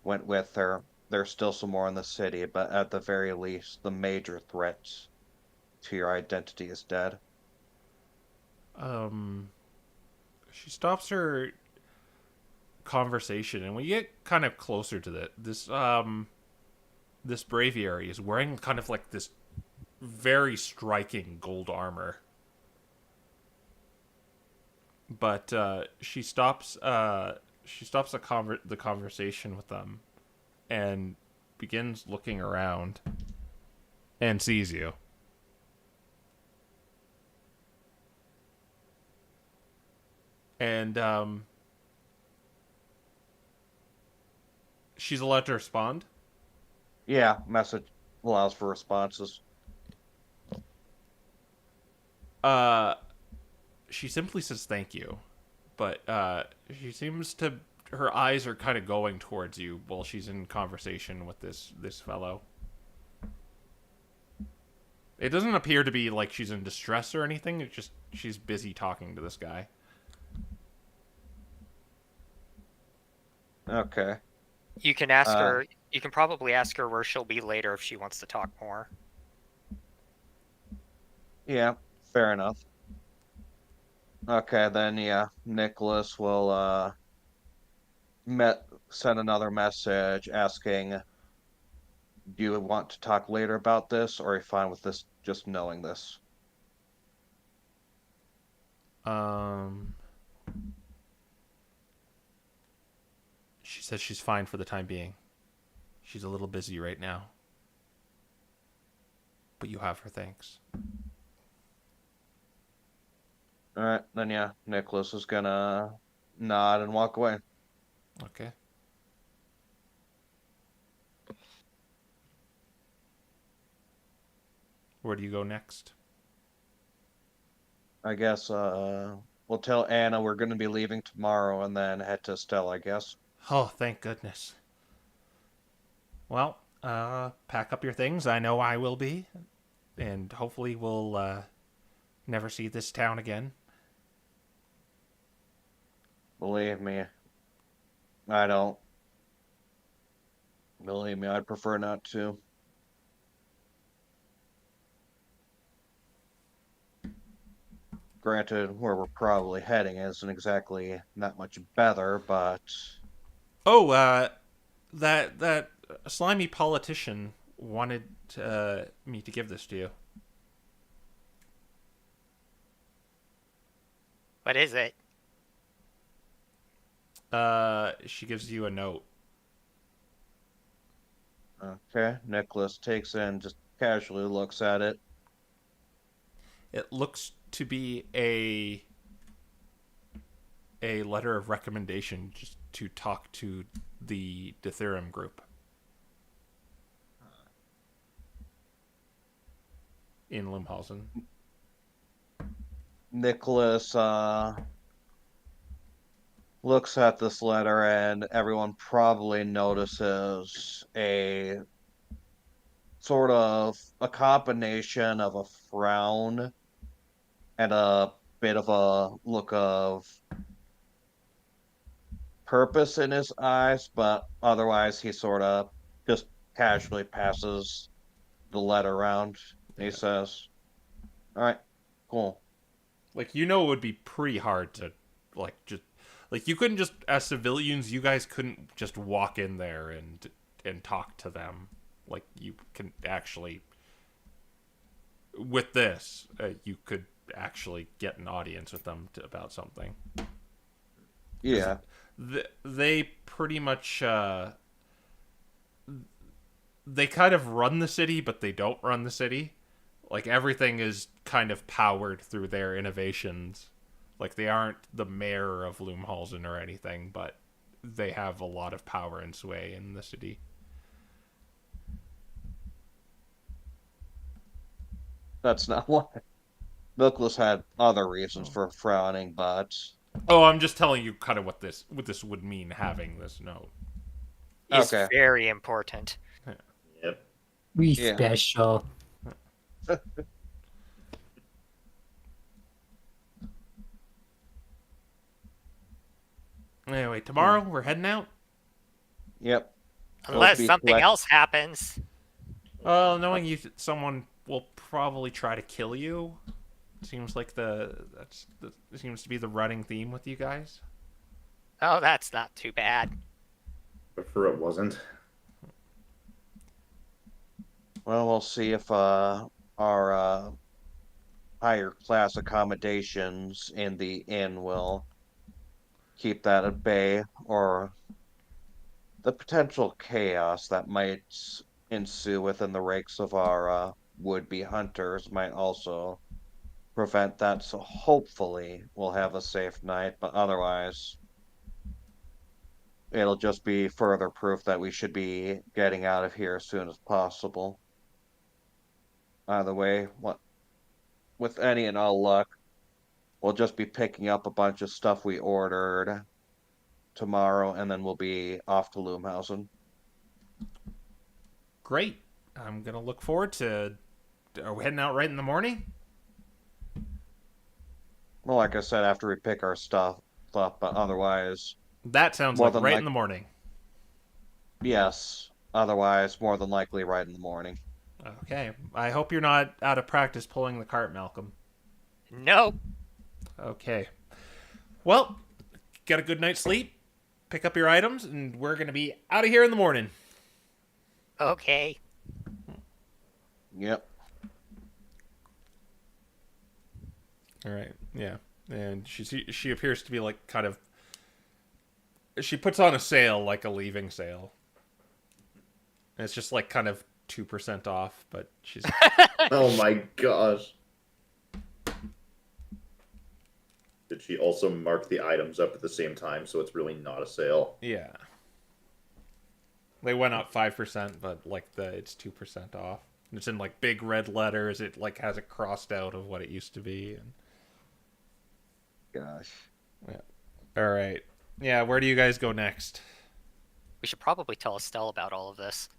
went with her. There's still some more in the city, but at the very least, the major threat to your identity is dead. She stops her conversation, and when you get kind of closer to this braviary is wearing kind of like this very striking gold armor. But she stops the conversation with them and begins looking around and sees you. And she's allowed to respond. Yeah, message allows for responses. She simply says thank you, but she seems to her eyes are kind of going towards you while she's in conversation with this fellow. It doesn't appear to be like she's in distress or anything. It's just she's busy talking to this guy. Okay. You can ask her. You can probably ask her where she'll be later if she wants to talk more. Yeah, fair enough. Okay, then yeah, Nicholas will send another message asking, do you want to talk later about this, or are you fine with this just knowing this? She says she's fine for the time being. She's a little busy right now. But you have her thanks. Alright, then yeah, Nicholas is gonna nod and walk away. Okay. Where do you go next? I guess we'll tell Anna we're gonna be leaving tomorrow and then head to Stella, I guess. Oh, thank goodness. Well, pack up your things. I know I will be. And hopefully we'll never see this town again. Believe me, I don't. Believe me, I'd prefer not to. Granted, where we're probably heading isn't exactly that much better, but Oh, that slimy politician wanted me to give this to you. What is it? She gives you a note. okay. Nicholas takes it and just casually looks at it. It looks to be a letter of recommendation just to talk to the Dithyrum group in Limhausen. Nicholas looks at this letter, and everyone probably notices a sort of a combination of a frown and a bit of a look of purpose in his eyes, but otherwise he sort of just casually passes the letter around. He says, "All right, cool." Like, you know, it would be pretty hard to just you couldn't just, as civilians, you guys couldn't just walk in there and talk to them. Like, you can actually with this, you could actually get an audience with them about something. Yeah. They pretty much they kind of run the city, but they don't run the city. Like everything is kind of powered through their innovations. Like they aren't the mayor of Loomhalsen or anything, but they have a lot of power and sway in the city. That's not why. Milkless had other reasons for frowning, but Oh, I'm just telling you kind of what this would mean having this note. Is Okay. very important. Yep. We Yeah. special. Anyway, tomorrow we're heading out. Yep. Unless be something collect- else happens. Well, knowing you, someone will probably try to kill you. Seems like seems to be the running theme with you guys. Oh, that's not too bad. Prefer it wasn't. Well, we'll see if our higher class accommodations in the inn will keep that at bay, or the potential chaos that might ensue within the ranks of our would-be hunters might also prevent that. So hopefully we'll have a safe night, but otherwise it'll just be further proof that we should be getting out of here as soon as possible. Either way, with any and all luck, we'll just be picking up a bunch of stuff we ordered tomorrow, and then we'll be off to Loomhausen. Great. I'm gonna look forward to. Are we heading out right in the morning? Well, like I said, after we pick our stuff up, but otherwise, That sounds More like than right like- in the morning. yes. Otherwise, more than likely, right in the morning. Okay. I hope you're not out of practice pulling the cart, Malcolm. Nope. Okay. Well, get a good night's sleep, pick up your items, and we're gonna be out of here in the morning. Okay. Yep. All right. Yeah. And she appears to be like kind of. She puts on a sale, like a leaving sale. And it's just like kind of 2% off, but she's. Oh my gosh. Did she also mark the items up at the same time, so it's really not a sale? Yeah. They went up 5%, but like it's 2% off. It's in like big red letters. It like has it crossed out of what it used to be. And... Gosh. All right. Yeah. Where do you guys go next? We should probably tell Estelle about all of this.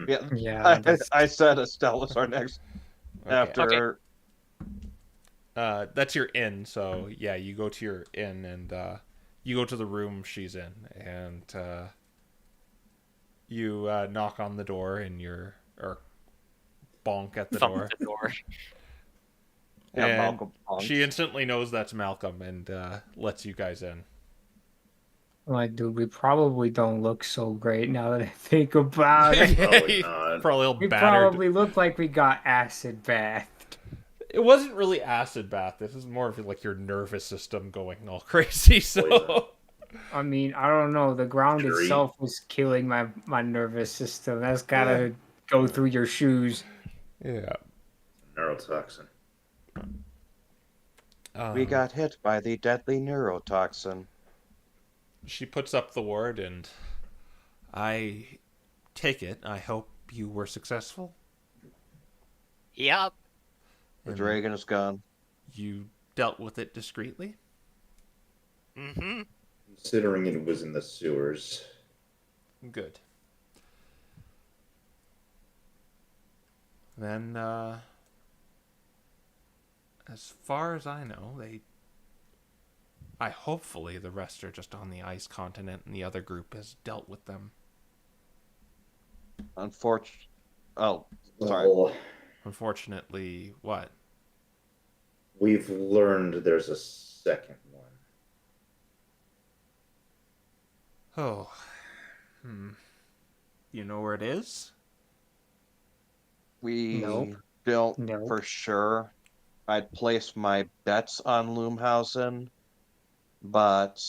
Yeah. Yeah, I said Estelle was our next Okay. after. That's your inn. So yeah, you go to your inn and you go to the room she's in, and you knock on the door and or bonk at the Thump door. the door. Yeah, And Malcolm Ponce. she instantly knows that's Malcolm and lets you guys in. like, dude, we probably don't look so great now that I think about it. Probably not. Probably a little We battered. probably look like we got acid bathed. It wasn't really acid bath. This is more of like your nervous system going all crazy. So Poison. I mean, I don't know. The ground Jury. itself was killing my nervous system. That's gotta go through your shoes. yeah. Neurotoxin. We got hit by the deadly neurotoxin. She puts up the word, and I take it. I hope you were successful. Yep. The And dragon is gone. you dealt with it discreetly. Mm-hmm. Considering it was in the sewers. Good. Then, as far as I know, hopefully the rest are just on the ice continent, and the other group has dealt with them. Unfortunately. Oh, sorry. Well, Unfortunately, what? we've learned there's a second one. Oh, you know where it is? We Nope. don't No. for sure. I'd place my bets on Loomhausen, but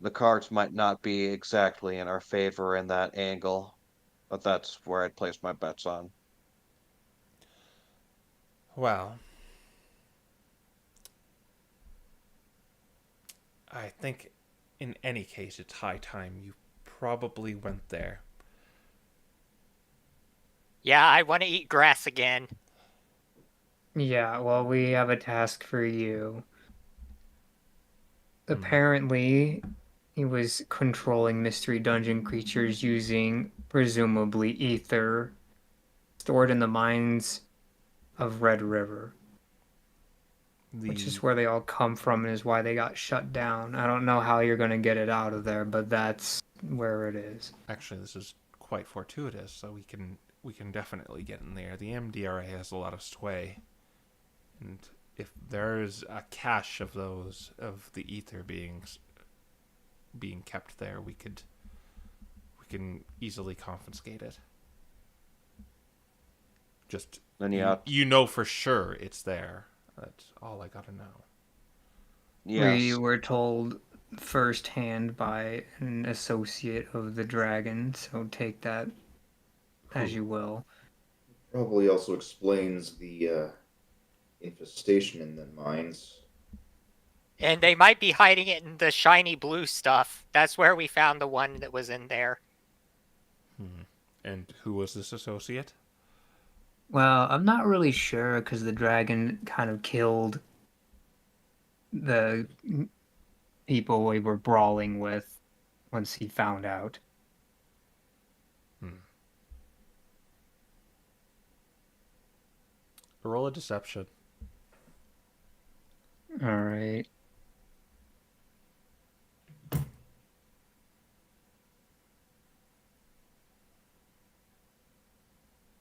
the cards might not be exactly in our favor in that angle. But that's where I'd place my bets on. Well, I think in any case it's high time you probably went there. Yeah, I want to eat grass again. Yeah, well, we have a task for you. Hmm. Apparently, he was controlling mystery dungeon creatures using presumably ether stored in the mines of Red River, which is where they all come from and is why they got shut down. I don't know how you're going to get it out of there, but that's where it is. Actually, this is quite fortuitous, so we can definitely get in there. The MDRA has a lot of sway, and if there's a cache of those of the ether being kept there, we can easily confiscate it. Just Then you know for sure it's there. That's all I gotta know. We yes, were told firsthand by an associate of the dragon, so take that as you will. Probably also explains the infestation in the mines. And they might be hiding it in the shiny blue stuff. That's where we found the one that was in there. And who was this associate? Well, I'm not really sure because the dragon kind of killed the people we were brawling with once he found out. Roll a deception. All right.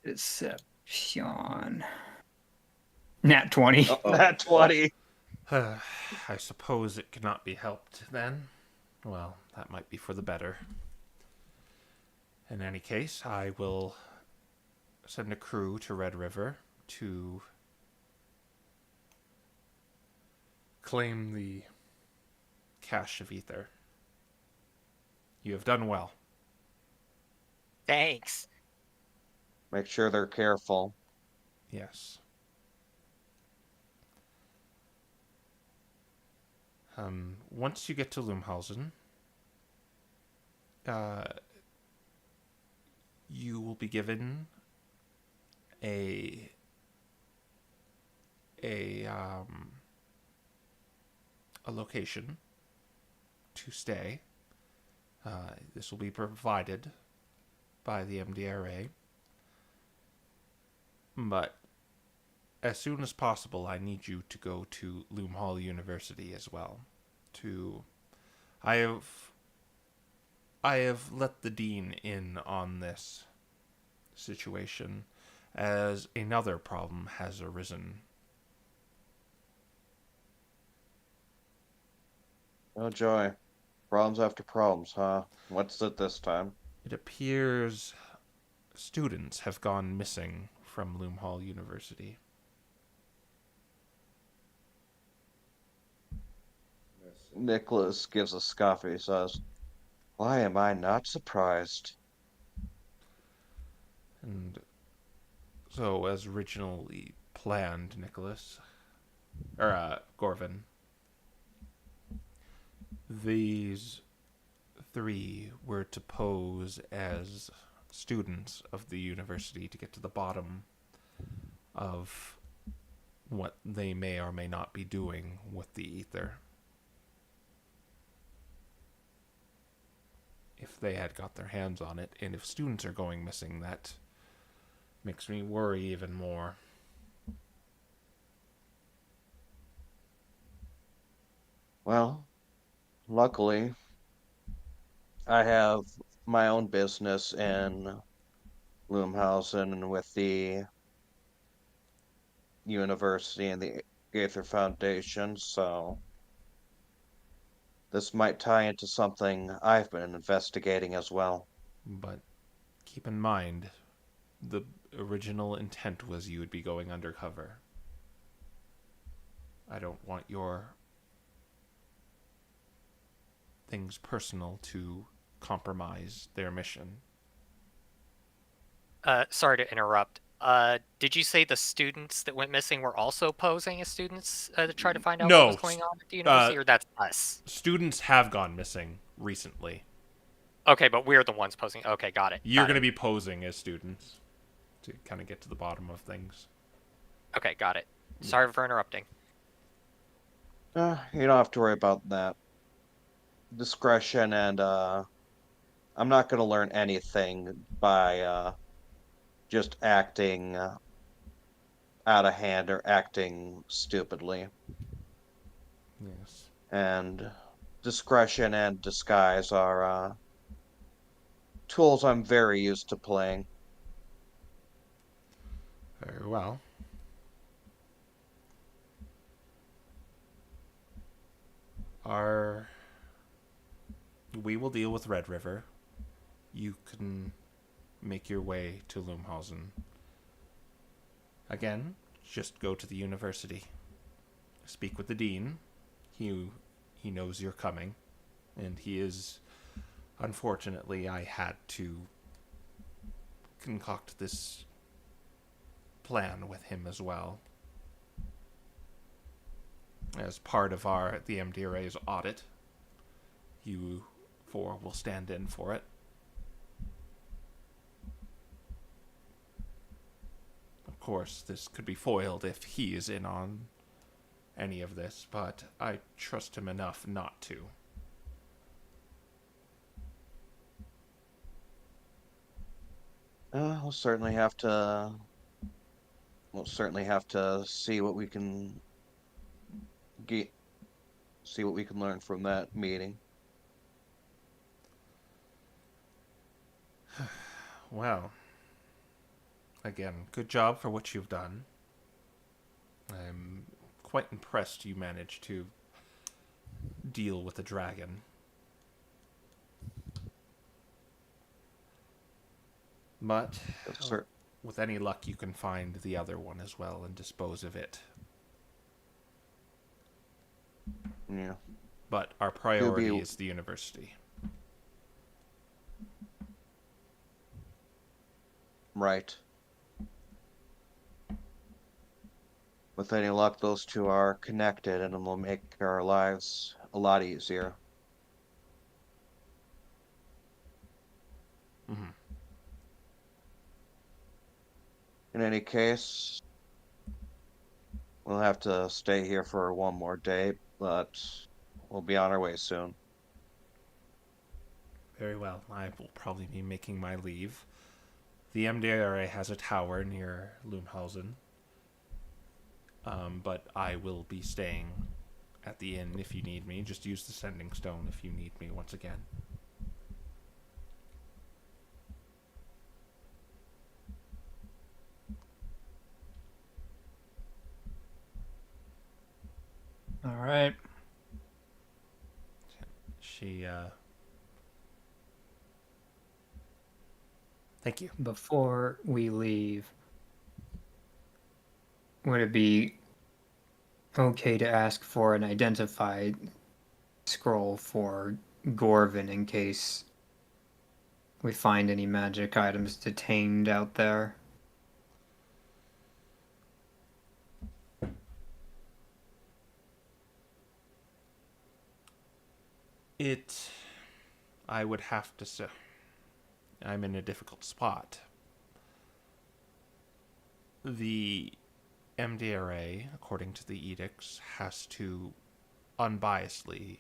Deception. Nat 20. Nat 20. I suppose it cannot be helped then. Well, that might be for the better. In any case, I will send a crew to Red River to claim the cache of ether. You have done well. Thanks. Make sure they're careful. Yes. Once you get to Loomhausen, you will be given a location to stay. This will be provided by the MDRA, but as soon as possible, I need you to go to Loomhall University as well. I have let the dean in on this situation, as another problem has arisen. Oh joy. Problems after problems, huh? What's it this time? It appears students have gone missing from Loomhall University. Nicholas gives a scoff. He says, "Why am I not surprised?" And so, as originally planned, Nicholas, or Gorvin, these three were to pose as students of the university to get to the bottom of what they may or may not be doing with the ether. If they had got their hands on it, and if students are going missing, that makes me worry even more. Well, luckily, I have my own business in Loomhausen with the university and the Aether Foundation, so this might tie into something I've been investigating as well. But keep in mind, the original intent was you would be going undercover. I don't want your things personal to compromise their mission. Sorry to interrupt. Did you say the students that went missing were also posing as students to try to find out what was going on at the university, or that's us? Students have gone missing recently. Okay, but we're the ones posing. Okay, got it. You're going to be posing as students to kind of get to the bottom of things. Okay, got it. Sorry for interrupting. You don't have to worry about that. Discretion and I'm not going to learn anything by just acting out of hand or acting stupidly. Yes. And discretion and disguise are tools I'm very used to playing. Very well. We will deal with Red River. You can make your way to Lumhausen. Again, just go to the university. Speak with the dean. He knows you're coming, and he is... Unfortunately, I had to concoct this plan with him as well. As part of the MDRA's audit, you four will stand in for it. Of course, this could be foiled if he is in on any of this, but I trust him enough not to. We'll certainly have to. We'll certainly have to see what we can get. See what we can learn from that meeting. Well, again, good job for what you've done. I'm quite impressed you managed to deal with the dragon. But with any luck, you can find the other one as well and dispose of it. Yeah. But our priority is the university. Right. With any luck, those two are connected, and it will make our lives a lot easier. Mm-hmm. In any case, we'll have to stay here for one more day, but we'll be on our way soon. Very well. I will probably be making my leave. The MDRA has a tower near Lumhausen. But I will be staying at the inn if you need me. Just use the sending stone if you need me once again. All right. Thank you. Before we leave, would it be okay to ask for an identified scroll for Gorvin in case we find any magic items detained out there? I would have to say, I'm in a difficult spot. The MDRA, according to the edicts, has to unbiasedly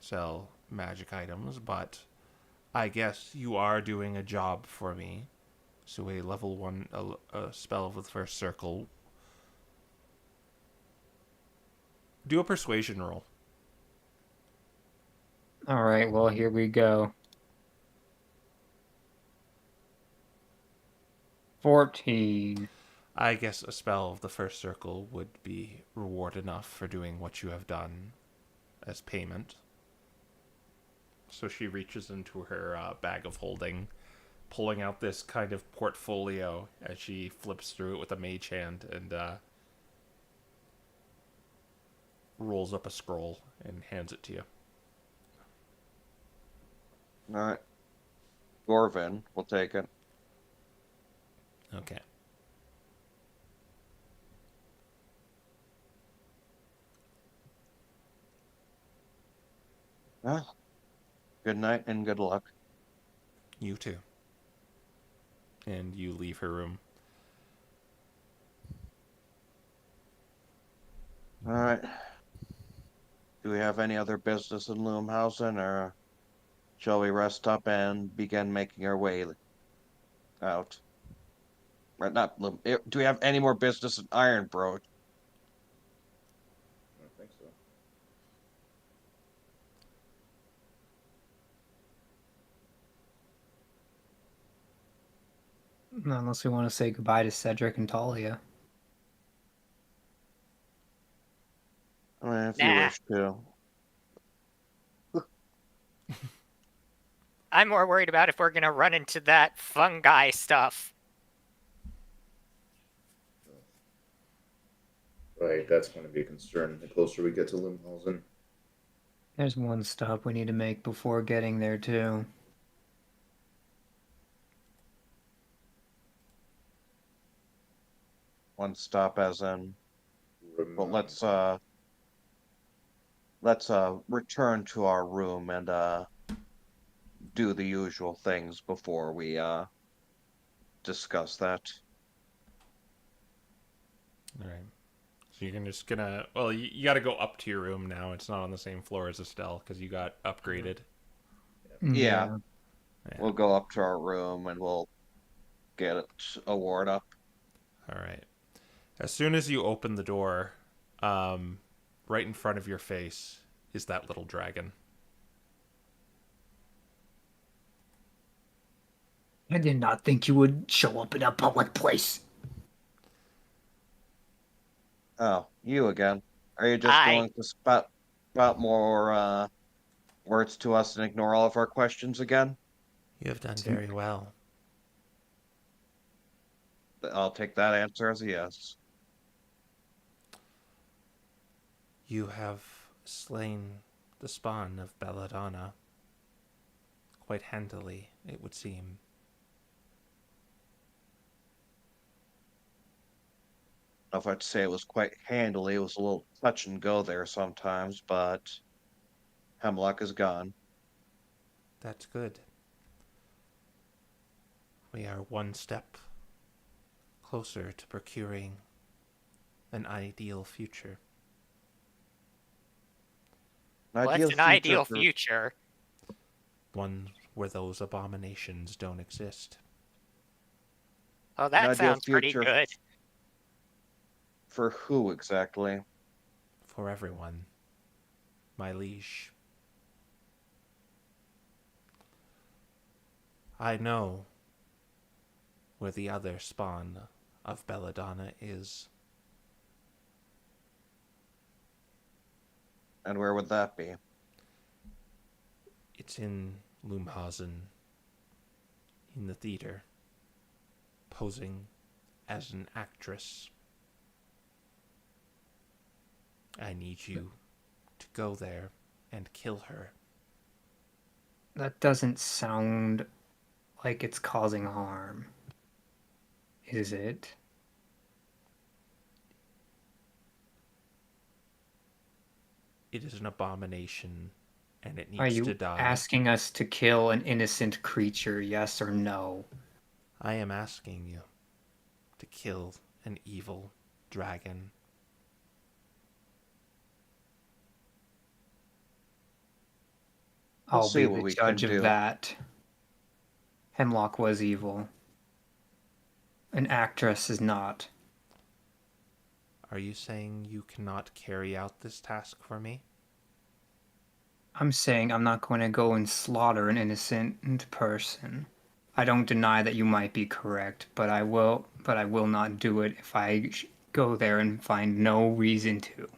sell magic items, but I guess you are doing a job for me. So a level 1 a spell of the first circle. Do a persuasion roll. All right, well, here we go. 14. I guess a spell of the first circle would be reward enough for doing what you have done as payment. So she reaches into her bag of holding pulling out this kind of portfolio as she flips through it with a mage hand and rolls up a scroll and hands it to you. All right. Gorvin will take it. Okay. Well, good night and good luck. You too. And you leave her room. All right. Do we have any other business in Loomhausen, or shall we rest up and begin making our way out? Right, not Loom. Do we have any more business in Ironbrook? I don't think so. Unless we want to say goodbye to Cedric and Talia. I mean, if you Nah. wish to. I'm more worried about if we're gonna run into that fungi stuff. Right, that's going to be a concern the closer we get to Limhausen. There's one stop we need to make before getting there, too. One stop as in. But let's return to our room and do the usual things before we discuss that. All right. So you're just gonna. Well, you got to go up to your room now. It's not on the same floor as Estelle because you got upgraded. Yeah. Yeah. We'll go up to our room and we'll get a ward up. All right. As soon as you open the door, right in front of your face is that little dragon. I did not think you would show up in a public place. Oh, you again. Are you just going to spout more words to us and ignore all of our questions again? You have done very well. I'll take that answer as a yes. You have slain the spawn of Belladonna quite handily, it would seem. I don't know if I'd say it was quite handily. It was a little touch and go there sometimes, but Hemlock is gone. That's good. We are one step closer to procuring an ideal future. What's an ideal future? One where those abominations don't exist. Oh, that sounds pretty good. For who exactly? For everyone, my liege. I know where the other spawn of Belladonna is. And where would that be? It's in Loomhausen, in the theater, posing as an actress. I need you to go there and kill her. That doesn't sound like it's causing harm. Is it? It is an abomination, and it Are needs you to die. asking us to kill an innocent creature, yes or no? I am asking you to kill an evil dragon. I'll see be what the we judge can of do. that. Hemlock was evil. An actress is not. Are you saying you cannot carry out this task for me? I'm saying I'm not going to go and slaughter an innocent person. I don't deny that you might be correct, but I will not do it if I go there and find no reason to.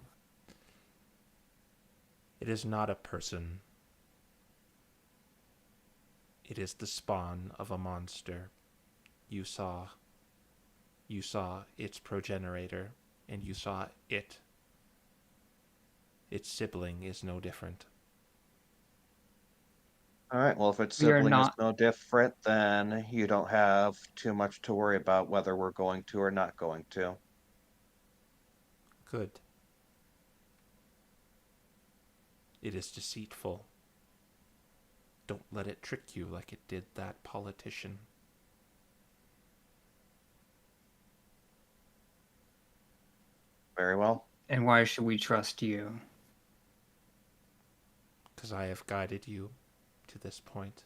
It is not a person. It is the spawn of a monster. You saw its progenitor, and you saw it. Its sibling is no different. All right, well, if its We are sibling is not. no different, then you don't have too much to worry about whether we're going to or not going to. Good. It is deceitful. Don't let it trick you like it did that politician. Very well. And why should we trust you? Because I have guided you to this point.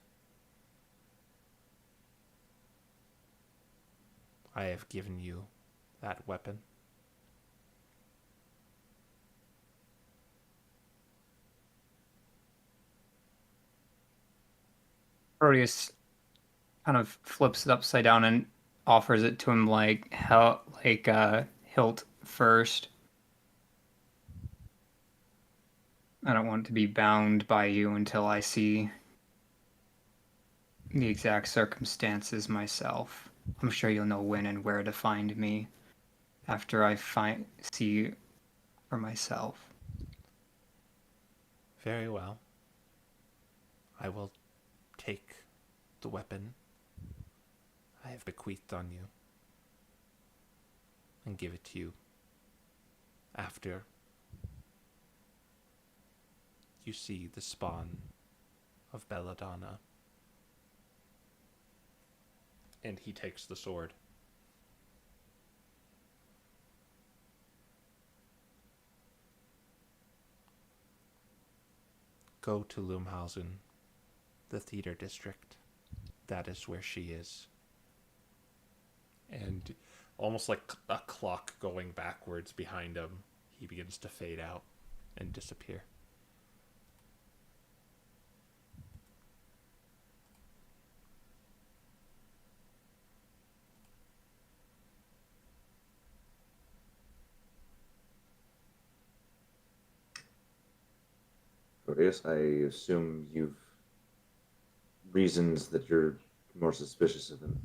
I have given you that weapon. Proteus kind of flips it upside down and offers it to him like hilt first. I don't want to be bound by you until I see the exact circumstances myself. I'm sure you'll know when and where to find me after I see for myself. Very well. I will take the weapon I have bequeathed on you and give it to you after you see the spawn of Belladonna. And he takes the sword. Go to Lumhausen, the theater district. That is where she is. And almost like a clock going backwards behind him, he begins to fade out and disappear. Proteus, I assume you've reasons that you're more suspicious of him.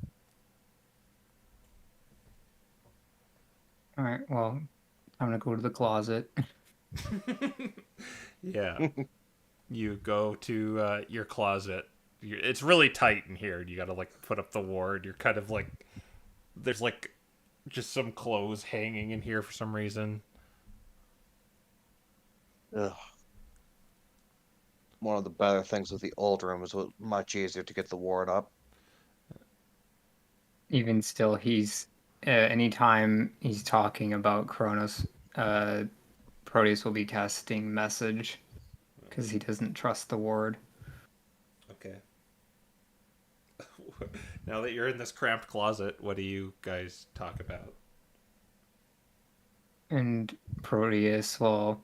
All right, well, I'm gonna go to the closet. Yeah. You go to your closet. It's really tight in here. You gotta like put up the ward. You're kind of like, there's like just some clothes hanging in here for some reason. Ugh. One of the better things with the old room is much easier to get the ward up. Even still, he's anytime he's talking about Kronos, Proteus will be casting message because he doesn't trust the ward. Okay. Now that you're in this cramped closet, what do you guys talk about? And Proteus will,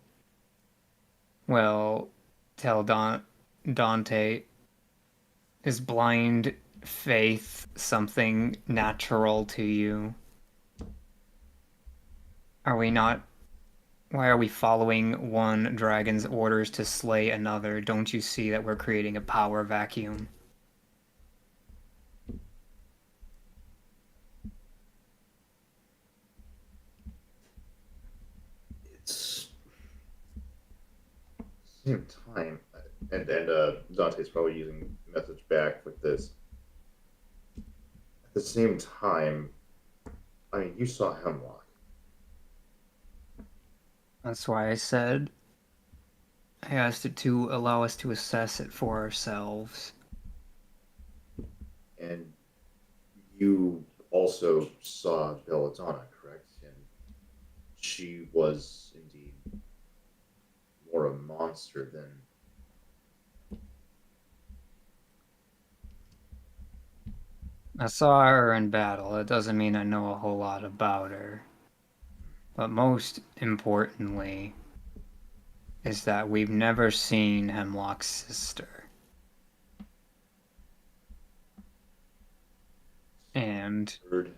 tell Dante, is blind faith something natural to you? Are we not? Why are we following one dragon's orders to slay another? Don't you see that we're creating a power vacuum? It's same time, and Dante's probably using message back with this. At the same time, I mean, you saw Hemlock. That's why I said I asked it to allow us to assess it for ourselves. And you also saw Belladonna, correct? And she was indeed more a monster than. I saw her in battle. It doesn't mean I know a whole lot about her. But most importantly is that we've never seen Hemlock's sister. And Heard.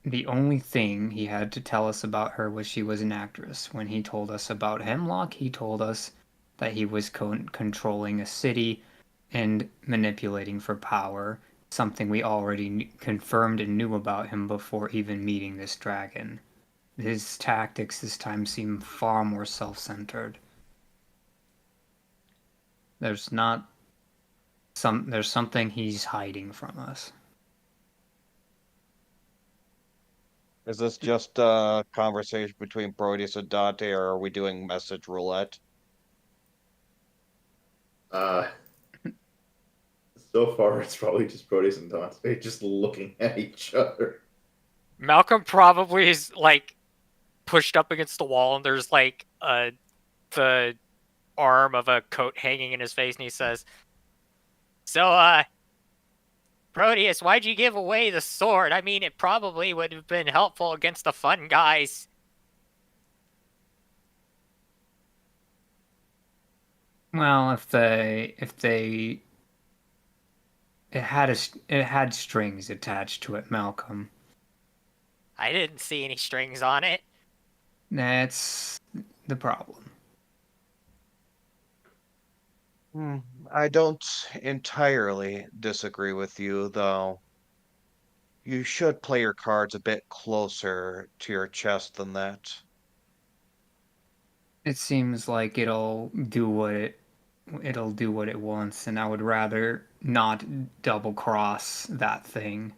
the only thing he had to tell us about her was she was an actress. When he told us about Hemlock, he told us that he was controlling a city and manipulating for power, something we already confirmed and knew about him before even meeting this dragon. His tactics this time seem far more self-centered. There's not there's something he's hiding from us. Is this just a conversation between Proteus and Dante, or are we doing message roulette? Uh, so far it's probably just Proteus and Dante just looking at each other. Malcolm probably is like pushed up against the wall, and there's like the arm of a coat hanging in his face, and he says, "So, Proteus, why'd you give away the sword? I mean, it probably would have been helpful against the fun guys." Well, it had strings attached to it, Malcolm. I didn't see any strings on it. That's the problem. I don't entirely disagree with you, though. You should play your cards a bit closer to your chest than that. It seems like it'll do what it wants, and I would rather not double cross that thing.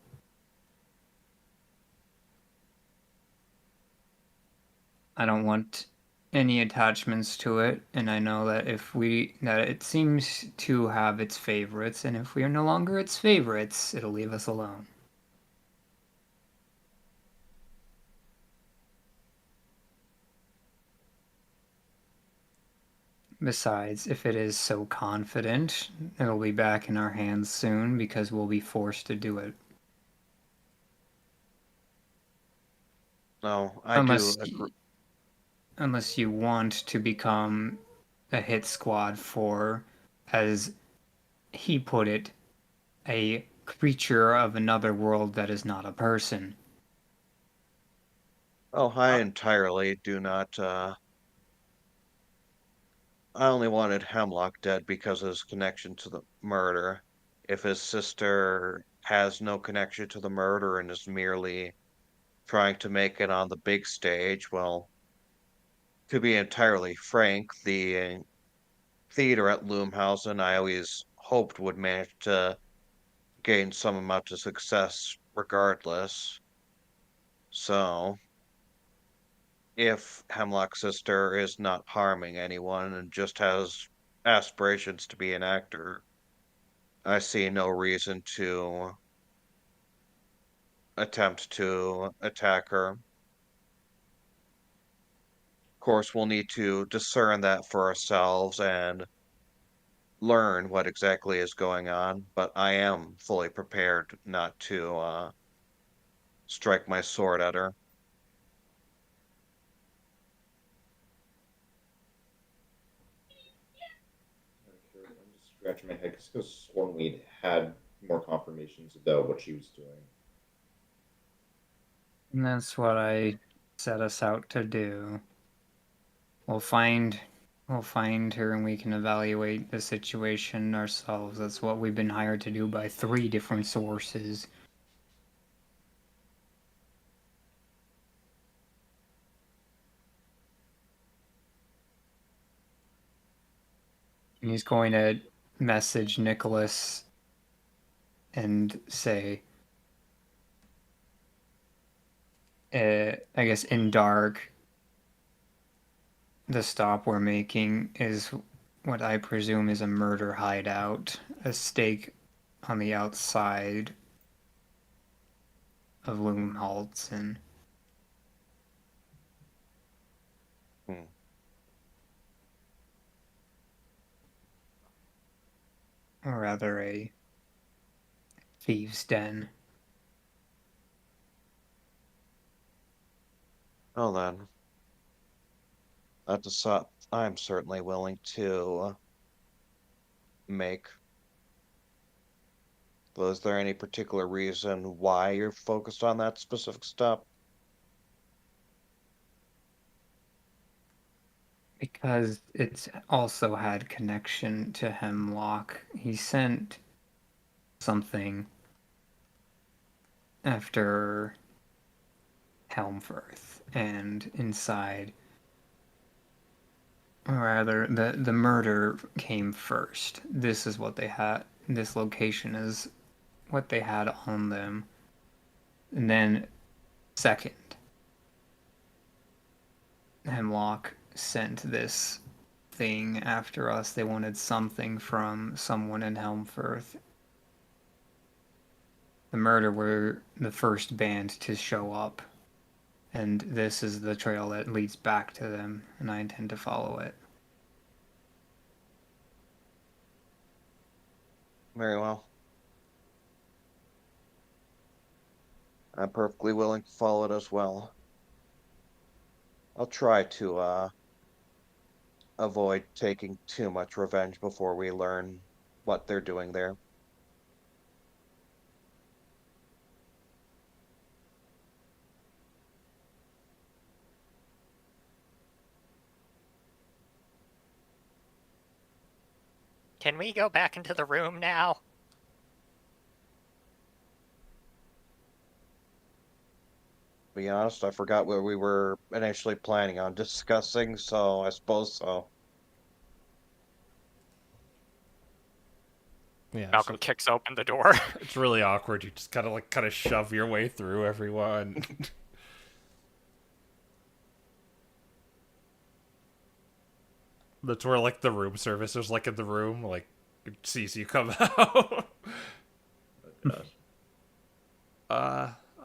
I don't want any attachments to it, and I know that that it seems to have its favorites, and if we are no longer its favorites, it'll leave us alone. Besides, if it is so confident, it'll be back in our hands soon because we'll be forced to do it. No, I Unless do agree. unless you want to become a hit squad for, as he put it, a creature of another world that is not a person. Oh, I entirely do not. I only wanted Hemlock dead because of his connection to the murder. If his sister has no connection to the murder and is merely trying to make it on the big stage, well, to be entirely frank, the theater at Loomhausen I always hoped would manage to gain some amount of success regardless. So, if Hemlock's sister is not harming anyone and just has aspirations to be an actor, I see no reason to attempt to attack her. Of course, we'll need to discern that for ourselves and learn what exactly is going on, but I am fully prepared not to strike my sword at her. I'm just scratching my head because I sworn we'd had more confirmations about what she was doing. And that's what I set us out to do. We'll find we'll find her and we can evaluate the situation ourselves. That's what we've been hired to do by 3 different sources. And he's going to message Nicholas and say, I guess in dark, the stop we're making is what I presume is a murder hideout, a stake on the outside of Loomhaltzen. Hmm. Or rather, a thieves' den. Well then, that's a stop I'm certainly willing to make. Was there any particular reason why you're focused on that specific stop? Because it's also had connection to Hemlock. He sent something after Helmfirth, and inside, or rather, the murder came first. This is what they had. This location is what they had on them, and then second, Hemlock sent this thing after us. They wanted something from someone in Helmfirth. The murder were the first band to show up, and this is the trail that leads back to them, and I intend to follow it. Very well. I'm perfectly willing to follow it as well. I'll try to avoid taking too much revenge before we learn what they're doing there. Can we go back into the room now? To be honest, I forgot what we were initially planning on discussing, so I suppose so. Yeah, Malcolm kicks open the door. it's really awkward. You just kind of shove your way through everyone. That's where like the room service is like in the room, like it sees you come out. Gosh.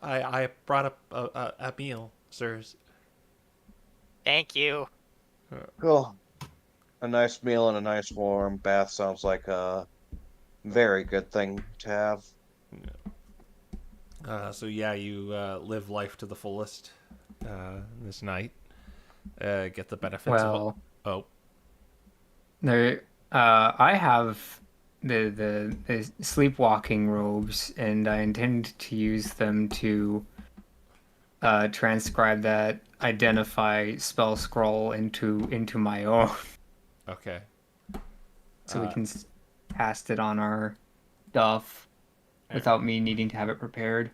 I brought up a meal, sirs. Thank you. Cool. A nice meal and a nice warm bath sounds like a very good thing to have. So yeah, you live life to the fullest this night. Get the benefits Well, of. I have the sleepwalking robes, and I intend to use them to transcribe that identify spell scroll into my own, Okay. so we can cast it on our stuff without me needing to have it prepared.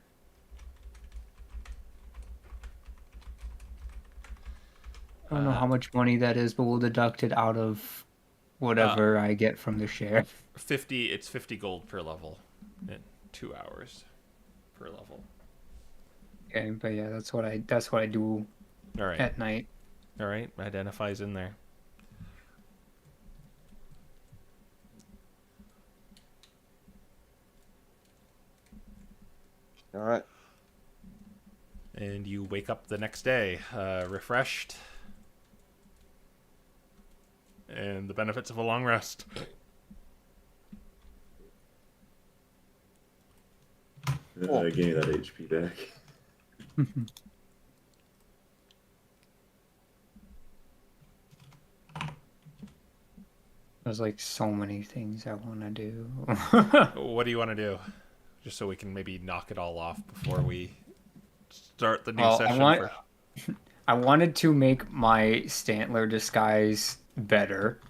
I don't know how much money that is, but we'll deduct it out of whatever I get from the share. 50. It's 50 gold per level, in 2 hours per level. Okay, but yeah, that's what I do All right. at night. All right. Identifies in there. All right. And you wake up the next day, refreshed, and the benefits of a long rest. Give me that HP back. There's like so many things I want to do. What do you want to do? Just so we can maybe knock it all off before we start the new Well, session. I wanted to make my Stantler disguise better.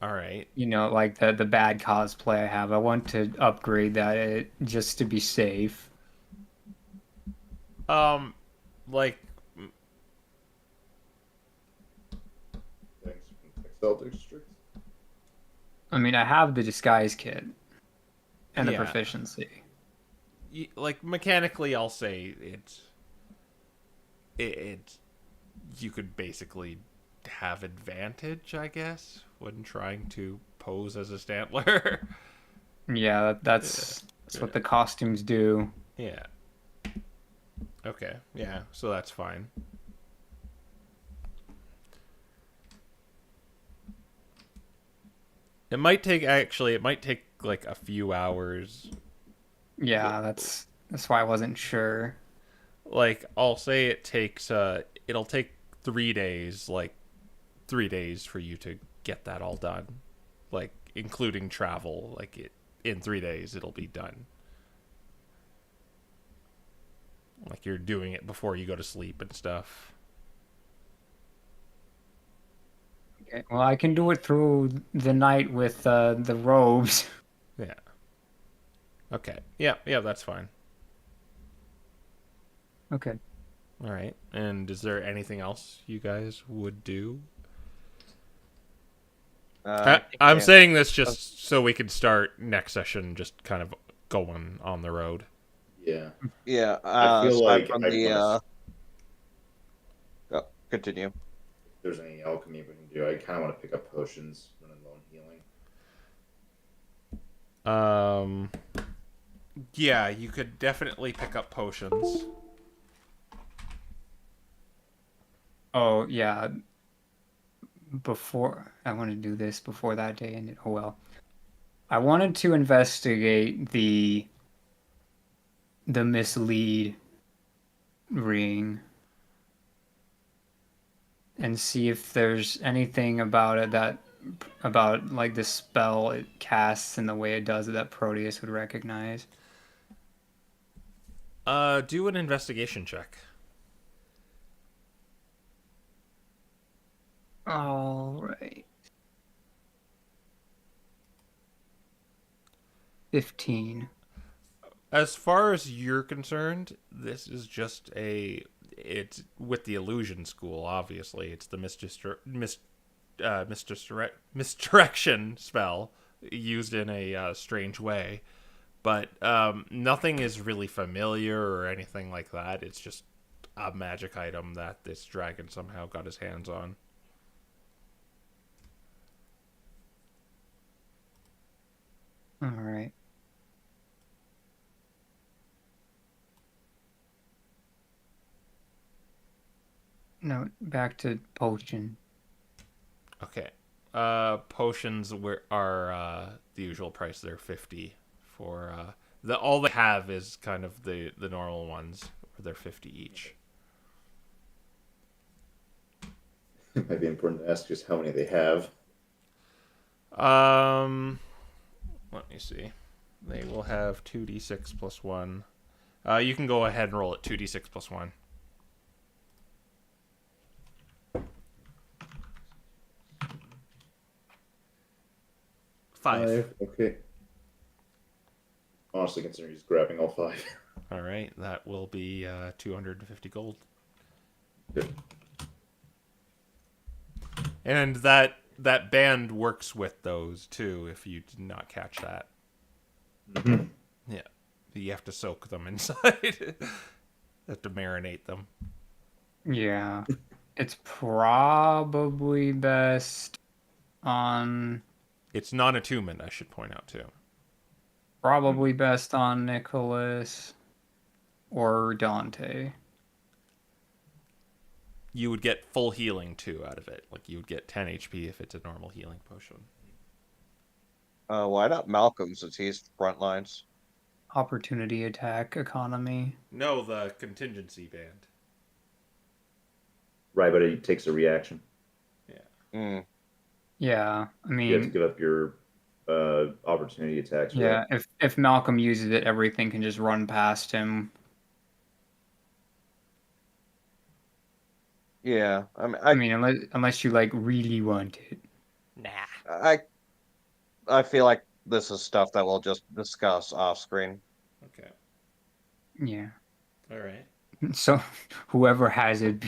All right. You know, like the bad cosplay I have. I want to upgrade that just to be safe. Like, Thanks. Excel districts. I mean, I have the disguise kit and the Yeah. proficiency. like mechanically, I'll say it. You could basically have advantage, I guess, when trying to pose as a Stantler. Yeah, that's what the costumes do. Yeah. Okay. Yeah. So that's fine. It might take like a few hours. Yeah, that's why I wasn't sure. Like I'll say it takes it'll take 3 days, like 3 days for you to get that all done. Like including travel, like in 3 days it'll be done. Like you're doing it before you go to sleep and stuff. Okay, well, I can do it through the night with the robes. Yeah. Okay. Yeah, yeah, that's fine. Okay. All right. And is there anything else you guys would do? I'm Can't. saying this just so we can start next session just kind of going on the road. Yeah. Yeah. I feel Aside like from I the want to. continue. If there's any alchemy we can do, I kind of want to pick up potions, running low on healing. Yeah, you could definitely pick up potions. Oh yeah. Before I want to do this before that day ended. Oh well. I wanted to investigate the mislead ring and see if there's anything about it that about like the spell it casts and the way it does it that Proteus would recognize. Do an investigation check. All right. 15. As far as you're concerned, this is just it's with the illusion school, obviously. It's the misdirection spell used in a strange way. But nothing is really familiar or anything like that. It's just a magic item that this dragon somehow got his hands on. All right. No, back to potion. Okay. Potions are the usual price. They're 50 for all they have is kind of the normal ones. They're 50 each. It might be important to ask just how many they have. Let me see. They will have 2d6 plus 1. You can go ahead and roll it 2d6 plus 1. 5. Okay. Honestly, considering he's grabbing all 5. All right, that will be 250 gold. Good. And that band works with those too. If you did not catch that, Mm-hmm. yeah, you have to soak them inside. Have to marinate them. Yeah. It's probably best on It's non-attunement, I should point out too. probably best on Nicholas or Dante. You would get full healing too out of it. Like you would get 10 HP if it's a normal healing potion. Why not Malcolm since he's front lines? Opportunity attack economy. No, the contingency band. Right, but it takes a reaction. Hmm. Yeah, I You have to mean, give up your opportunity attacks. For yeah, that. if Malcolm uses it, everything can just run past him. Yeah. I mean, unless you like really want it. Nah. I feel like this is stuff that we'll just discuss off screen. Okay. Yeah. All right. So whoever has it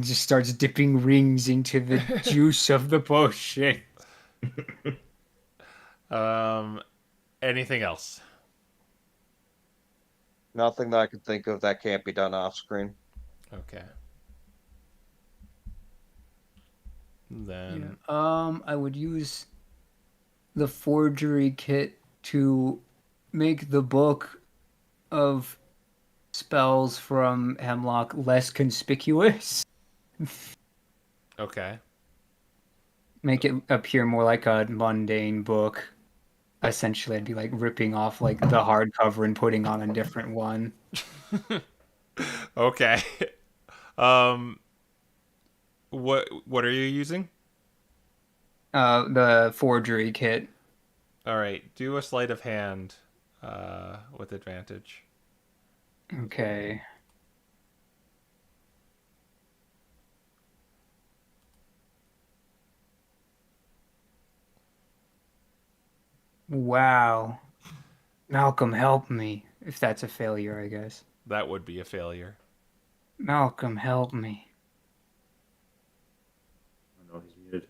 just starts dipping rings into the juice of the potion. Anything else? Nothing that I can think of that can't be done off screen. Okay. Then I would use the forgery kit to make the book of spells from Hemlock less conspicuous. okay. Make it appear more like a mundane book. Essentially, I'd be like ripping off like the hardcover and putting on a different one. Okay. um what are you using? The forgery kit. All right, do a sleight of hand with advantage. Okay. Wow. Malcolm, help me. If that's a failure, I guess. That would be a failure. Malcolm, help me. Oh no, he's muted.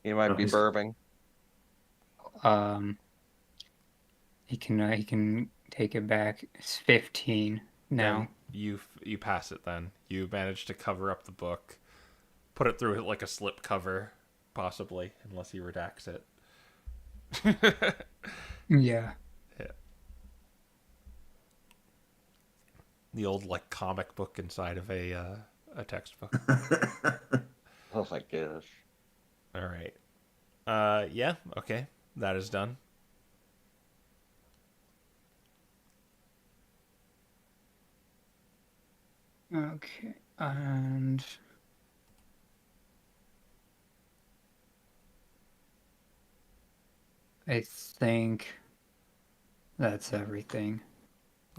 He might No, be he's- burping. He can take it back. It's 15 now. Then you pass it. Then you manage to cover up the book, put it through like a slip cover, possibly, unless he redacts it. Yeah. The old like comic book inside of a textbook. Oh my gosh. All right. Yeah. Okay. That is done. Okay. And I think that's everything.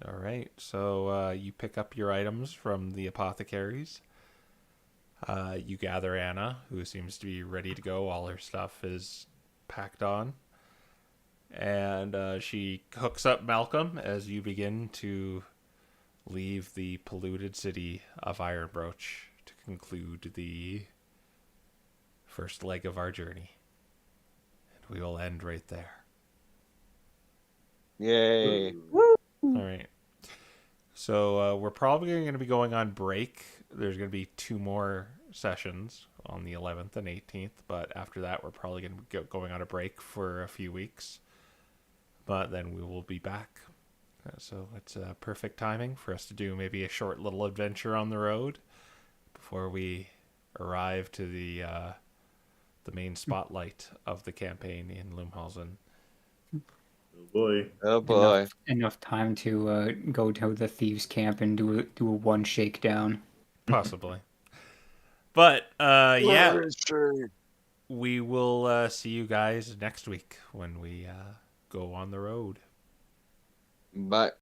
All right. So you pick up your items from the apothecaries. You gather Anna, who seems to be ready to go. All her stuff is packed on. And she hooks up Malcolm as you begin to leave the polluted city of Ironbroach to conclude the first leg of our journey. And we will end right there. Yay. All right. So we're probably going to be going on break. There's going to be 2 more sessions on the 11th and 18th, but after that we're probably going to be going on a break for a few weeks. But then we will be back. So it's perfect timing for us to do maybe a short little adventure on the road before we arrive to the main spotlight of the campaign in Lumhausen. Oh boy. Oh boy. Enough time to go to the thieves' camp and do a one shakedown. Possibly. But yeah, we will see you guys next week when we go on the road. Bye.